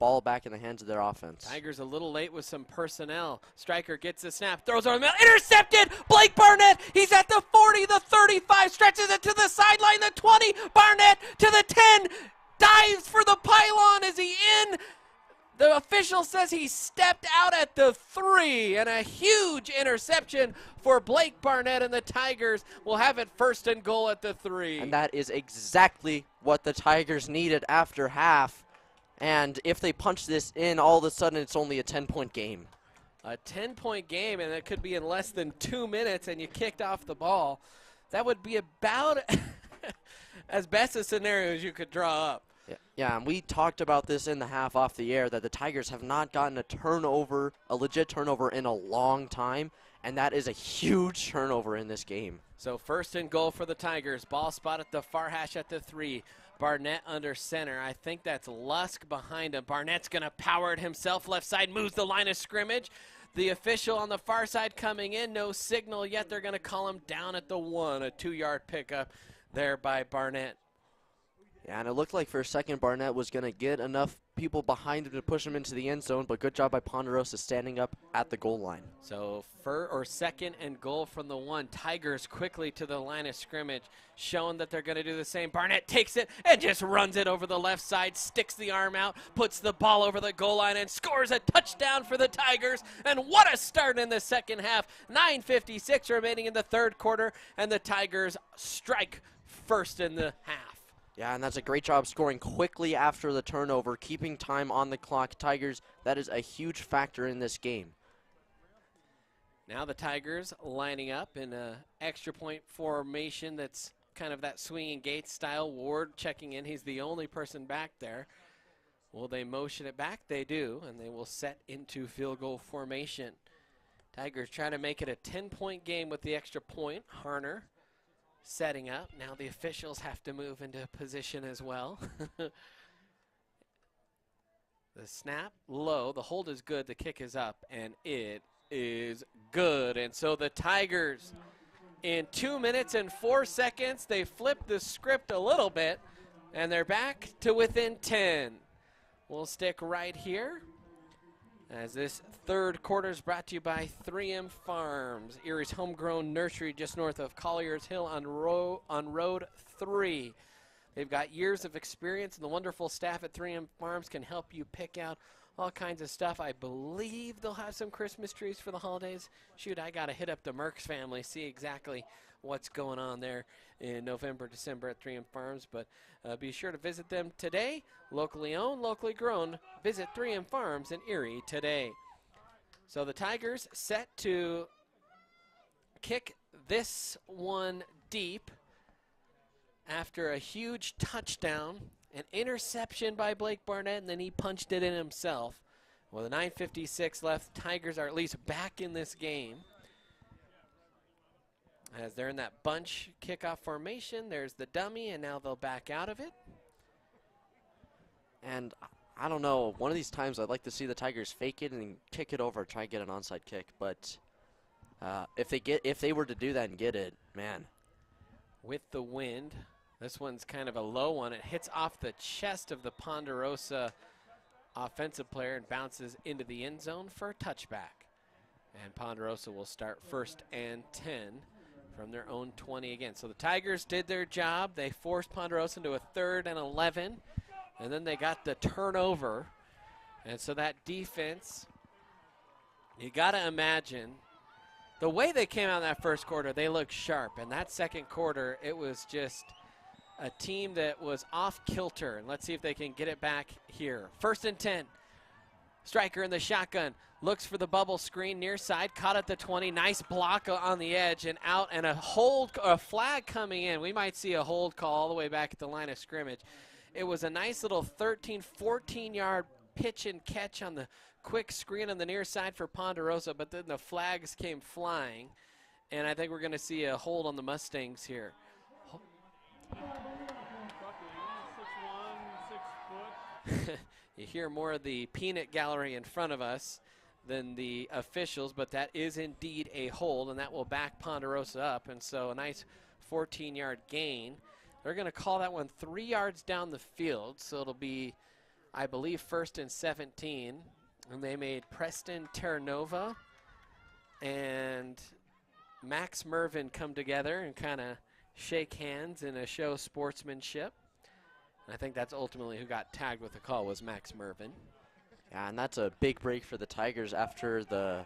ball back in the hands of their offense. Tigers a little late with some personnel. Striker gets the snap, throws over the middle, intercepted! Blake Barnett, he's at the 40, the 35, stretches it to the sideline, the 20, Barnett to the 10, dives for the pylon. Is he in? The official says he stepped out at the 3, and a huge interception for Blake Barnett, and the Tigers will have it 1st and goal at the 3. And that is exactly what the Tigers needed after half. And if they punch this in, all of a sudden it's only a 10-point game. A 10-point game, and it could be in less than 2 minutes, and you kicked off the ball. That would be about as best a scenario as you could draw up. Yeah, and we talked about this in the half off the air, that the Tigers have not gotten a legit turnover in a long time, and that is a huge turnover in this game. So 1st and goal for the Tigers. Ball spot at the far hash at the 3. Barnett under center. I think that's Lusk behind him. Barnett's going to power it himself. Left side moves the line of scrimmage. The official on the far side coming in. No signal yet. They're going to call him down at the 1. A 2-yard pickup there by Barnett. Yeah, and it looked like for a second Barnett was going to get enough people behind him to push him into the end zone, but good job by Ponderosa standing up at the goal line. So 2nd and goal from the 1. Tigers quickly to the line of scrimmage, showing that they're going to do the same. Barnett takes it and just runs it over the left side, sticks the arm out, puts the ball over the goal line, and scores a touchdown for the Tigers. And what a start in the second half. 9:56 remaining in the 3rd quarter, and the Tigers strike 1st in the half. Yeah, and that's a great job scoring quickly after the turnover, keeping time on the clock. Tigers, that is a huge factor in this game. Now the Tigers lining up in an extra point formation that's kind of that swinging gate style. Ward checking in. He's the only person back there. Will they motion it back? They do, and they will set into field goal formation. Tigers trying to make it a 10-point game with the extra point. Harner setting up. Now the officials have to move into position as well. The snap low. The hold is good. The kick is up, and it is good. And so the Tigers, in 2 minutes and 4 seconds, they flipped the script a little bit, and they're back to within 10. We'll stick right here, as this 3rd quarter is brought to you by 3M Farms, Erie's homegrown nursery just north of Collier's Hill on Road 3. They've got years of experience, and the wonderful staff at 3M Farms can help you pick out all kinds of stuff. I believe they'll have some Christmas trees for the holidays. Shoot, I got to hit up the Merckx family, see exactly what's going on there in November, December at 3M Farms. But be sure to visit them today. Locally owned, locally grown. Visit 3M Farms in Erie today. So the Tigers set to kick this one deep after a huge touchdown, an interception by Blake Barnett, and then he punched it in himself. With 9:56 left, Tigers are at least back in this game. As they're in that bunch kickoff formation, there's the dummy, and now they'll back out of it. And I don't know, one of these times I'd like to see the Tigers fake it and kick it over, try and get an onside kick. But if they were to do that and get it, man. With the wind, this one's kind of a low one. It hits off the chest of the Ponderosa offensive player and bounces into the end zone for a touchback. And Ponderosa will start 1st and 10 from their own 20 again. So the Tigers did their job. They forced Ponderosa into a 3rd and 11, and then they got the turnover. And so that defense, you got to imagine, the way they came out in that 1st quarter, they looked sharp. And that 2nd quarter, it was just a team that was off kilter. And let's see if they can get it back here. 1st and 10. Striker in the shotgun. Looks for the bubble screen near side. Caught at the 20. Nice block on the edge and out. And a flag coming in. We might see a hold call all the way back at the line of scrimmage. It was a nice little 13, 14-yard pitch and catch on the quick screen on the near side for Ponderosa, but then the flags came flying, and I think we're going to see a hold on the Mustangs here. You hear more of the peanut gallery in front of us than the officials, but that is indeed a hold, and that will back Ponderosa up, and so a nice 14-yard gain. They're going to call that one 3 yards down the field, so it'll be, I believe, 1st and 17, and they made Preston Terranova and Max Mervin come together and kind of shake hands in a show of sportsmanship. I think that's ultimately who got tagged with the call was Max Mervin. Yeah, and that's a big break for the Tigers after the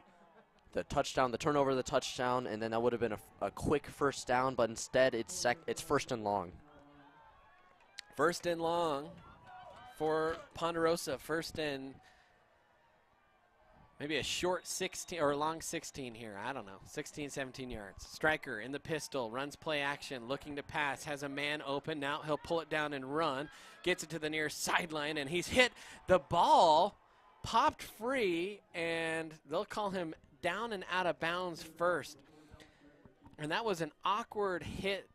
touchdown, the turnover of the touchdown, and then that would have been a quick first down, but instead it's 1st and long. 1st and long for Ponderosa. 1st and maybe a short 16 or a long 16 here. I don't know. 16, 17 yards. Striker in the pistol, runs play action, looking to pass, has a man open. Now he'll pull it down and run. Gets it to the near sideline, and he's hit. The ball popped free, and they'll call him down and out of bounds first. And that was an awkward hit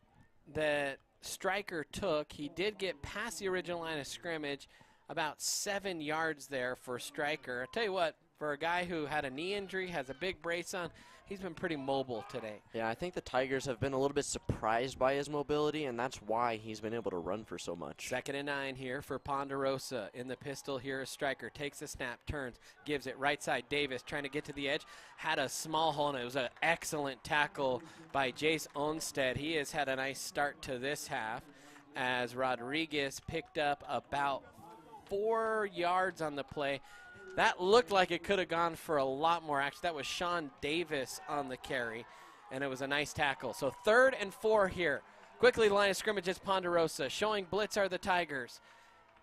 that Striker took. He did get past the original line of scrimmage, about 7 yards there for Striker. I tell you what, for a guy who had a knee injury, has a big brace on, he's been pretty mobile today. Yeah, I think the Tigers have been a little bit surprised by his mobility, and that's why he's been able to run for so much. 2nd and 9 here for Ponderosa. In the pistol here is Striker. Takes the snap, turns, gives it right side. Davis trying to get to the edge. Had a small hole, and it was an excellent tackle by Jace Onstead. He has had a nice start to this half as Rodriguez picked up about 4 yards on the play. That looked like it could have gone for a lot more. Actually, that was Sean Davis on the carry, and it was a nice tackle. So 3rd and 4 here. Quickly, the line of scrimmage is Ponderosa. Showing blitz are the Tigers.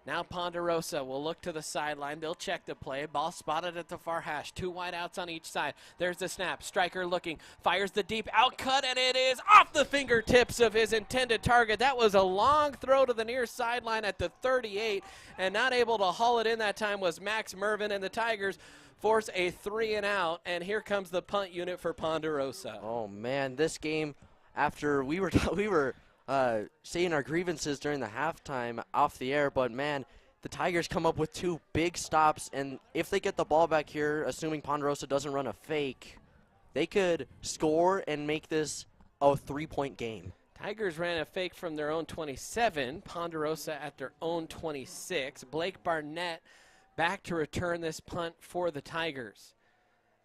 Now Ponderosa will look to the sideline. They'll check the play. Ball spotted at the far hash. 2 wide outs on each side. There's the snap. Striker looking. Fires the deep out cut, and it is off the fingertips of his intended target. That was a long throw to the near sideline at the 38, and not able to haul it in that time was Max Mervin, and the Tigers force a 3 and out, and here comes the punt unit for Ponderosa. Oh, man, this game, after we were saying our grievances during the halftime off the air, but man, the Tigers come up with 2 big stops, and if they get the ball back here, assuming Ponderosa doesn't run a fake, they could score and make this a 3-point game. Tigers ran a fake from their own 27, Ponderosa at their own 26. Blake Barnett back to return this punt for the Tigers.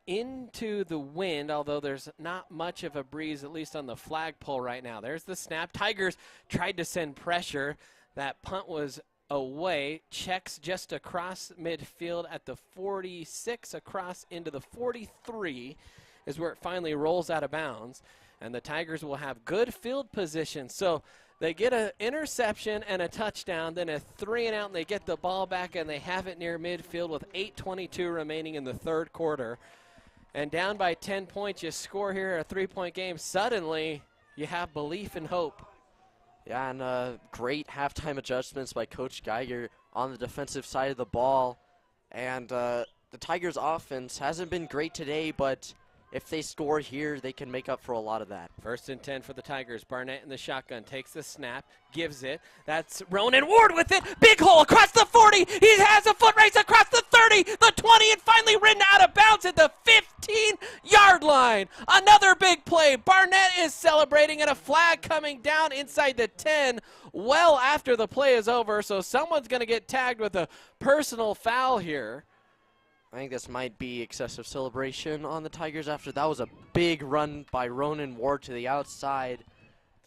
Into the wind, although there's not much of a breeze, at least on the flagpole right now. There's the snap. Tigers tried to send pressure. That punt was away. Checks just across midfield at the 46, across into the 43 is where it finally rolls out of bounds. And the Tigers will have good field position. So they get an interception and a touchdown, then a 3 and out, and they get the ball back, and they have it near midfield with 8:22 remaining in the 3rd quarter. And down by 10 points, you score here a 3-point game. Suddenly, you have belief and hope. Yeah, and great halftime adjustments by Coach Geiger on the defensive side of the ball. And the Tigers' offense hasn't been great today, but if they score here, they can make up for a lot of that. 1st and 10 for the Tigers. Barnett in the shotgun takes the snap, gives it. That's Ronan Ward with it. Big hole across the 40. He has a foot race across the 30, the 20, and finally ridden out of bounds at the 15-yard line. Another big play. Barnett is celebrating, and a flag coming down inside the 10 well after the play is over, so someone's going to get tagged with a personal foul here. I think this might be excessive celebration on the Tigers after that was a big run by Ronan Ward to the outside.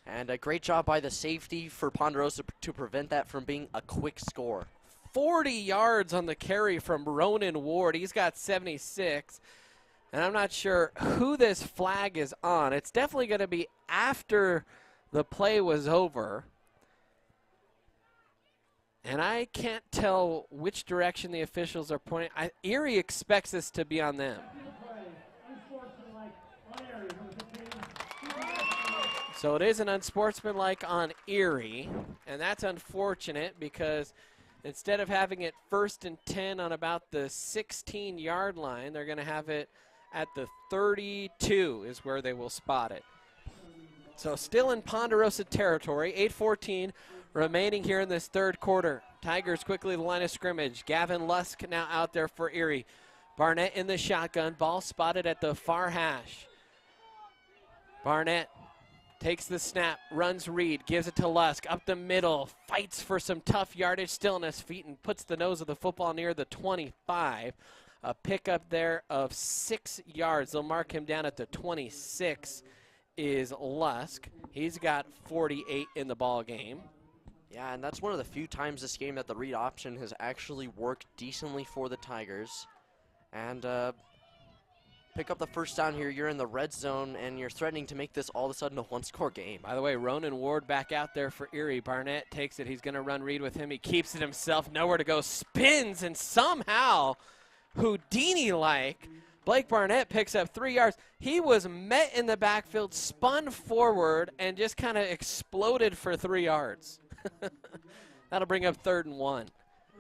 And a great job by the safety for Ponderosa to prevent that from being a quick score. 40 yards on the carry from Ronan Ward. He's got 76. And I'm not sure who this flag is on. It's definitely going to be after the play was over. And I can't tell which direction the officials are pointing. Erie expects this to be on them. So it is an unsportsmanlike on Erie, and that's unfortunate because Instead of having it 1st and 10 on about the 16-yard line, they're going to have it at the 32 is where they will spot it. So still in Ponderosa territory, 8:14 remaining here in this third quarter. Tigers quickly the line of scrimmage. Gavin Lusk now out there for Erie. Barnett in the shotgun, ball spotted at the far hash. Barnett takes the snap, runs Reed, gives it to Lusk, up the middle, fights for some tough yardage, still on his feet, and puts the nose of the football near the 25. A pickup there of 6 yards. They'll mark him down at the 26 is Lusk. He's got 48 in the ball game. Yeah, and that's one of the few times this game that the read option has actually worked decently for the Tigers. And pick up the first down here. You're in the red zone, and you're threatening to make this all of a sudden a one-score game. By the way, Ronan Ward back out there for Erie. Barnett takes it. He's going to run Reed with him. He keeps it himself. Nowhere to go. Spins, and somehow, Houdini-like, Blake Barnett picks up 3 yards. He was met in the backfield, spun forward, and just kind of exploded for 3 yards. That'll bring up 3rd and 1.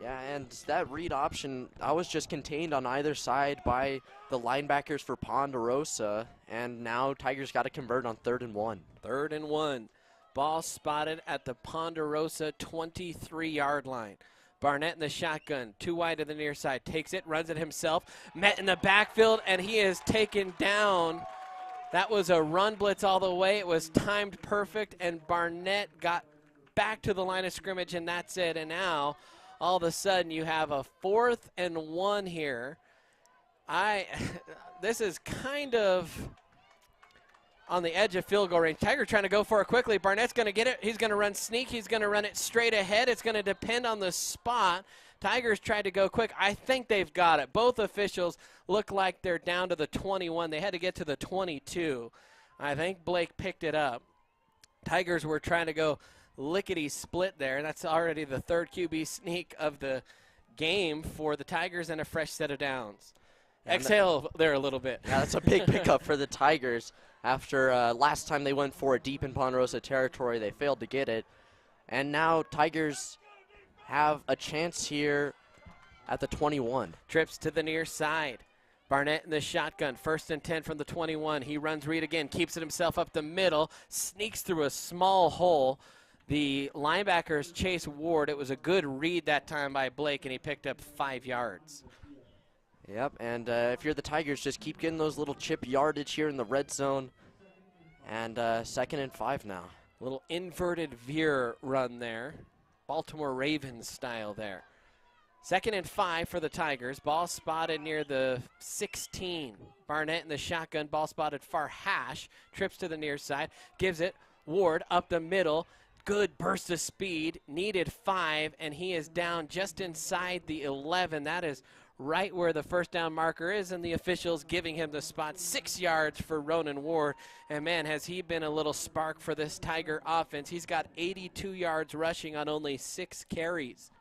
Yeah, and that read option, I was just contained on either side by the linebackers for Ponderosa, and now Tigers got to convert on 3rd and 1. 3rd and 1. Ball spotted at the Ponderosa 23-yard line. Barnett in the shotgun, too wide to the near side, takes it, runs it himself, met in the backfield, and he is taken down. That was a run blitz all the way. It was timed perfect, and Barnett got back to the line of scrimmage, and that's it. And now, all of a sudden, you have a 4th and 1 here. This is kind of on the edge of field goal range. Tiger trying to go for it quickly. Barnett's going to get it. He's going to run sneak. He's going to run it straight ahead. It's going to depend on the spot. Tigers tried to go quick. I think they've got it. Both officials look like they're down to the 21. They had to get to the 22. I think Blake picked it up. Tigers were trying to go lickety-split there. That's already the 3rd QB sneak of the game for the Tigers and a fresh set of downs. Exhale there a little bit. Yeah, that's a big pickup for the Tigers. After last time they went for it deep in Ponderosa territory, they failed to get it. And now Tigers have a chance here at the 21. Trips to the near side. Barnett in the shotgun, 1st and 10 from the 21. He runs Reed again, keeps it himself up the middle, sneaks through a small hole. The linebackers chase Ward. It was a good read that time by Blake, and he picked up 5 yards. Yep, and if you're the Tigers, just keep getting those little chip yardage here in the red zone. And 2nd and 5 now. Little inverted veer run there. Baltimore Ravens style there. 2nd and 5 for the Tigers. Ball spotted near the 16. Barnett in the shotgun. Ball spotted far hash. Trips to the near side. Gives it. Ward up the middle. Good burst of speed. Needed 5, and he is down just inside the 11. That is right where the first down marker is, and the officials giving him the spot. 6 yards for Ronan Ward. And, man, has he been a little spark for this Tiger offense. He's got 82 yards rushing on only 6 carries.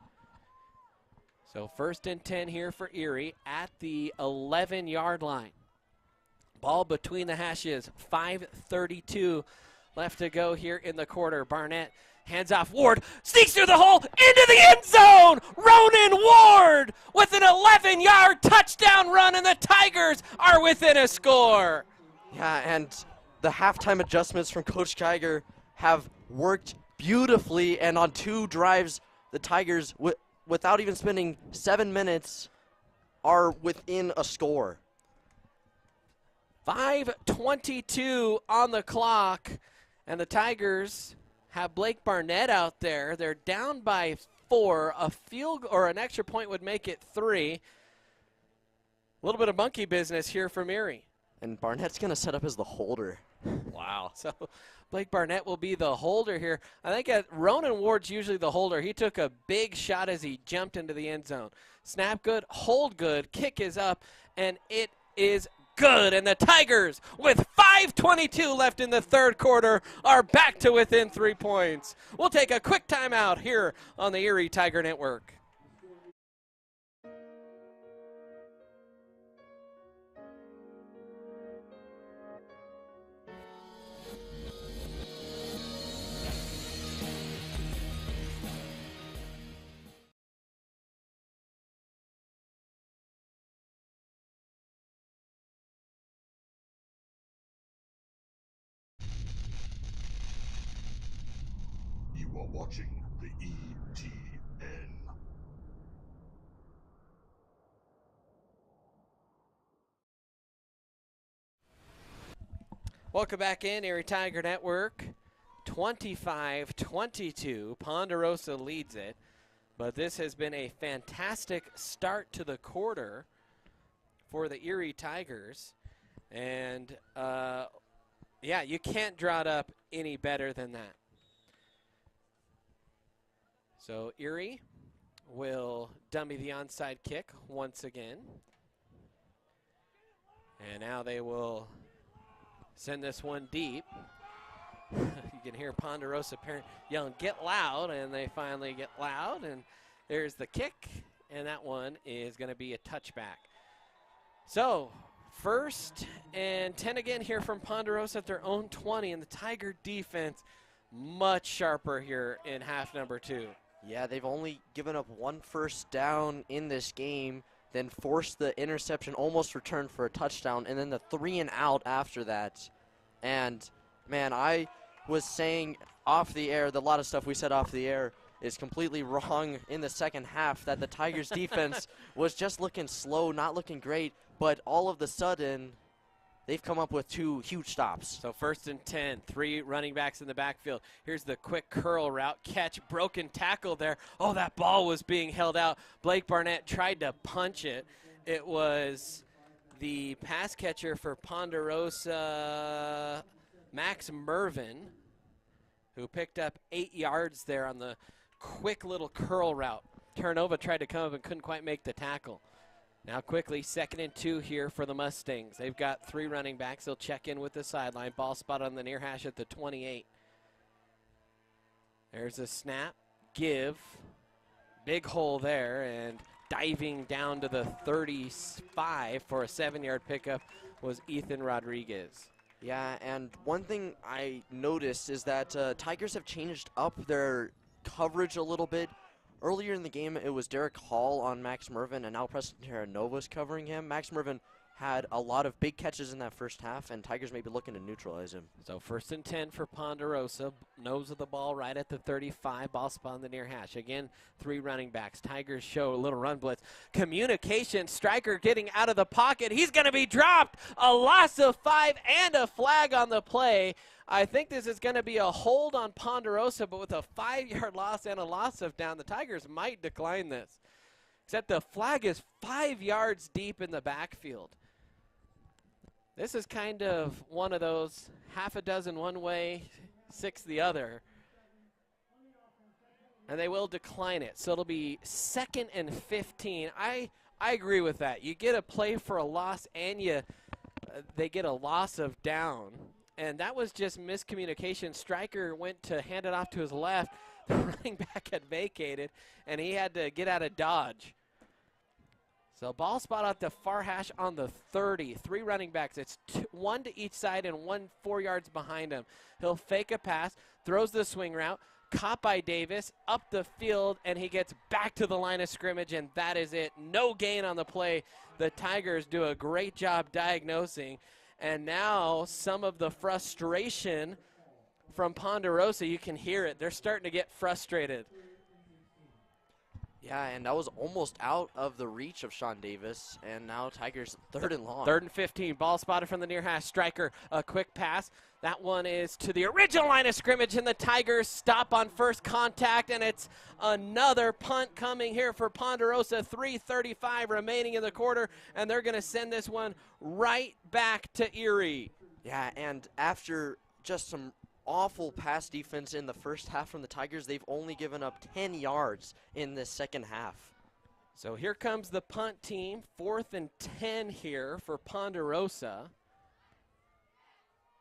So 1st and 10 here for Erie at the 11-yard line. Ball between the hashes, 5:32 left to go here in the quarter. Barnett hands off. Ward sneaks through the hole into the end zone. Ronan Ward with an 11-yard touchdown run, and the Tigers are within a score. Yeah, and the halftime adjustments from Coach Geiger have worked beautifully, and on 2 drives, the Tigers, without even spending 7 minutes, are within a score. 5:22 on the clock, and the Tigers have Blake Barnett out there. They're down by 4. A field or an extra point would make it 3. A little bit of monkey business here from Erie. And Barnett's going to set up as the holder. Wow. So Blake Barnett will be the holder here. I think Ronan Ward's usually the holder. He took a big shot as he jumped into the end zone. Snap good, hold good, kick is up, and it is good. And the Tigers, with 5:22 left in the third quarter, are back to within 3 points. We'll take a quick timeout here on the Erie Tiger Network. watching the ETN. Welcome back in, Erie Tiger Network. 25-22. Ponderosa leads it. But this has been a fantastic start to the quarter for the Erie Tigers. And, yeah, you can't draw it up any better than that. So Erie will dummy the onside kick once again. And now they will send this one deep. You can hear Ponderosa parent yelling, "Get loud," and they finally get loud. And there's the kick, and that one is going to be a touchback. So 1st and 10 again here from Ponderosa at their own 20, and the Tiger defense much sharper here in half number 2. Yeah, they've only given up 1 first down in this game, then forced the interception, almost returned for a touchdown, and then the 3 and out after that. And, man, I was saying off the air, a lot of stuff we said off the air is completely wrong in the second half, that the Tigers defense was just looking slow, not looking great, but all of the sudden, they've come up with 2 huge stops. So 1st and 10, 3 running backs in the backfield. Here's the quick curl route, catch, broken tackle there. Oh, that ball was being held out. Blake Barnett tried to punch it. It was the pass catcher for Ponderosa, Max Mervin, who picked up 8 yards there on the quick little curl route. Turnova tried to come up and couldn't quite make the tackle. Now quickly, 2nd and 2 here for the Mustangs. They've got 3 running backs. They'll check in with the sideline. Ball spot on the near hash at the 28. There's a snap, give, big hole there, and diving down to the 35 for a 7-yard pickup was Ethan Rodriguez. Yeah, and one thing I noticed is that Tigers have changed up their coverage a little bit. Earlier in the game, it was Derek Hall on Max Mervin, and now Preston Terranova's covering him. Max Mervin had a lot of big catches in that first half, and Tigers may be looking to neutralize him. So 1st and 10 for Ponderosa. Nose of the ball right at the 35. Ball spot on the near hash. Again, 3 running backs. Tigers show a little run blitz. Communication. Striker getting out of the pocket. He's going to be dropped. A loss of 5 and a flag on the play. I think this is going to be a hold on Ponderosa, but with a 5-yard loss and a loss of down, the Tigers might decline this. Except the flag is 5 yards deep in the backfield. This is kind of one of those half a dozen one way, 6 the other. And they will decline it. So it'll be 2nd and 15. I agree with that. You get a play for a loss and they get a loss of down. And that was just miscommunication. Striker went to hand it off to his left. The running back had vacated, and he had to get out of dodge. So ball spot at the far hash on the 30. 3 running backs. It's 1 to each side and 1 4 yards behind him. He'll fake a pass, throws the swing route, caught by Davis, up the field, and he gets back to the line of scrimmage, and that is it. No gain on the play. The Tigers do a great job diagnosing. And now some of the frustration from Ponderosa, you can hear it. They're starting to get frustrated. Yeah, and that was almost out of the reach of Sean Davis, and now Tigers 3rd and long. 3rd and 15. Ball spotted from the near hash. Striker, a quick pass. That one is to the original line of scrimmage, and the Tigers stop on first contact, and it's another punt coming here for Ponderosa. 3:35 remaining in the quarter, and they're going to send this one right back to Erie. Yeah, and after just some awful pass defense in the first half from the Tigers, they've only given up 10 yards in the second half. So here comes the punt team. 4th and 10 here for Ponderosa.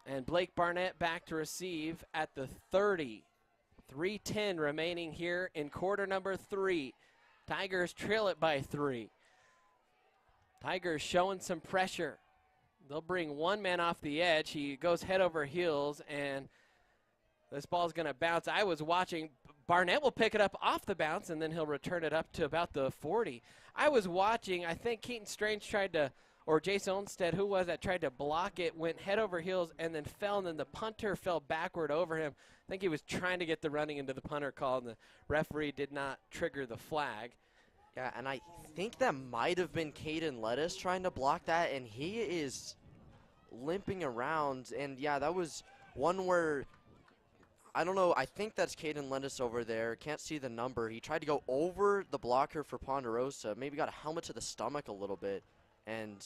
And Blake Barnett back to receive at the 30. 3:10 remaining here in quarter number 3. Tigers trail it by 3. Tigers showing some pressure. They'll bring one man off the edge. He goes head over heels, and this ball's going to bounce. I was watching. Barnett will pick it up off the bounce, and then he'll return it up to about the 40. I was watching. I think Keaton Strange tried to, or Jason Olmstead, who was that, tried to block it, went head over heels, and then fell, and then the punter fell backward over him. think he was trying to get the running into the punter call, and the referee did not trigger the flag. Yeah, and I think that might have been Caden Lettuce trying to block that, and he is limping around. And yeah, that was one where, I don't know, I think that's Caden Lettuce over there. Can't see the number. He tried to go over the blocker for Ponderosa, maybe got a helmet to the stomach a little bit. And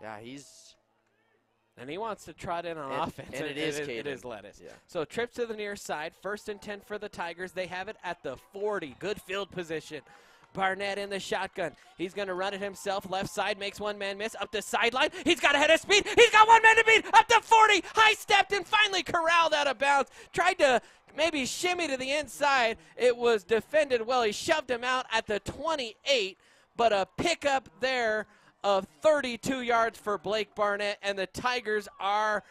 yeah, And he wants to trot in on offense. And it is Lettuce. Yeah. So trip to the near side. 1st and 10 for the Tigers. They have it at the 40. Good field position. Barnett in the shotgun. He's going to run it himself. Left side makes one man miss. Up the sideline. He's got a head of speed. He's got one man to beat. Up to 40. High stepped and finally corralled out of bounds. Tried to maybe shimmy to the inside. It was defended well. He shoved him out at the 28. But a pickup there of 32 yards for Blake Barnett. And the Tigers are,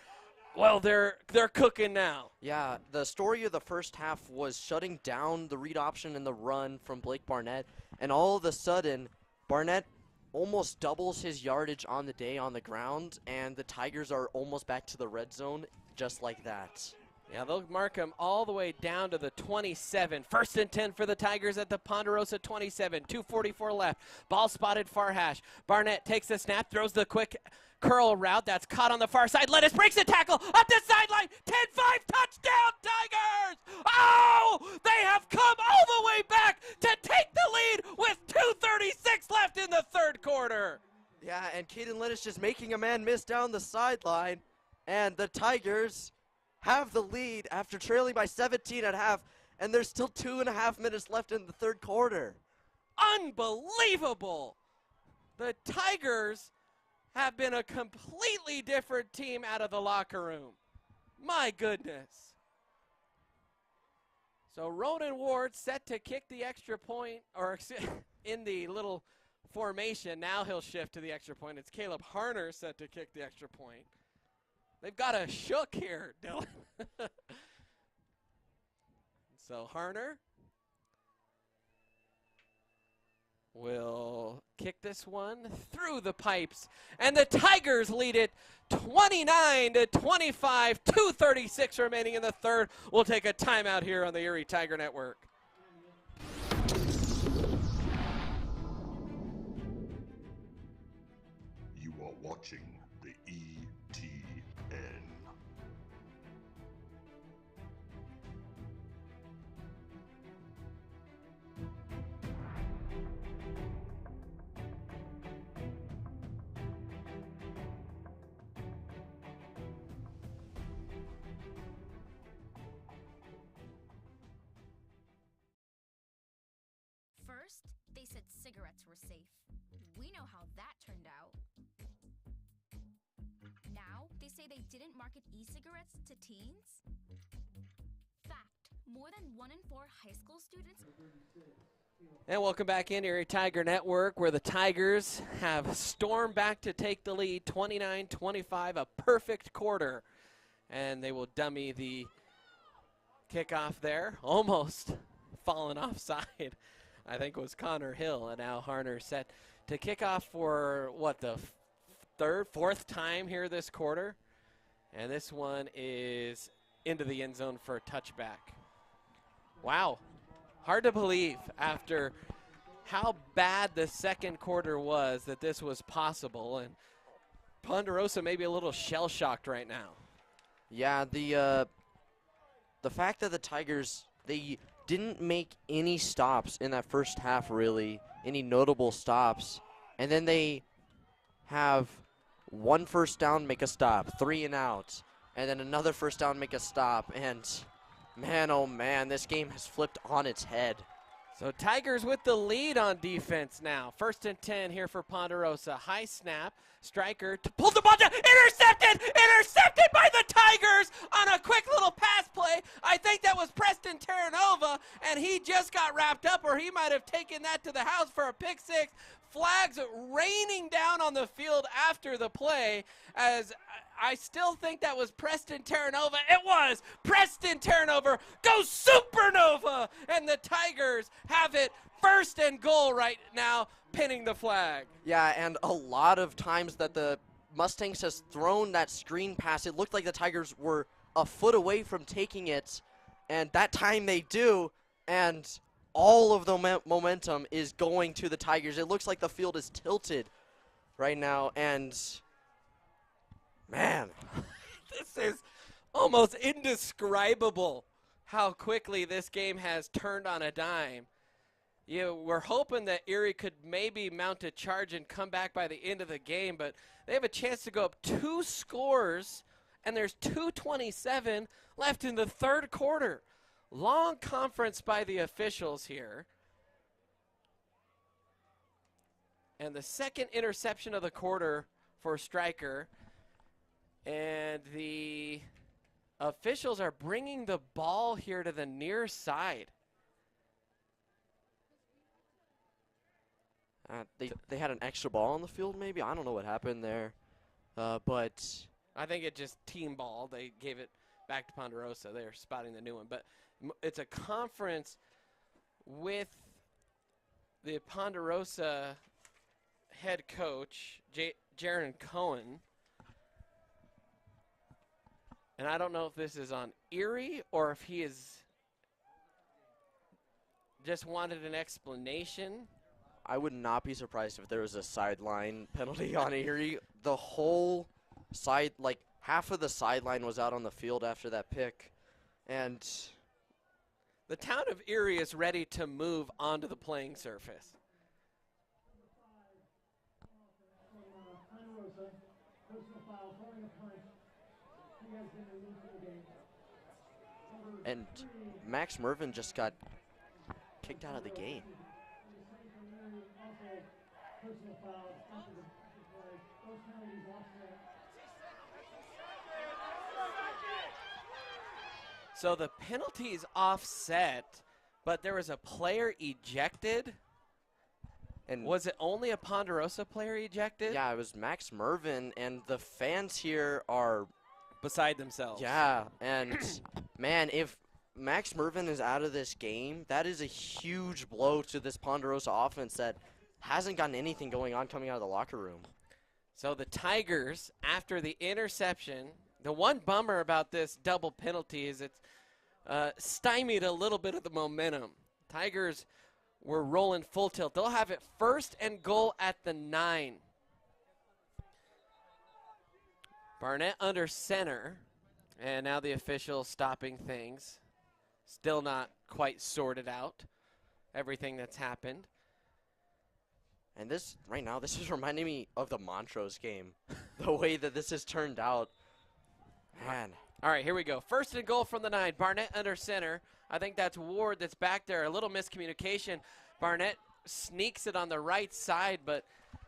well, they're cooking now. Yeah, the story of the first half was shutting down the read option and the run from Blake Barnett. And all of a sudden, Barnett almost doubles his yardage on the day on the ground, and the Tigers are almost back to the red zone just like that. Yeah, they'll mark him all the way down to the 27. 1st and 10 for the Tigers at the Ponderosa 27. 2:44 left. Ball spotted far hash. Barnett takes the snap, throws the quick curl route. That's caught on the far side. Lettuce breaks the tackle up the sideline. 10-5 touchdown Tigers! Oh, they have come all the way back to take the lead with 2:36 left in the 3rd quarter. Yeah, and Caden Lettuce just making a man miss down the sideline. And the Tigers have the lead after trailing by 17 at half, and there's still 2.5 minutes left in the 3rd quarter. Unbelievable! The Tigers have been a completely different team out of the locker room. My goodness. So Ronan Ward set to kick the extra point, or in the little formation. Now he'll shift to the extra point. It's Caleb Harner set to kick the extra point. They've got a shook here, Dylan. So Harner will kick this one through the pipes. And the Tigers lead it 29-25. 2:36 remaining in the 3rd. We'll take a timeout here on the Erie Tiger Network. You are watching the ETN. First, they said cigarettes were safe. We know how that turned out. Now, they say they didn't market e-cigarettes to teens? Fact, more than 1 in 4 high school students... And welcome back in Erie Tiger Network, where the Tigers have stormed back to take the lead, 29-25, a perfect quarter. And they will dummy the kickoff there, almost fallen offside. I think it was Connor Hill, and now Harner set to kick off for, what, the 4th time here this quarter. And this one is into the end zone for a touchback. Wow. Hard to believe after how bad the 2nd quarter was that this was possible. And Ponderosa may be a little shell-shocked right now. Yeah, the fact that the Tigers, they didn't make any stops in that first half, really, any notable stops. And then they have 1 first down, make a stop, 3 and out, and then another first down, make a stop. And man, oh man, this game has flipped on its head. So Tigers with the lead on defense now. 1st and 10 here for Ponderosa. High snap. Striker to pull the ball down. Intercepted! Intercepted by the Tigers on a quick little pass play. I think that was Preston Terranova, and he just got wrapped up, or he might have taken that to the house for a pick 6. Flags raining down on the field after the play, as I still think that was Preston Terranova. It was Preston Terranova. Go Supernova! And the Tigers have it 1st and goal right now, pinning the flag. Yeah, and a lot of times that the Mustangs has thrown that screen pass, it looked like the Tigers were a foot away from taking it And that time they do, and all of the momentum is going to the Tigers. It looks like the field is tilted right now, and man. This is almost indescribable how quickly this game has turned on a dime. We're hoping that Erie could maybe mount a charge and come back by the end of the game, but they have a chance to go up 2 scores, and there's 2:27 left in the third quarter. Long conference by the officials here. And the second interception of the quarter for Stryker. And the officials are bringing the ball here to the near side. They had an extra ball on the field, maybe? I don't know what happened there. But I think it just team ball. They gave it back to Ponderosa. They're spotting the new one. But it's a conference with the Ponderosa head coach, Jaron Cohen. And I don't know if this is on Erie or if he is just wanted an explanation. I would not be surprised if there was a sideline penalty on Erie. The whole side, like half of the sideline was out on the field after that pick. And the town of Erie is ready to move onto the playing surface. And Max Mervin just got kicked out of the game. So the penalty's offset, but there was a player ejected. And was it only a Ponderosa player ejected? Yeah, it was Max Mervin, and the fans here are beside themselves. Yeah, and man, if Max Mervin is out of this game, that is a huge blow to this Ponderosa offense that hasn't gotten anything going on coming out of the locker room. So the Tigers, after the interception, the one bummer about this double penalty is it's stymied a little bit of the momentum. Tigers were rolling full tilt. They'll have it 1st and goal at the 9. Barnett under center, and now the official stopping things. Still not quite sorted out, everything that's happened. And this, right now, this is reminding me of the Montrose game, the way that this has turned out. Man. All right, here we go. 1st and goal from the 9. Barnett under center. I think that's Ward that's back there. A little miscommunication. Barnett sneaks it on the right side, but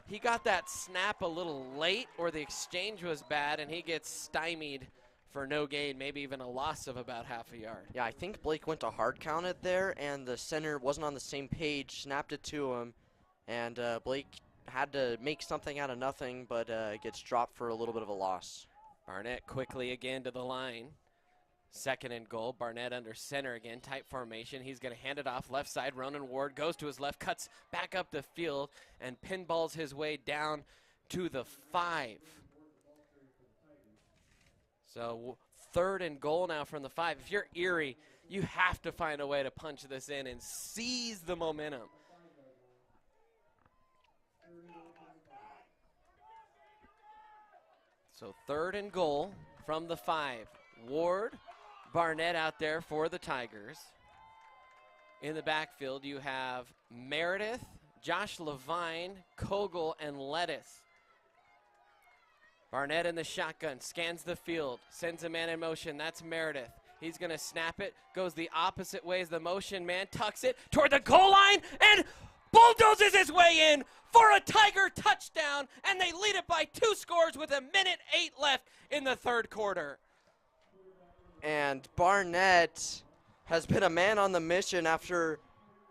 he got that snap a little late, or the exchange was bad, and he gets stymied for no gain, maybe even a loss of about half a yard. Yeah, I think Blake went to hard count it there, and the center wasn't on the same page, snapped it to him, and Blake had to make something out of nothing, but gets dropped for a little bit of a loss. Barnett quickly again to the line. 2nd and goal. Barnett under center again, tight formation. He's going to hand it off left side. Ronan Ward goes to his left, cuts back up the field, and pinballs his way down to the 5. So 3rd and goal now from the 5. If you're Erie, you have to find a way to punch this in and seize the momentum. So 3rd and goal from the 5. Ward, Barnett out there for the Tigers. In the backfield, you have Meredith, Josh Levine, Kogel, and Lettuce. Barnett in the shotgun, scans the field, sends a man in motion. That's Meredith. He's going to snap it, goes the opposite way as the motion man, tucks it toward the goal line, and bulldozes his way in for a Tiger touchdown, and they lead it by 2 scores with 1:08 left in the third quarter. And Barnett has been a man on the mission after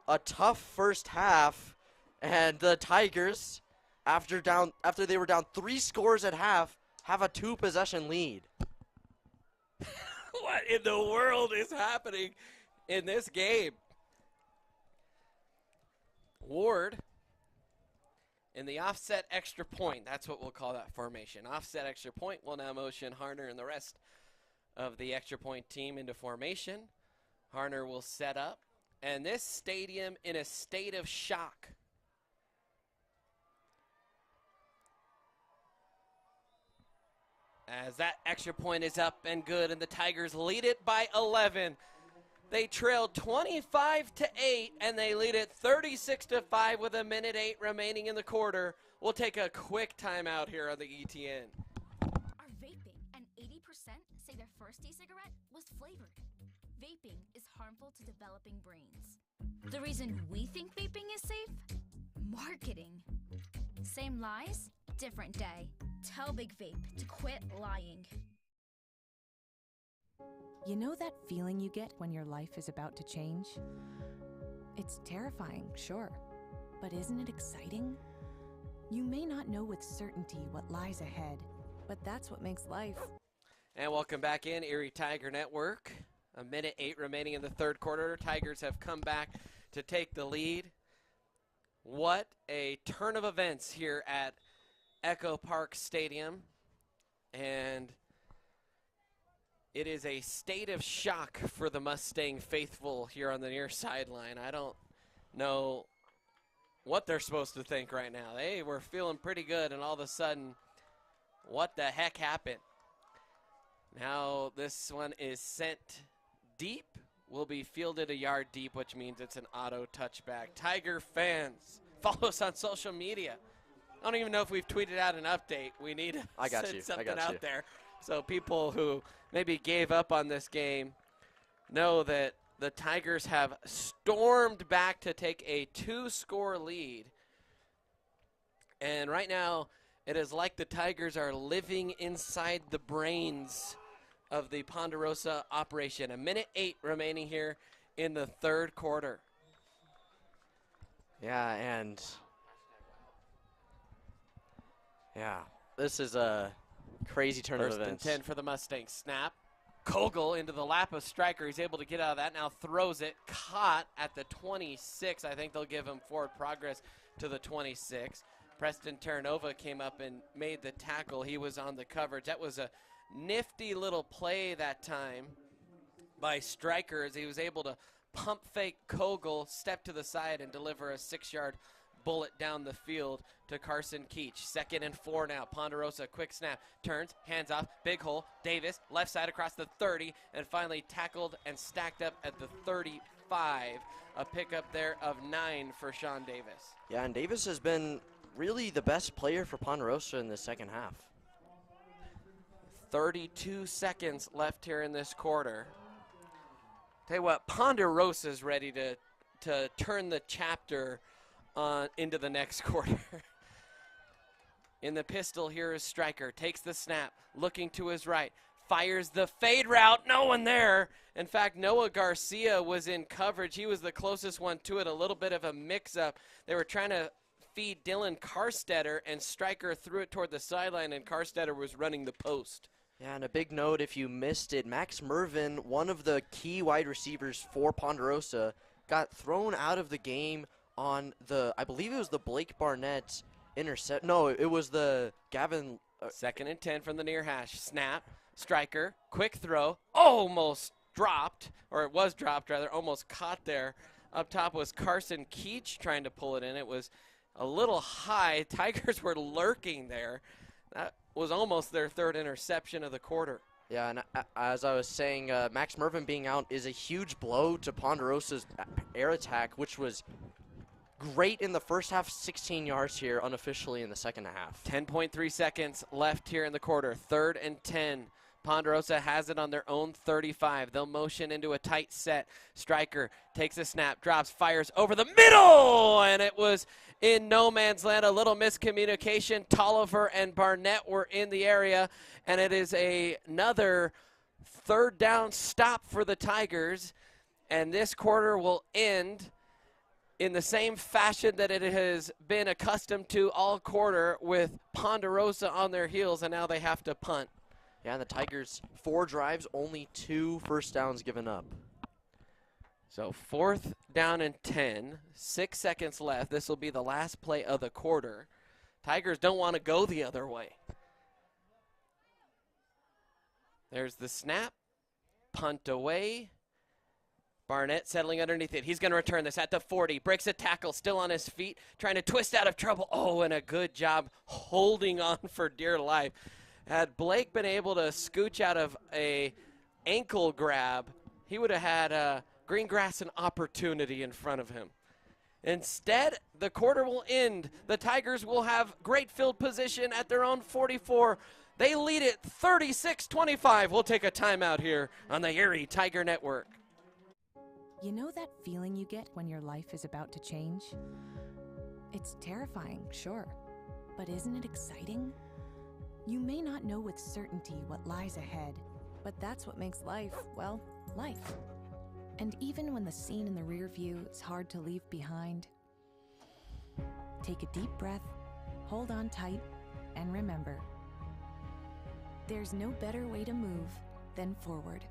a tough first half, and the Tigers, after they were down 3 scores at half, have a 2-possession lead. What in the world is happening in this game? Ward in the offset extra point. That's what we'll call that formation. Offset extra point will now motion Harner and the rest of the extra point team into formation. Harner will set up. And this stadium in a state of shock. As that extra point is up and good, and the Tigers lead it by 11. They trailed 25-8, and they lead it 36-5 with 1:08 remaining in the quarter. We'll take a quick timeout here on the ETN. Are vaping, and 80% say their first e-cigarette was flavored. Vaping is harmful to developing brains. The reason we think vaping is safe? Marketing. Same lies, different day. Tell Big Vape to quit lying. You know that feeling you get when your life is about to change? It's terrifying, sure, but isn't it exciting? You may not know with certainty what lies ahead, but that's what makes life. And welcome back in, Erie Tiger Network. 1:08 remaining in the third quarter. Tigers have come back to take the lead. What a turn of events here at Echo Park Stadium. And it is a state of shock for the Mustang faithful here on the near sideline. I don't know what they're supposed to think right now. They were feeling pretty good, and all of a sudden, what the heck happened? Now this one is sent deep. Will be fielded a yard deep, which means it's an auto touchback. Tiger fans, follow us on social media. I don't even know if we've tweeted out an update. We need to send something out there so people who maybe gave up on this game know that the Tigers have stormed back to take a 2-score lead. And right now, it is like the Tigers are living inside the brains of the Ponderosa operation. 1:08 remaining here in the third quarter. Yeah, and this is a crazy turn of events. 1st and 10 for the Mustangs. Snap. Kogel into the lap of Stryker. He's able to get out of that. Now throws it. Caught at the 26. I think they'll give him forward progress to the 26. Preston Terranova came up and made the tackle. He was on the coverage. That was a nifty little play that time by Stryker as he was able to pump fake Kogel, step to the side, and deliver a 6-yard bullet down the field to Carson Keach. 2nd and 4 now. Ponderosa, quick snap, turns, hands off, big hole. Davis, left side across the 30, and finally tackled and stacked up at the 35. A pickup there of 9 for Sean Davis. Yeah, and Davis has been really the best player for Ponderosa in the second half. 32 seconds left here in this quarter. Tell you what, Ponderosa's ready to turn the chapter into the next quarter. In the pistol, here is Stryker. Takes the snap, looking to his right. Fires the fade route. No one there. In fact, Noah Garcia was in coverage. He was the closest one to it. A little bit of a mix-up. They were trying to feed Dylan Karstetter, and Stryker threw it toward the sideline, and Karstetter was running the post. Yeah, and a big note, if you missed it, Max Mervin, one of the key wide receivers for Ponderosa, got thrown out of the game on the, I believe it was the Blake Barnett intercept. No, it was the Gavin. 2nd and 10 from the near hash. Snap, Stryker, quick throw, almost dropped, or it was dropped rather, almost caught there. Up top was Carson Keach trying to pull it in. It was a little high. Tigers were lurking there. That was almost their 3rd interception of the quarter. Yeah, and as I was saying, Max Mervin being out is a huge blow to Ponderosa's air attack, which was great in the first half, 16 yards here unofficially in the second half. 10.3 seconds left here in the quarter. 3rd and 10. Ponderosa has it on their own 35. They'll motion into a tight set. Stryker takes a snap, drops, fires over the middle, and it was in no man's land. A little miscommunication. Tolliver and Barnett were in the area, and it is another 3rd down stop for the Tigers, and this quarter will end in the same fashion that it has been accustomed to all quarter, with Ponderosa on their heels, and now they have to punt. Yeah, and the Tigers, 4 drives, only 2 first downs given up. So 4th down and 10, 6 seconds left. This will be the last play of the quarter. Tigers don't want to go the other way. There's the snap, punt away. Barnett settling underneath it. He's going to return this at the 40. Breaks a tackle, still on his feet, trying to twist out of trouble. Oh, and a good job holding on for dear life. Had Blake been able to scooch out of a ankle grab, he would have had green grass an opportunity in front of him. Instead, the quarter will end. The Tigers will have great field position at their own 44. They lead it 36-25. We'll take a timeout here on the Erie Tiger Network. You know that feeling you get when your life is about to change? It's terrifying, sure, but isn't it exciting? You may not know with certainty what lies ahead, but that's what makes life, well, life. And even when the scene in the rear view is hard to leave behind, take a deep breath, hold on tight, and remember, there's no better way to move than forward.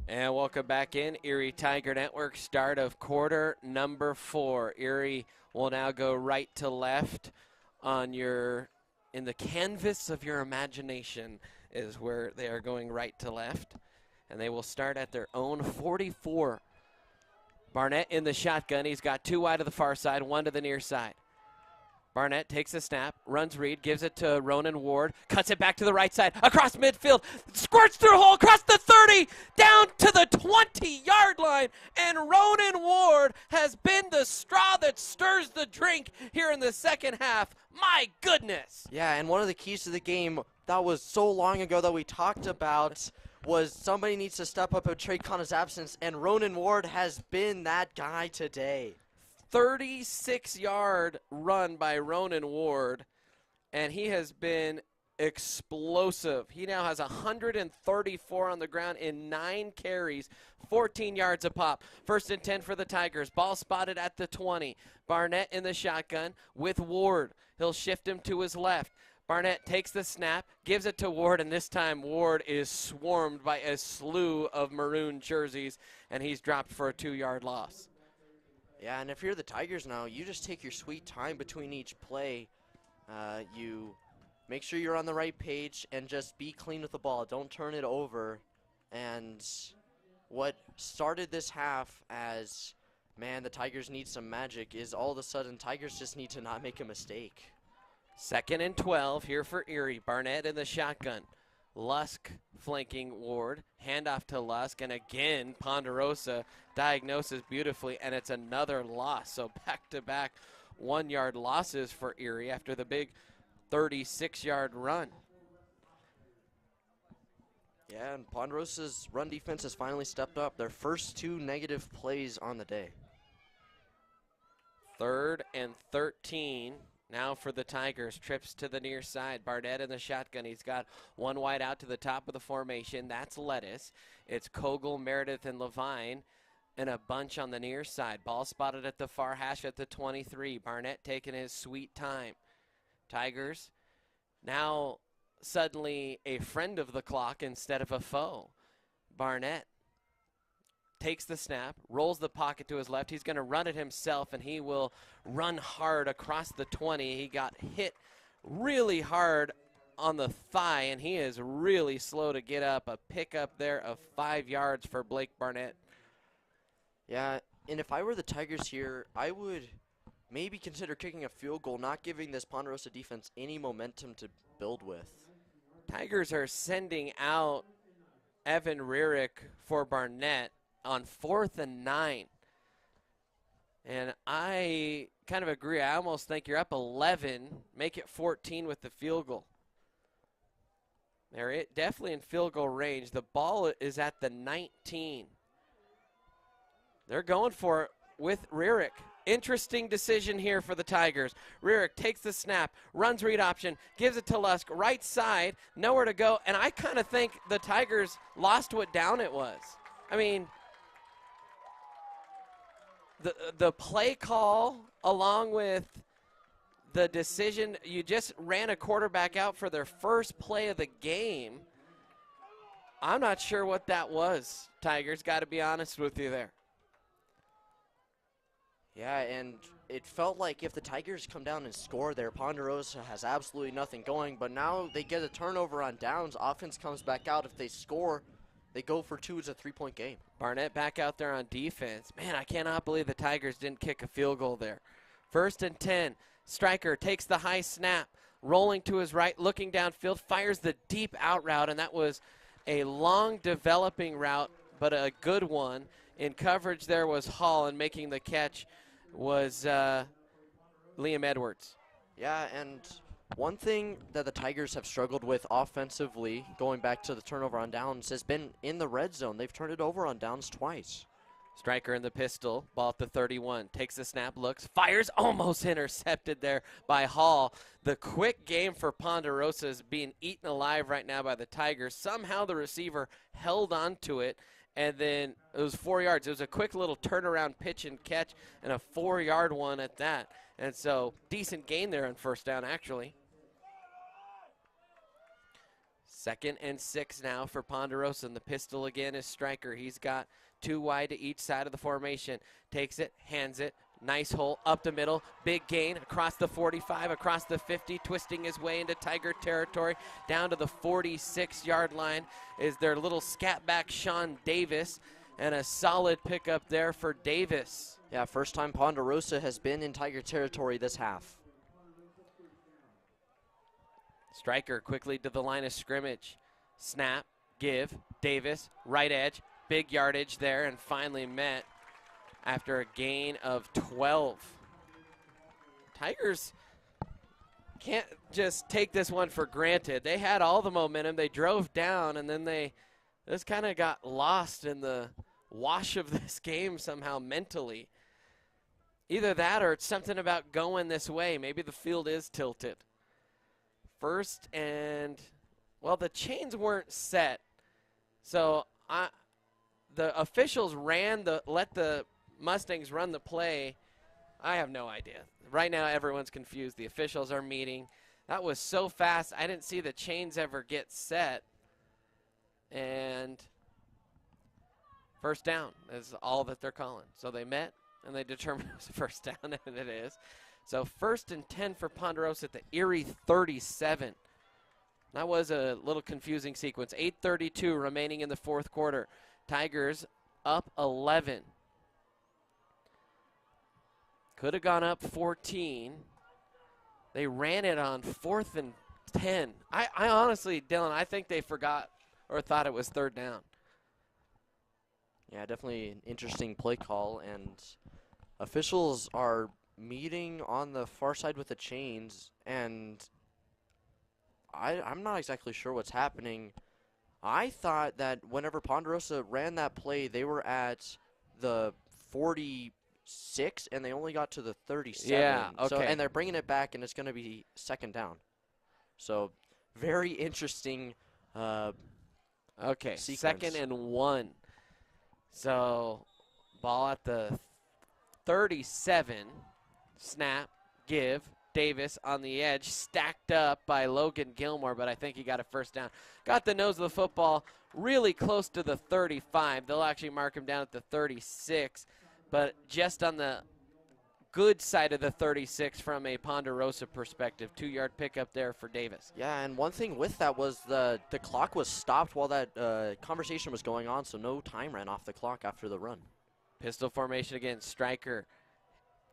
And welcome back in, Erie Tiger Network, start of quarter number 4. Erie will now go right to left on in the canvas of your imagination is where they are going right to left. And they will start at their own 44. Barnett in the shotgun. He's got 2 wide to the far side, 1 to the near side. Barnett takes the snap, runs read, gives it to Ronan Ward, cuts it back to the right side, across midfield, squirts through a hole, across the 30, down to the 20-yard line, and Ronan Ward has been the straw that stirs the drink here in the second half. My goodness! Yeah, and one of the keys to the game that was so long ago that we talked about was somebody needs to step up and trade Connor's absence, and Ronan Ward has been that guy today. 36-yard run by Ronan Ward, and he has been explosive. He now has 134 on the ground in 9 carries, 14 yards a pop. 1st and 10 for the Tigers. Ball spotted at the 20. Barnett in the shotgun with Ward. He'll shift him to his left. Barnett takes the snap, gives it to Ward, and this time Ward is swarmed by a slew of maroon jerseys, and he's dropped for a 2-yard loss. Yeah, and if you're the Tigers now, you just take your sweet time between each play. You make sure you're on the right page and just be clean with the ball. Don't turn it over. And what started this half as, man, the Tigers need some magic, is all of a sudden Tigers just need to not make a mistake. 2nd and 12 here for Erie. Barnett in the shotgun. Lusk flanking Ward, handoff to Lusk, and again Ponderosa diagnoses beautifully, and it's another loss. So back-to-back 1-yard losses for Erie after the big 36-yard run. Yeah, and Ponderosa's run defense has finally stepped up. Their first 2 negative plays on the day. 3rd and 13. Now for the Tigers, trips to the near side. Barnett in the shotgun. He's got 1 wide out to the top of the formation. That's Lettuce. It's Kogel, Meredith, and Levine, and a bunch on the near side. Ball spotted at the far hash at the 23. Barnett taking his sweet time. Tigers now suddenly a friend of the clock instead of a foe. Barnett takes the snap, rolls the pocket to his left. He's going to run it himself, and he will run hard across the 20. He got hit really hard on the thigh, and he is really slow to get up. A pickup there of 5 yards for Blake Barnett. Yeah, and if I were the Tigers here, I would maybe consider kicking a field goal, not giving this Ponderosa defense any momentum to build with. Tigers are sending out Evan Rarick for Barnett on 4th and 9. And I kind of agree. I almost think you're up 11. Make it 14 with the field goal. They're definitely in field goal range. The ball is at the 19. They're going for it with Rarick. Interesting decision here for the Tigers. Rarick takes the snap, runs read option, gives it to Lusk, right side, nowhere to go. And I kind of think the Tigers lost what down it was. I mean, the play call along with the decision, you just ran a quarterback out for their first play of the game. I'm not sure what that was, Tigers, got to be honest with you there. Yeah, and it felt like if the Tigers come down and score there, Ponderosa has absolutely nothing going, but now they get a turnover on downs. Offense comes back out. If they score, they go for 2. It's a 3-point game. Barnett back out there on defense. Man, I cannot believe the Tigers didn't kick a field goal there. 1st and 10. Stryker takes the high snap, rolling to his right, looking downfield, fires the deep out route, and that was a long developing route, but a good one. In coverage there was Hall, and making the catch was Liam Edwards. Yeah, and one thing that the Tigers have struggled with offensively, going back to the turnover on downs, has been in the red zone. They've turned it over on downs twice. Stryker in the pistol, ball at the 31, takes the snap, looks, fires, almost intercepted there by Hall. The quick game for Ponderosa is being eaten alive right now by the Tigers. Somehow the receiver held on to it, and then it was 4 yards. It was a quick little turnaround pitch and catch, and a 4-yard one at that. And so decent gain there on 1st down, actually. 2nd and 6 now for Ponderosa. And the pistol again is Stryker. He's got 2 wide to each side of the formation. Takes it, hands it. Nice hole up the middle. Big gain across the 45, across the 50, twisting his way into Tiger territory. Down to the 46-yard line is their little scat back Sean Davis. And a solid pickup there for Davis. Yeah, first time Ponderosa has been in Tiger territory this half. Stryker quickly to the line of scrimmage. Snap, give, Davis, right edge. Big yardage there, and finally met after a gain of 12. Tigers can't just take this one for granted. They had all the momentum. They drove down, and then they just kind of got lost in the wash of this game somehow mentally. Either that or it's something about going this way. Maybe the field is tilted. 1st and, well, the chains weren't set. So the officials let the Mustangs run the play. I have no idea. Right now everyone's confused. The officials are meeting. That was so fast. I didn't see the chains ever get set. And 1st down is all that they're calling. So they met and they determined it was a 1st down, and it is. So 1st and 10 for Ponderosa at the Erie 37. That was a little confusing sequence. 8:32 remaining in the 4th quarter. Tigers up 11. Could have gone up 14. They ran it on 4th and 10. I honestly, Dylan, I think they forgot or thought it was 3rd down. Yeah, definitely an interesting play call, and officials are meeting on the far side with the chains, and I'm not exactly sure what's happening. I thought that whenever Ponderosa ran that play, they were at the 46, and they only got to the 37. Yeah, okay. So, and they're bringing it back, and it's going to be 2nd down. So, very interesting okay, sequence. 2nd and 1. So, ball at the 37. Snap, give, Davis on the edge, stacked up by Logan Gilmore, but I think he got a 1st down. Got the nose of the football really close to the 35. They'll actually mark him down at the 36, but just on the good side of the 36 from a Ponderosa perspective. 2-yard pickup there for Davis. Yeah, and one thing with that was the clock was stopped while that conversation was going on, so no time ran off the clock after the run. Pistol formation again. Stryker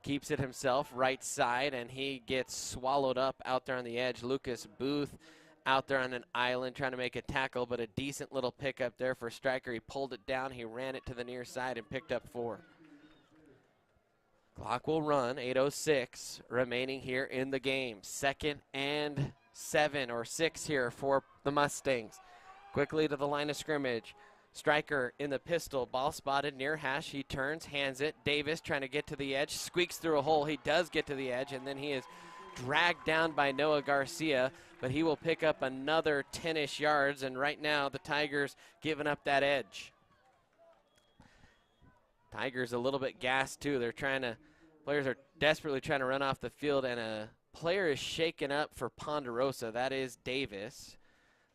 keeps it himself, right side, and he gets swallowed up out there on the edge. Lucas Booth out there on an island trying to make a tackle, but a decent little pickup there for Stryker. He pulled it down, he ran it to the near side and picked up 4. Clock will run, 8:06 remaining here in the game. 2nd and 7 or 6 here for the Mustangs. Quickly to the line of scrimmage. Stryker in the pistol, ball spotted near hash. He turns, hands it. Davis trying to get to the edge, squeaks through a hole. He does get to the edge, and then he is dragged down by Noah Garcia, but he will pick up another 10-ish yards, and right now the Tigers giving up that edge. Tigers a little bit gassed too. They're trying to Players are desperately trying to run off the field, and a player is shaken up for Ponderosa. That is Davis,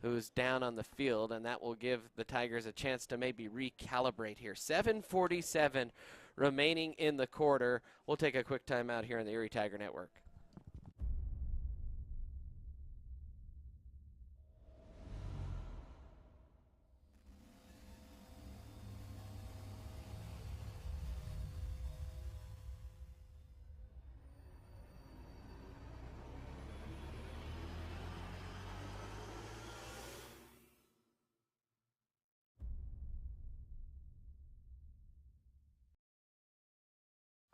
who's down on the field, and that will give the Tigers a chance to maybe recalibrate here. 7:47 remaining in the quarter. We'll take a quick timeout here on the Erie Tiger Network.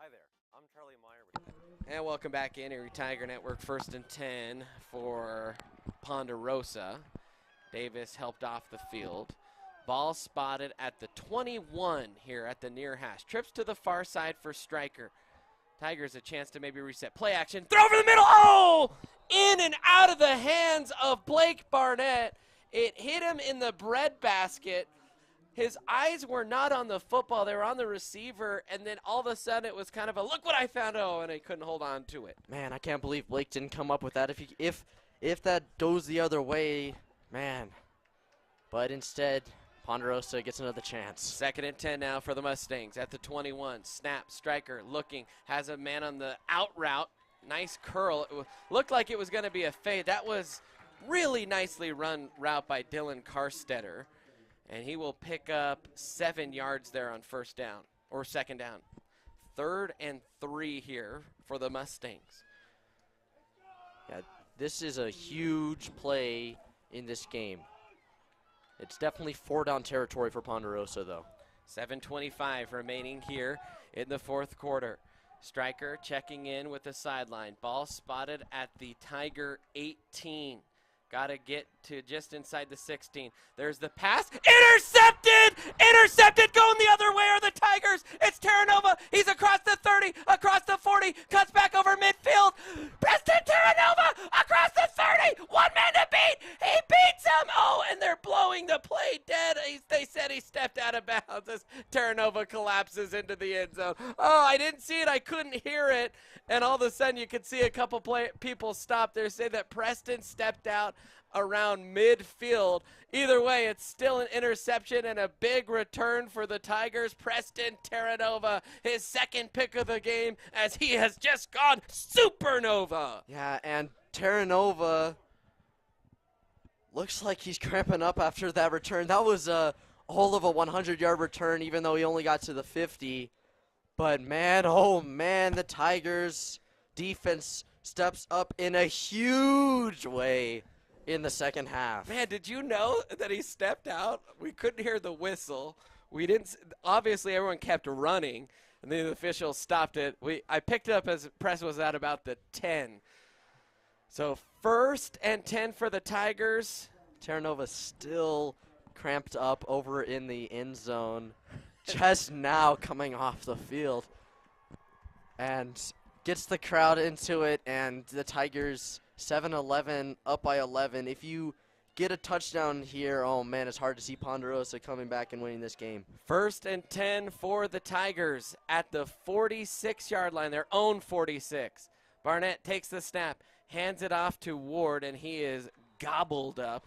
Hi there, I'm Charlie Meyer with And welcome back in Erie Tiger Network. 1st and 10 for Ponderosa. Davis helped off the field. Ball spotted at the 21 here at the near hash. Trips to the far side for Stryker. Tigers a chance to maybe reset. Play action. Throw over the middle. Oh! In and out of the hands of Blake Barnett. It hit him in the breadbasket. His eyes were not on the football. They were on the receiver. And then all of a sudden it was kind of a look what I found. Oh, and he couldn't hold on to it. Man, I can't believe Blake didn't come up with that. If that goes the other way, man. But instead, Ponderosa gets another chance. 2nd and 10 now for the Mustangs at the 21. Snap, Stryker looking, has a man on the out route. Nice curl. It looked like it was going to be a fade. That was really nicely run route by Dylan Carstetter. And he will pick up 7 yards there on 1st down, or 2nd down. 3rd and 3 here for the Mustangs. Yeah, this is a huge play in this game. It's definitely 4-down territory for Ponderosa, though. 7:25 remaining here in the 4th quarter. Stryker checking in with the sideline. Ball spotted at the Tiger 18. Got to get to just inside the 16. There's the pass. Intercepted! Intercepted! Going the other way are the Tigers. It's Terranova. He's across the 30, across the 40, cuts back over midfield. Preston Terranova across the 30. One man to beat. He beats him. Oh, and they're blowing the play dead. They said he stepped out of bounds as Terranova collapses into the end zone. Oh, I didn't see it. I couldn't hear it. And all of a sudden you could see a couple people stop there, say that Preston stepped out around midfield. Either way, it's still an interception and a big return for the Tigers. Preston Terranova, his 2nd pick of the game, as he has just gone supernova. Yeah, and Terranova looks like he's cramping up after that return. That was a whole of a 100-yard return, even though he only got to the 50. But man, oh man, the Tigers defense steps up in a huge way in the 2nd half. Man, did you know that he stepped out? We couldn't hear the whistle. We didn't. Obviously, everyone kept running, and then the officials stopped it. I picked it up as press was at about the 10. So 1st and 10 for the Tigers. Terranova still cramped up over in the end zone, just now coming off the field, and gets the crowd into it, and the Tigers 7-11, up by 11. If you get a touchdown here, oh man, it's hard to see Ponderosa coming back and winning this game. 1st and 10 for the Tigers at the 46-yard line, their own 46. Barnett takes the snap, hands it off to Ward, and he is gobbled up,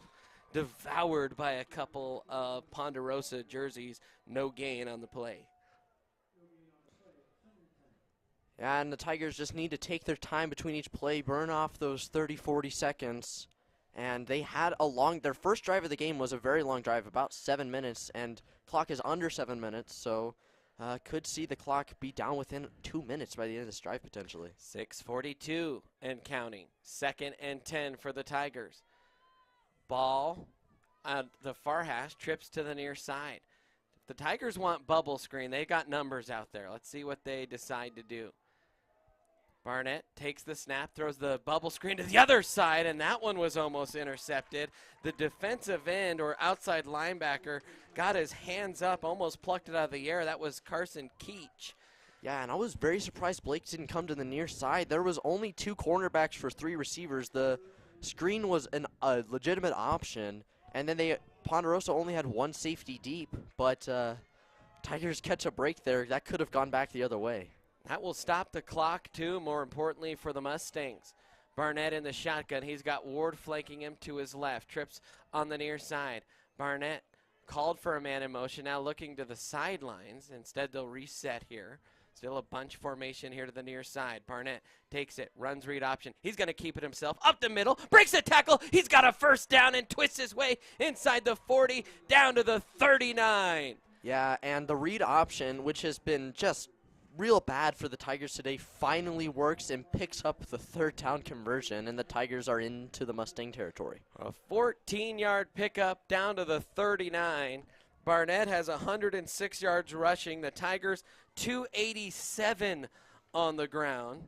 devoured by a couple of Ponderosa jerseys. No gain on the play. And the Tigers just need to take their time between each play, burn off those 30-40 seconds. And they had their first drive of the game was a very long drive, about 7 minutes, and clock is under 7 minutes, so could see the clock be down within 2 minutes by the end of this drive potentially. 6:42 and counting. 2nd and 10 for the Tigers. Ball on the far hash, trips to the near side. If the Tigers want bubble screen, they got numbers out there. Let's see what they decide to do. Barnett takes the snap, throws the bubble screen to the other side, and that one was almost intercepted. The defensive end or outside linebacker got his hands up, almost plucked it out of the air. That was Carson Keach. Yeah, and I was very surprised Blake didn't come to the near side. There was only 2 cornerbacks for 3 receivers. The screen was a legitimate option, and then Ponderosa only had 1 safety deep, but Tigers catch a break there. That could have gone back the other way. That will stop the clock, too, more importantly for the Mustangs. Barnett in the shotgun. He's got Ward flanking him to his left. Trips on the near side. Barnett called for a man in motion, now looking to the sidelines. Instead, they'll reset here. Still a bunch formation here to the near side. Barnett takes it, runs read option. He's going to keep it himself. Up the middle, breaks a tackle. He's got a first down and twists his way inside the 40, down to the 39. Yeah, and the read option, which has been just real bad for the Tigers today, finally works and picks up the third down conversion, and the Tigers are into the Mustang territory. A 14-yard pickup down to the 39. Barnett has 106 yards rushing. The Tigers 287 on the ground.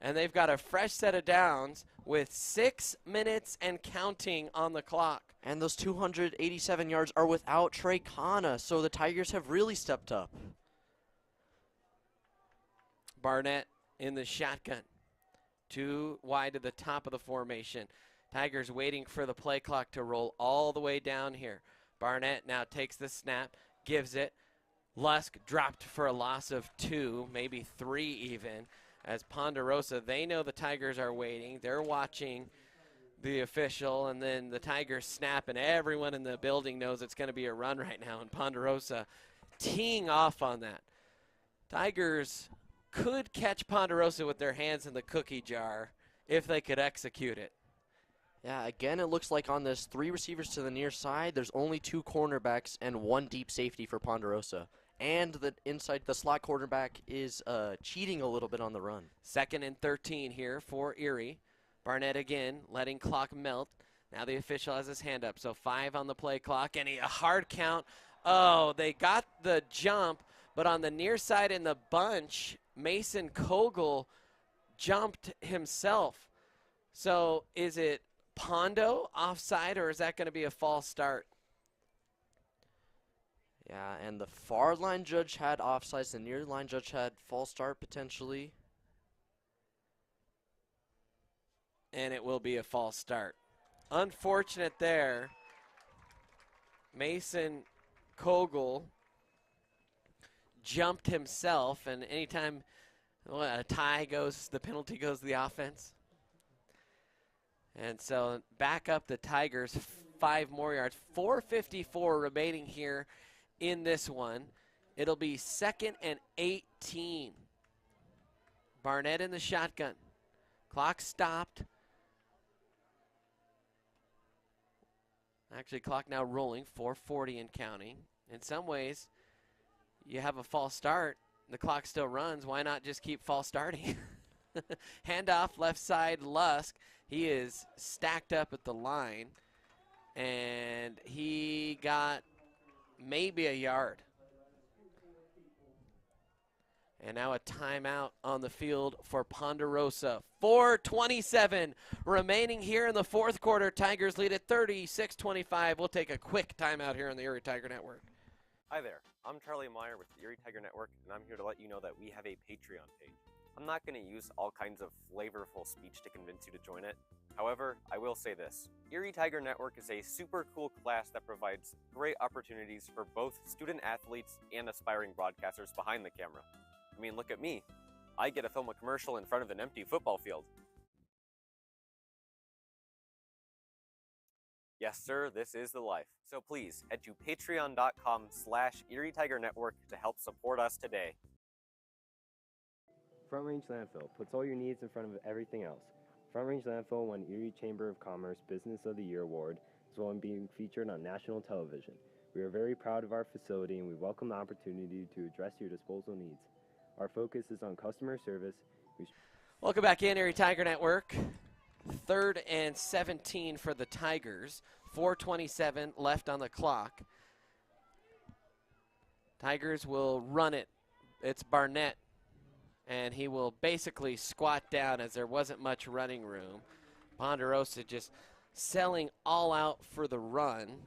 And they've got a fresh set of downs with 6 minutes and counting on the clock. And those 287 yards are without Trey Kana, so the Tigers have really stepped up. Barnett in the shotgun. 2 wide to the top of the formation. Tigers waiting for the play clock to roll all the way down here. Barnett now takes the snap, gives it. Lusk dropped for a loss of 2, maybe 3 even. As Ponderosa, they know the Tigers are waiting. They're watching the official, and then the Tigers snap, and everyone in the building knows it's going to be a run right now, and Ponderosa teeing off on that. Tigers could catch Ponderosa with their hands in the cookie jar if they could execute it. Yeah, again, it looks like on this 3 receivers to the near side, there's only 2 cornerbacks and 1 deep safety for Ponderosa. And the inside, the slot quarterback is cheating a little bit on the run. 2nd and 13 here for Erie. Barnett again, letting clock melt. Now the official has his hand up, so 5 on the play clock, and a hard count. Oh, they got the jump, but on the near side in the bunch, Mason Kogel jumped himself. So is it Pondo offside, or is that going to be a false start? Yeah, and the far line judge had offsides. The near line judge had false start potentially. And it will be a false start. Unfortunate there. Mason Kogel jumped himself, and anytime a tie goes, the penalty goes to the offense. And so back up the Tigers 5 more yards. 4:54 remaining here in this one. It'll be 2nd and 18. Barnett in the shotgun. Clock stopped. Actually, clock now rolling, 4:40 and counting. In some ways, you have a false start, the clock still runs. Why not just keep false starting? Handoff left side, Lusk. He is stacked up at the line, and he got maybe a yard. And now a timeout on the field for Ponderosa. 4:27 remaining here in the 4th quarter. Tigers lead at 36-25. We'll take a quick timeout here on the Erie Tiger Network. Hi there, I'm Charlie Meyer with the Erie Tiger Network, and I'm here to let you know that we have a Patreon page. I'm not going to use all kinds of flavorful speech to convince you to join it. However, I will say this. Erie Tiger Network is a super cool class that provides great opportunities for both student athletes and aspiring broadcasters behind the camera. I mean, look at me. I get to film a commercial in front of an empty football field. Yes, sir, this is the life. So please, head to patreon.com/Erie Tiger Network to help support us today. Front Range Landfill puts all your needs in front of everything else. Front Range Landfill won Erie Chamber of Commerce Business of the Year Award, as well as being featured on national television. We are very proud of our facility, and we welcome the opportunity to address your disposal needs. Our focus is on customer service. Welcome back in, Erie Tiger Network. 3rd and 17 for the Tigers. 4:27 left on the clock. Tigers will run it. It's Barnett, and he will basically squat down as there wasn't much running room. Ponderosa just selling all out for the run.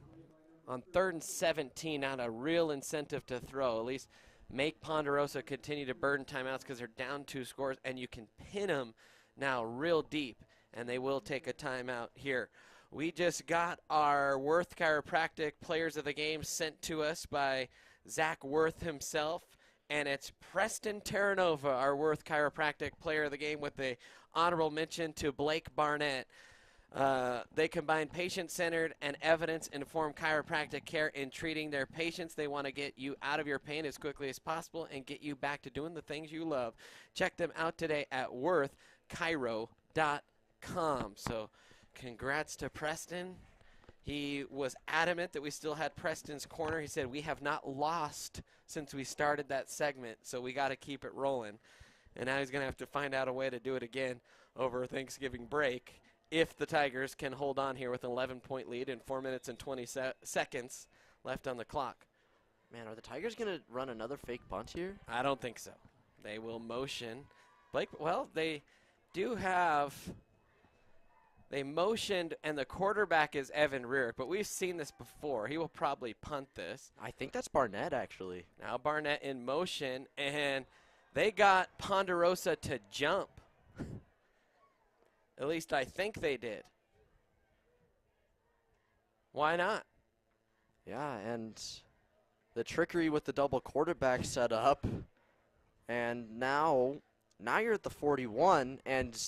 On 3rd and 17, not a real incentive to throw. At least make Ponderosa continue to burn timeouts because they're down 2 scores, and you can pin them now real deep, and they will take a timeout here. We just got our Worth Chiropractic Players of the Game sent to us by Zach Worth himself, and it's Preston Terranova, our Worth Chiropractic Player of the Game, with the honorable mention to Blake Barnett. They combine patient-centered and evidence-informed chiropractic care in treating their patients. They want to get you out of your pain as quickly as possible and get you back to doing the things you love. Check them out today at worthchiro.com. So congrats to Preston. He was adamant that we still had Preston's corner. He said, we have not lost since we started that segment, so we got to keep it rolling. And now he's going to have to find out a way to do it again over Thanksgiving break if the Tigers can hold on here with an 11-point lead and 4 minutes and 20 seconds left on the clock. Man, are the Tigers going to run another fake punt here? I don't think so. They will motion. Blake, well, they do have... They motioned, and the quarterback is Evan Rearick, but we've seen this before. He will probably punt this. I think that's Barnett, actually. Now Barnett in motion, and they got Ponderosa to jump. At least I think they did. Why not? Yeah, and the trickery with the double quarterback set up, and now you're at the 41, and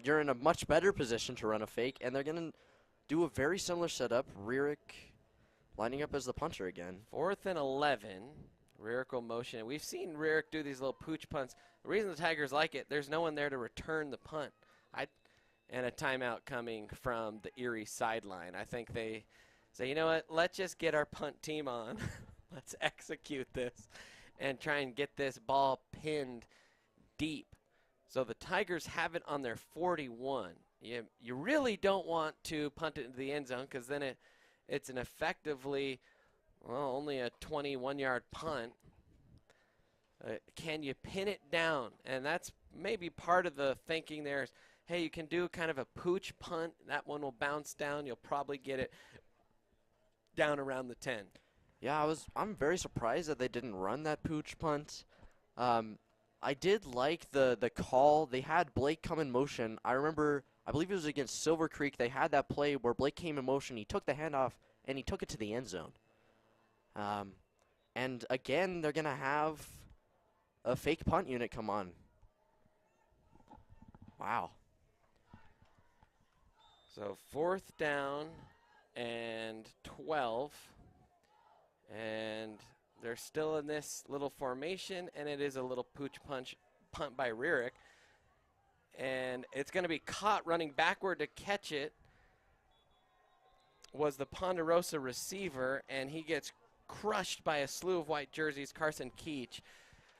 you're in a much better position to run a fake, and they're going to do a very similar setup. Rearick lining up as the punter again. 4th and 11. Rearick will motion. We've seen Rearick do these little pooch punts. The reason the Tigers like it, there's no one there to return the punt. And a timeout coming from the Erie sideline. I think they say, you know what, let's just get our punt team on. Let's execute this and try and get this ball pinned deep. So the Tigers have it on their 41. You really don't want to punt it into the end zone because then it's an effectively, well, only a 21-yard punt. Can you pin it down? And that's maybe part of the thinking there is, hey, you can do kind of a pooch punt. That one will bounce down. You'll probably get it down around the 10. Yeah, I'm very surprised that they didn't run that pooch punt. I did like the call. They had Blake come in motion. I believe it was against Silver Creek. They had that play where Blake came in motion. He took the handoff, and he took it to the end zone. And again, they're going to have a fake punt unit come on. Wow. So 4th down and 12. And they're still in this little formation, and it is a little pooch punt by Rearick. And it's going to be caught running backward to catch it was the Ponderosa receiver, and he gets crushed by a slew of white jerseys, Carson Keach,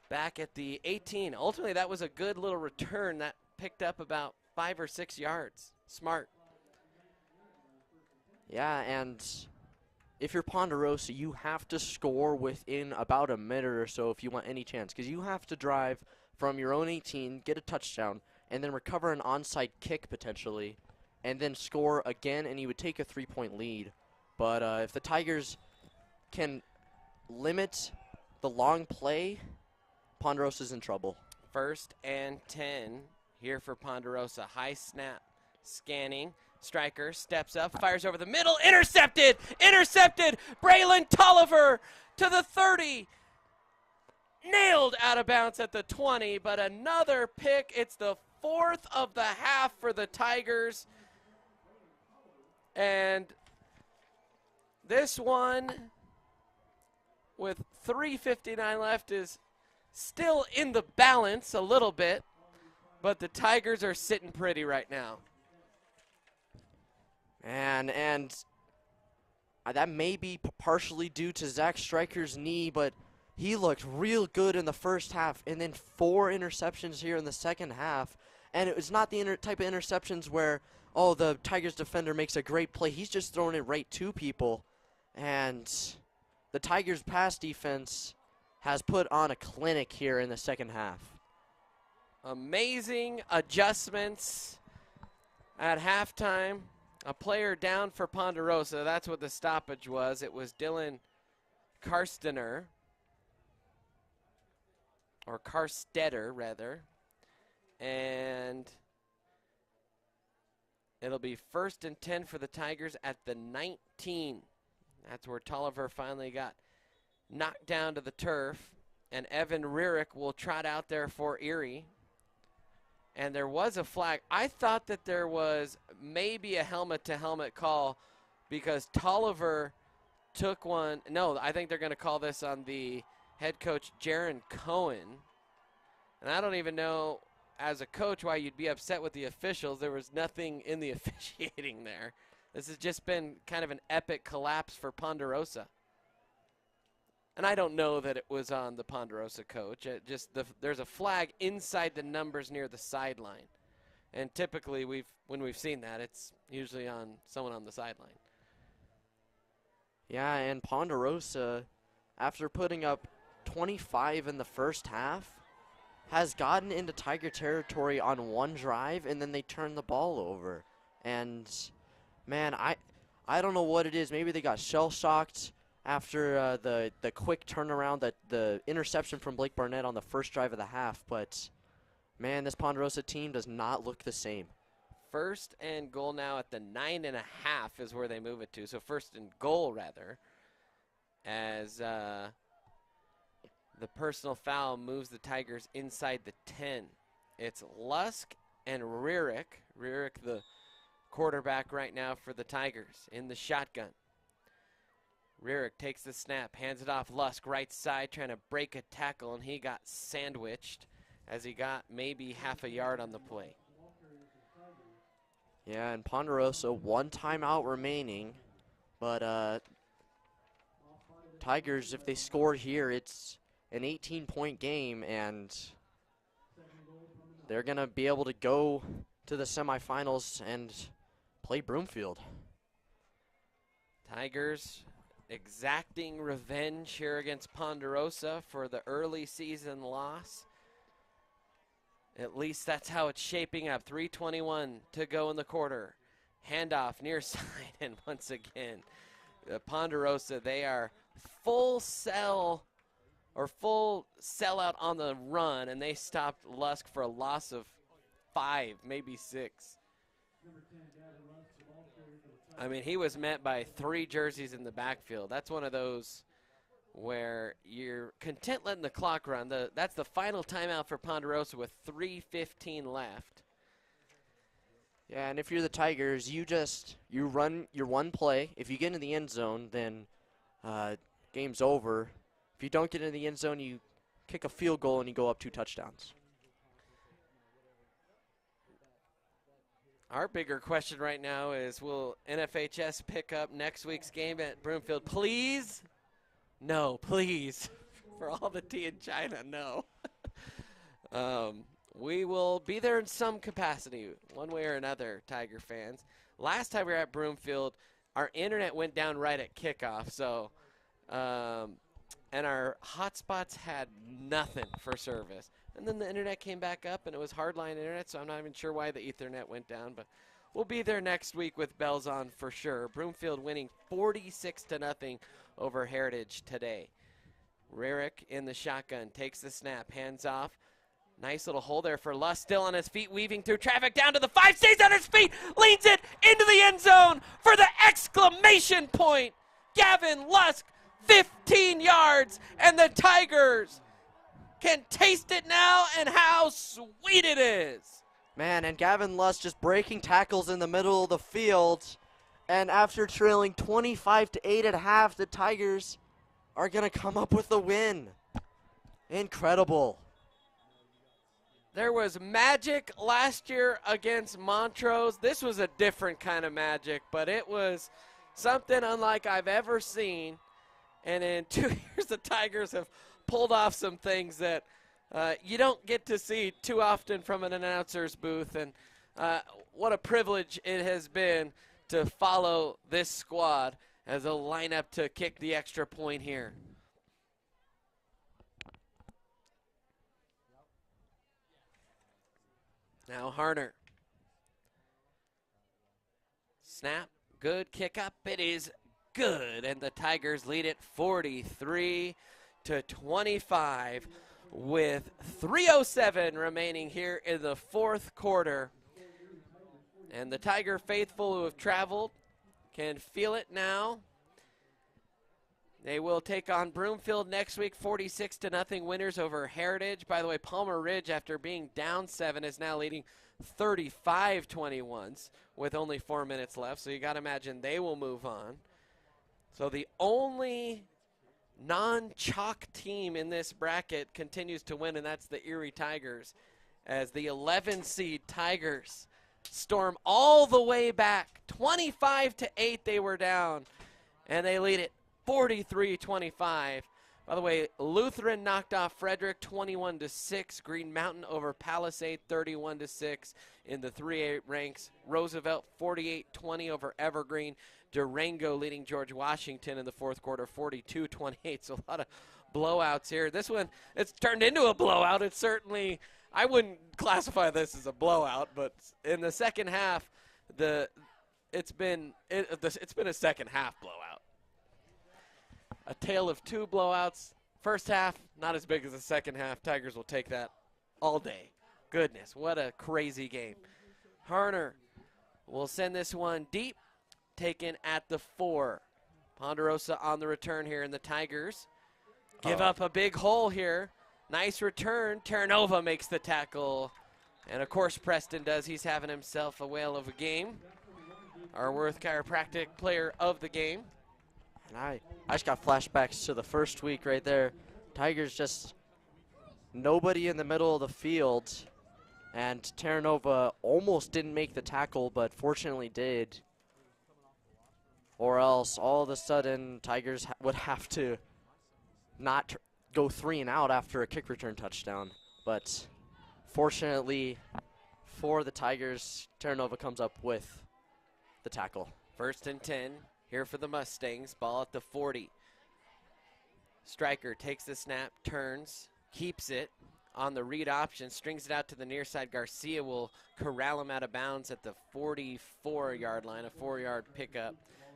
back at the 18. Ultimately, that was a good little return that picked up about 5 or 6 yards. Smart. Yeah, and if you're Ponderosa, you have to score within about a minute or so if you want any chance, because you have to drive from your own 18, get a touchdown, and then recover an onside kick potentially, and then score again, and you would take a 3-point lead. But if the Tigers can limit the long play, Ponderosa's in trouble. 1st and 10 here for Ponderosa. High snap, scanning. Striker steps up, fires over the middle, intercepted! Braylon Tolliver to the 30. Nailed out of bounds at the 20, but another pick. It's the 4th of the half for the Tigers. And this one, with 3:59 left, is still in the balance a little bit, but the Tigers are sitting pretty right now. And that may be partially due to Zach Stryker's knee, but he looked real good in the first half, and then 4 interceptions here in the second half. And it was not the type of interceptions where, oh, the Tigers defender makes a great play. He's just throwing it right to people. And the Tigers pass defense has put on a clinic here in the second half. Amazing adjustments at halftime. A player down for Ponderosa. That's what the stoppage was. It was Dylan Karstener, or Karstetter, rather. And it'll be 1st and 10 for the Tigers at the 19. That's where Tolliver finally got knocked down to the turf. and Evan Rurick will trot out there for Erie. And there was a flag. I thought that there was maybe a helmet-to-helmet call because Tolliver took one. No, I think they're going to call this on the head coach, Jaron Cohen. And I don't even know, as a coach, why you'd be upset with the officials. There was nothing in the officiating there. This has just been kind of an epic collapse for Ponderosa. And I don't know that it was on the Ponderosa coach. There's a flag inside the numbers near the sideline. And typically, when we've seen that, it's usually on someone on the sideline. Yeah, and Ponderosa, after putting up 25 in the first half, has gotten into Tiger territory on one drive, and then they turn the ball over. And, man, I don't know what it is. Maybe they got shell-shocked after the quick turnaround, the interception from Blake Barnett on the first drive of the half. But, man, this Ponderosa team does not look the same. First and goal now at the 9.5 is where they move it to. So first and goal, rather, as the personal foul moves the Tigers inside the 10. It's Lusk and Rurick. Rurick, the quarterback right now for the Tigers, in the shotgun. Rurick takes the snap, hands it off. Lusk, right side, trying to break a tackle, and he got sandwiched as he got maybe half a yard on the play. Yeah, and Ponderosa, one timeout remaining. But Tigers, if they score here, it's an 18-point game, and they're going to be able to go to the semifinals and play Broomfield. Tigers exacting revenge here against Ponderosa for the early season loss. At least that's how it's shaping up. 3:21 to go in the quarter. Handoff near side, and once again, Ponderosa, they are full sellout on the run, and they stopped Lusk for a loss of 5, maybe 6. I mean, he was met by 3 jerseys in the backfield. That's one of those where you're content letting the clock run. That's the final timeout for Ponderosa with 3:15 left. Yeah, and if you're the Tigers, you run your one play. If you get into the end zone, then game's over. If you don't get into the end zone, you kick a field goal and you go up 2 touchdowns. Our bigger question right now is, will NFHS pick up next week's game at Broomfield? Please? No, please. For all the tea in China, no. We will be there in some capacity, one way or another, Tiger fans. Last time we were at Broomfield, our internet went down right at kickoff, so and our hotspots had nothing for service. And then the internet came back up, and it was hardline internet, so I'm not even sure why the Ethernet went down. But we'll be there next week with bells on for sure. Broomfield winning 46-0 over Heritage today. Rurick in the shotgun, takes the snap, hands off. Nice little hole there for Lusk, still on his feet, weaving through traffic, down to the 5, stays on his feet, leans it into the end zone for the exclamation point. Gavin Lusk, 15 yards, and the Tigers can taste it now, and how sweet it is. Man, and Gavin Lusk just breaking tackles in the middle of the field. And after trailing 25-8 at half, the Tigers are going to come up with the win. Incredible. There was magic last year against Montrose. This was a different kind of magic, but it was something unlike I've ever seen. And in 2 years, the Tigers have pulled off some things that you don't get to see too often from an announcer's booth. And what a privilege it has been to follow this squad as they'll line up to kick the extra point here. Now Harner. Snap, good kick up, it is good, and the Tigers lead it 43-25 with 3:07 remaining here in the fourth quarter. And the Tiger faithful who have traveled can feel it now. They will take on Broomfield next week, 46-0 winners over Heritage. By the way, Palmer Ridge, after being down 7, is now leading 35-21 with only 4 minutes left. So you got to imagine they will move on. So the only non-chalk team in this bracket continues to win, and that's the Erie Tigers, as the 11 seed Tigers storm all the way back. 25-8 they were down, and they lead it 43-25. By the way, Lutheran knocked off Frederick 21-6. Green Mountain over Palisade 31-6 in the 3A ranks. Roosevelt 48-20 over Evergreen. Durango leading George Washington in the fourth quarter 42-28. So a lot of blowouts here. This one, it's turned into a blowout. It's certainly, I wouldn't classify this as a blowout, but in the second half, it's been a second half blowout. A tale of two blowouts. First half, not as big as the second half. Tigers will take that all day. Goodness, what a crazy game. Harner will send this one deep, taken at the 4. Ponderosa on the return here, and the Tigers give up a big hole here. Nice return. Terranova makes the tackle. And, of course, Preston does. He's having himself a whale of a game. Our Worth Chiropractic player of the game. And I just got flashbacks to the first week right there. Tigers just nobody in the middle of the field. And Terranova almost didn't make the tackle, but fortunately did. Or else all of a sudden Tigers would have to not go 3 and out after a kick return touchdown. But fortunately for the Tigers, Terranova comes up with the tackle. 1st and 10 here for the Mustangs. Ball at the 40. Stryker takes the snap, turns, keeps it on the read option, strings it out to the near side. Garcia will corral him out of bounds at the 44-yard line, a 4-yard pickup.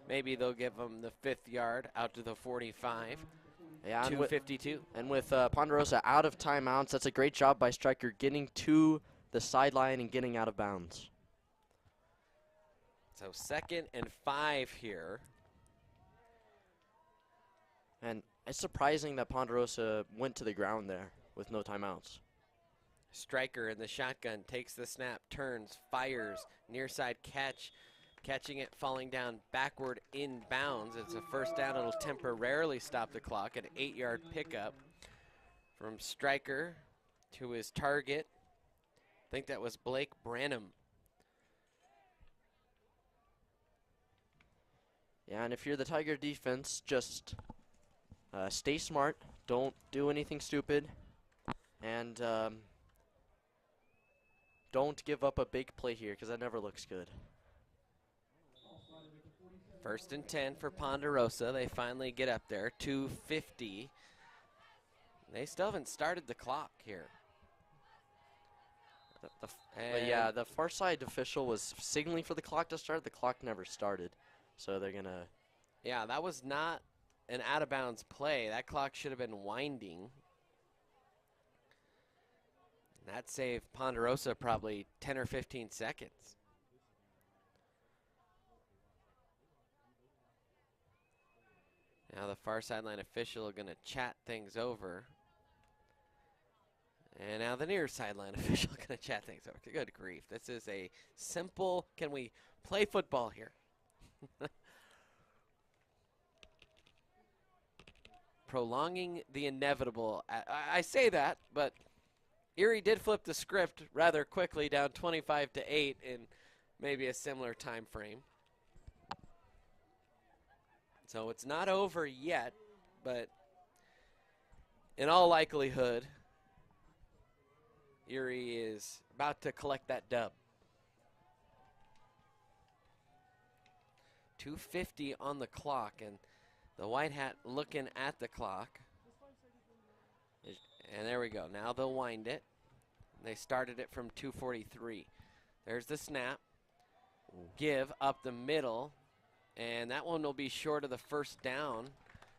Maybe they'll give him the 5th yard out to the 45. Yeah, 2:52. And with Ponderosa out of timeouts, that's a great job by Stryker getting to the sideline and getting out of bounds. So 2nd and 5 here. And it's surprising that Ponderosa went to the ground there with no timeouts. Stryker in the shotgun takes the snap, turns, fires, near side catch, catching it, falling down backward in bounds. It's a first down. It'll temporarily stop the clock. An 8-yard pickup from Stryker to his target. I think that was Blake Branham. Yeah, and if you're the Tiger defense, just stay smart. Don't do anything stupid. And don't give up a big play here, because that never looks good. 1st and 10 for Ponderosa. They finally get up there. 2:50. They still haven't started the clock here. Yeah, the far side official was signaling for the clock to start. The clock never started. So they're going to... Yeah, that was not an out-of-bounds play. That clock should have been winding. That saved Ponderosa probably 10 or 15 seconds. Now the far sideline official are going to chat things over. And now the near sideline official going to chat things over. Good grief. This is a simple, can we play football here? Prolonging the inevitable. I say that, but Erie did flip the script rather quickly, down 25-8 in maybe a similar time frame. So it's not over yet, but in all likelihood, Erie is about to collect that dub. 2:50 on the clock, and the White Hat looking at the clock. And there we go. Now they'll wind it. They started it from 2:43. There's the snap. Give up the middle. And that one will be short of the first down.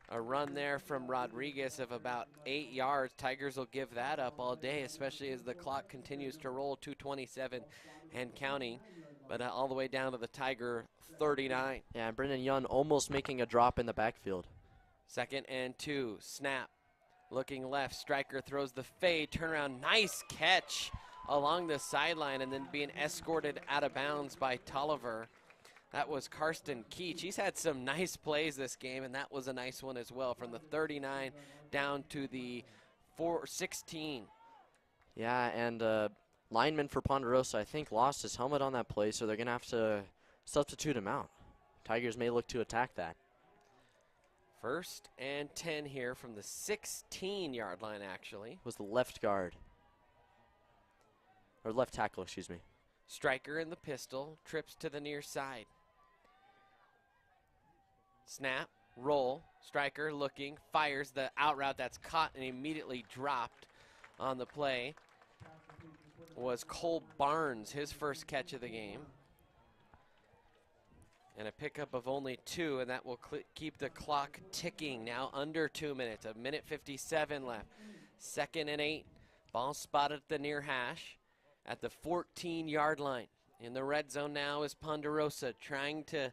A run there from Rodriguez of about 8 yards. Tigers will give that up all day, especially as the clock continues to roll. 2:27 and counting. But all the way down to the Tiger 39. Yeah, and Brendan Young almost making a drop in the backfield. 2nd and 2. Snap. Looking left. Striker throws the fade. Turnaround. Nice catch along the sideline and then being escorted out of bounds by Tolliver. That was Karsten Keach. He's had some nice plays this game, and that was a nice one as well, from the 39 down to the 16. Yeah, and lineman for Ponderosa, I think, lost his helmet on that play, so they're going to have to substitute him out. Tigers may look to attack that. 1st and 10 here from the 16-yard line, actually. Was the left guard. Or left tackle, excuse me. Striker in the pistol, trips to the near side. Snap, roll, Striker looking, fires the out route that's caught and immediately dropped on the play. Was Cole Barnes, his first catch of the game. And a pickup of only 2, and that will keep the clock ticking. Now under 2 minutes, 1:57 left. 2nd and 8, ball spotted at the near hash at the 14-yard line. In the red zone now is Ponderosa trying to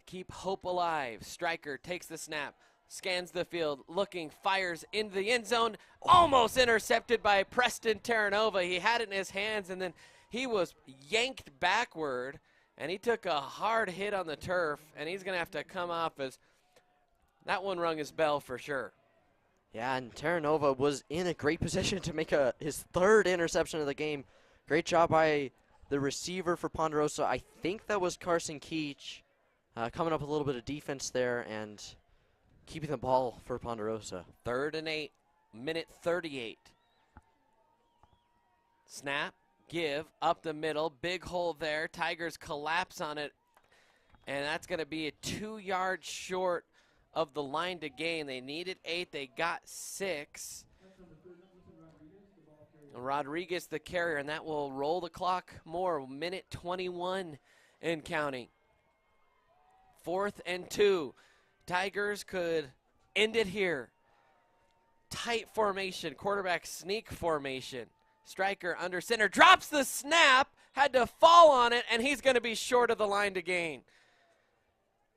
keep hope alive. Striker takes the snap, scans the field, looking, fires into the end zone, almost intercepted by Preston Terranova. He had it in his hands, and then he was yanked backward, and he took a hard hit on the turf, and he's going to have to come off as that one rung his bell for sure. Yeah, and Terranova was in a great position to make his 3rd interception of the game. Great job by the receiver for Ponderosa. I think that was Carson Keach, coming up with a little bit of defense there and keeping the ball for Ponderosa. 3rd and 8, 1:38. Snap, give, up the middle, big hole there. Tigers collapse on it, and that's going to be a 2 yards short of the line to gain. They needed 8, they got 6. Rodriguez the carrier, and that will roll the clock more. 1:21 and counting. 4th and 2. Tigers could end it here. Tight formation, quarterback sneak formation. Striker under center, drops the snap, had to fall on it, and he's going to be short of the line to gain.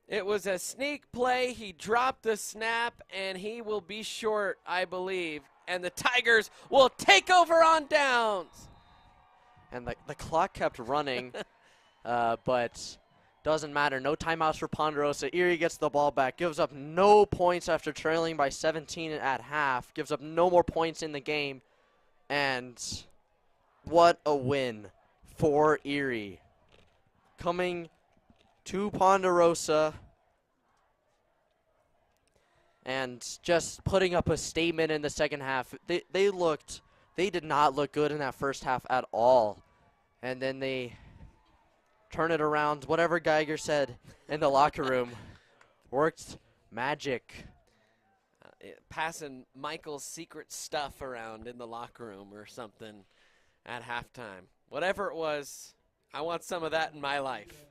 It was a sneak play. He dropped the snap, and he will be short, I believe. And the Tigers will take over on downs. And the clock kept running, but doesn't matter. No timeouts for Ponderosa. Erie gets the ball back, gives up no points after trailing by 17 at half, gives up no more points in the game. And what a win for Erie. Coming to Ponderosa and just putting up a statement in the second half. They did not look good in that first half at all. And then they turn it around. Whatever Geiger said in the locker room worked magic. Passing Michael's secret stuff around in the locker room or something at halftime. Whatever it was, I want some of that in my life.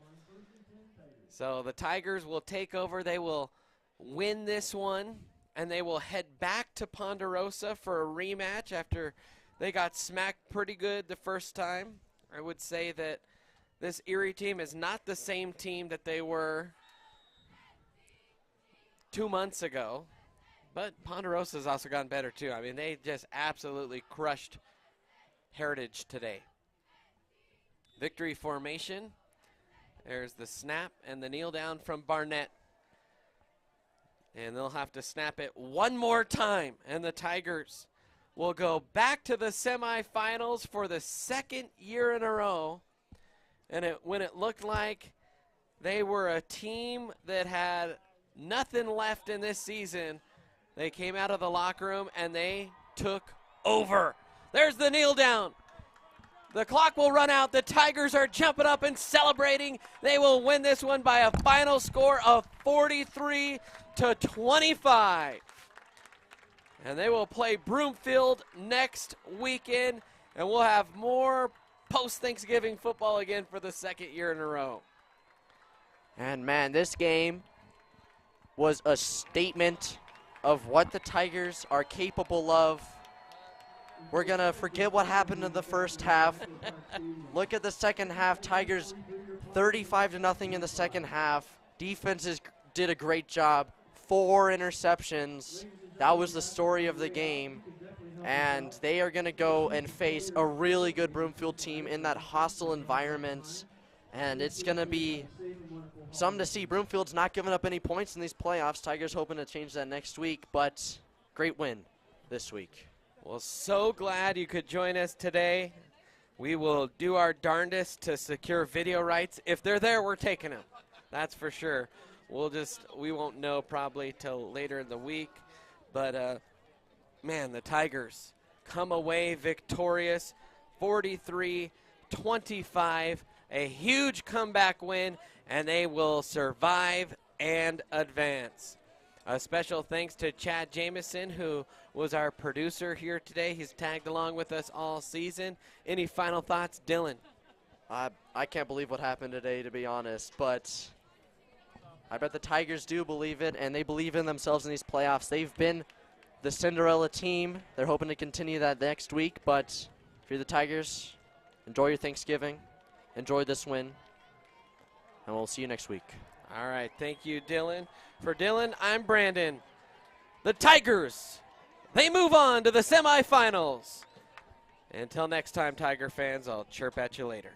So the Tigers will take over. They will win this one, and they will head back to Ponderosa for a rematch after they got smacked pretty good the first time. I would say that this Erie team is not the same team that they were 2 months ago, but Ponderosa's also gotten better too. I mean, they just absolutely crushed Heritage today. Victory formation. There's the snap and the kneel down from Barnett. And they'll have to snap it one more time, and the Tigers will go back to the semifinals for the 2nd year in a row. And when it looked like they were a team that had nothing left in this season, they came out of the locker room and they took over. There's the kneel down. The clock will run out. The Tigers are jumping up and celebrating. They will win this one by a final score of 43-25. And they will play Broomfield next weekend, and we'll have more post-Thanksgiving football again for the 2nd year in a row. And man, this game was a statement of what the Tigers are capable of. We're going to forget what happened in the first half. Look at the second half. Tigers 35-0 in the second half. Defenses did a great job. 4 interceptions. That was the story of the game. And they are going to go and face a really good Broomfield team in that hostile environment. And it's going to be something to see. Broomfield's not giving up any points in these playoffs. Tigers hoping to change that next week, but great win this week. Well, so glad you could join us today. We will do our darndest to secure video rights. If they're there, we're taking them. That's for sure. We won't know probably till later in the week. But, man, the Tigers come away victorious, 43-25, a huge comeback win, and they will survive and advance. A special thanks to Chad Jameson, who was our producer here today. He's tagged along with us all season. Any final thoughts, Dylan? I can't believe what happened today, to be honest, but I bet the Tigers do believe it, and they believe in themselves in these playoffs. They've been the Cinderella team. They're hoping to continue that next week, but if you're the Tigers, enjoy your Thanksgiving. Enjoy this win, and we'll see you next week. All right, thank you, Dylan. For Dylan, I'm Brandon. The Tigers, they move on to the semifinals. Until next time, Tiger fans, I'll chirp at you later.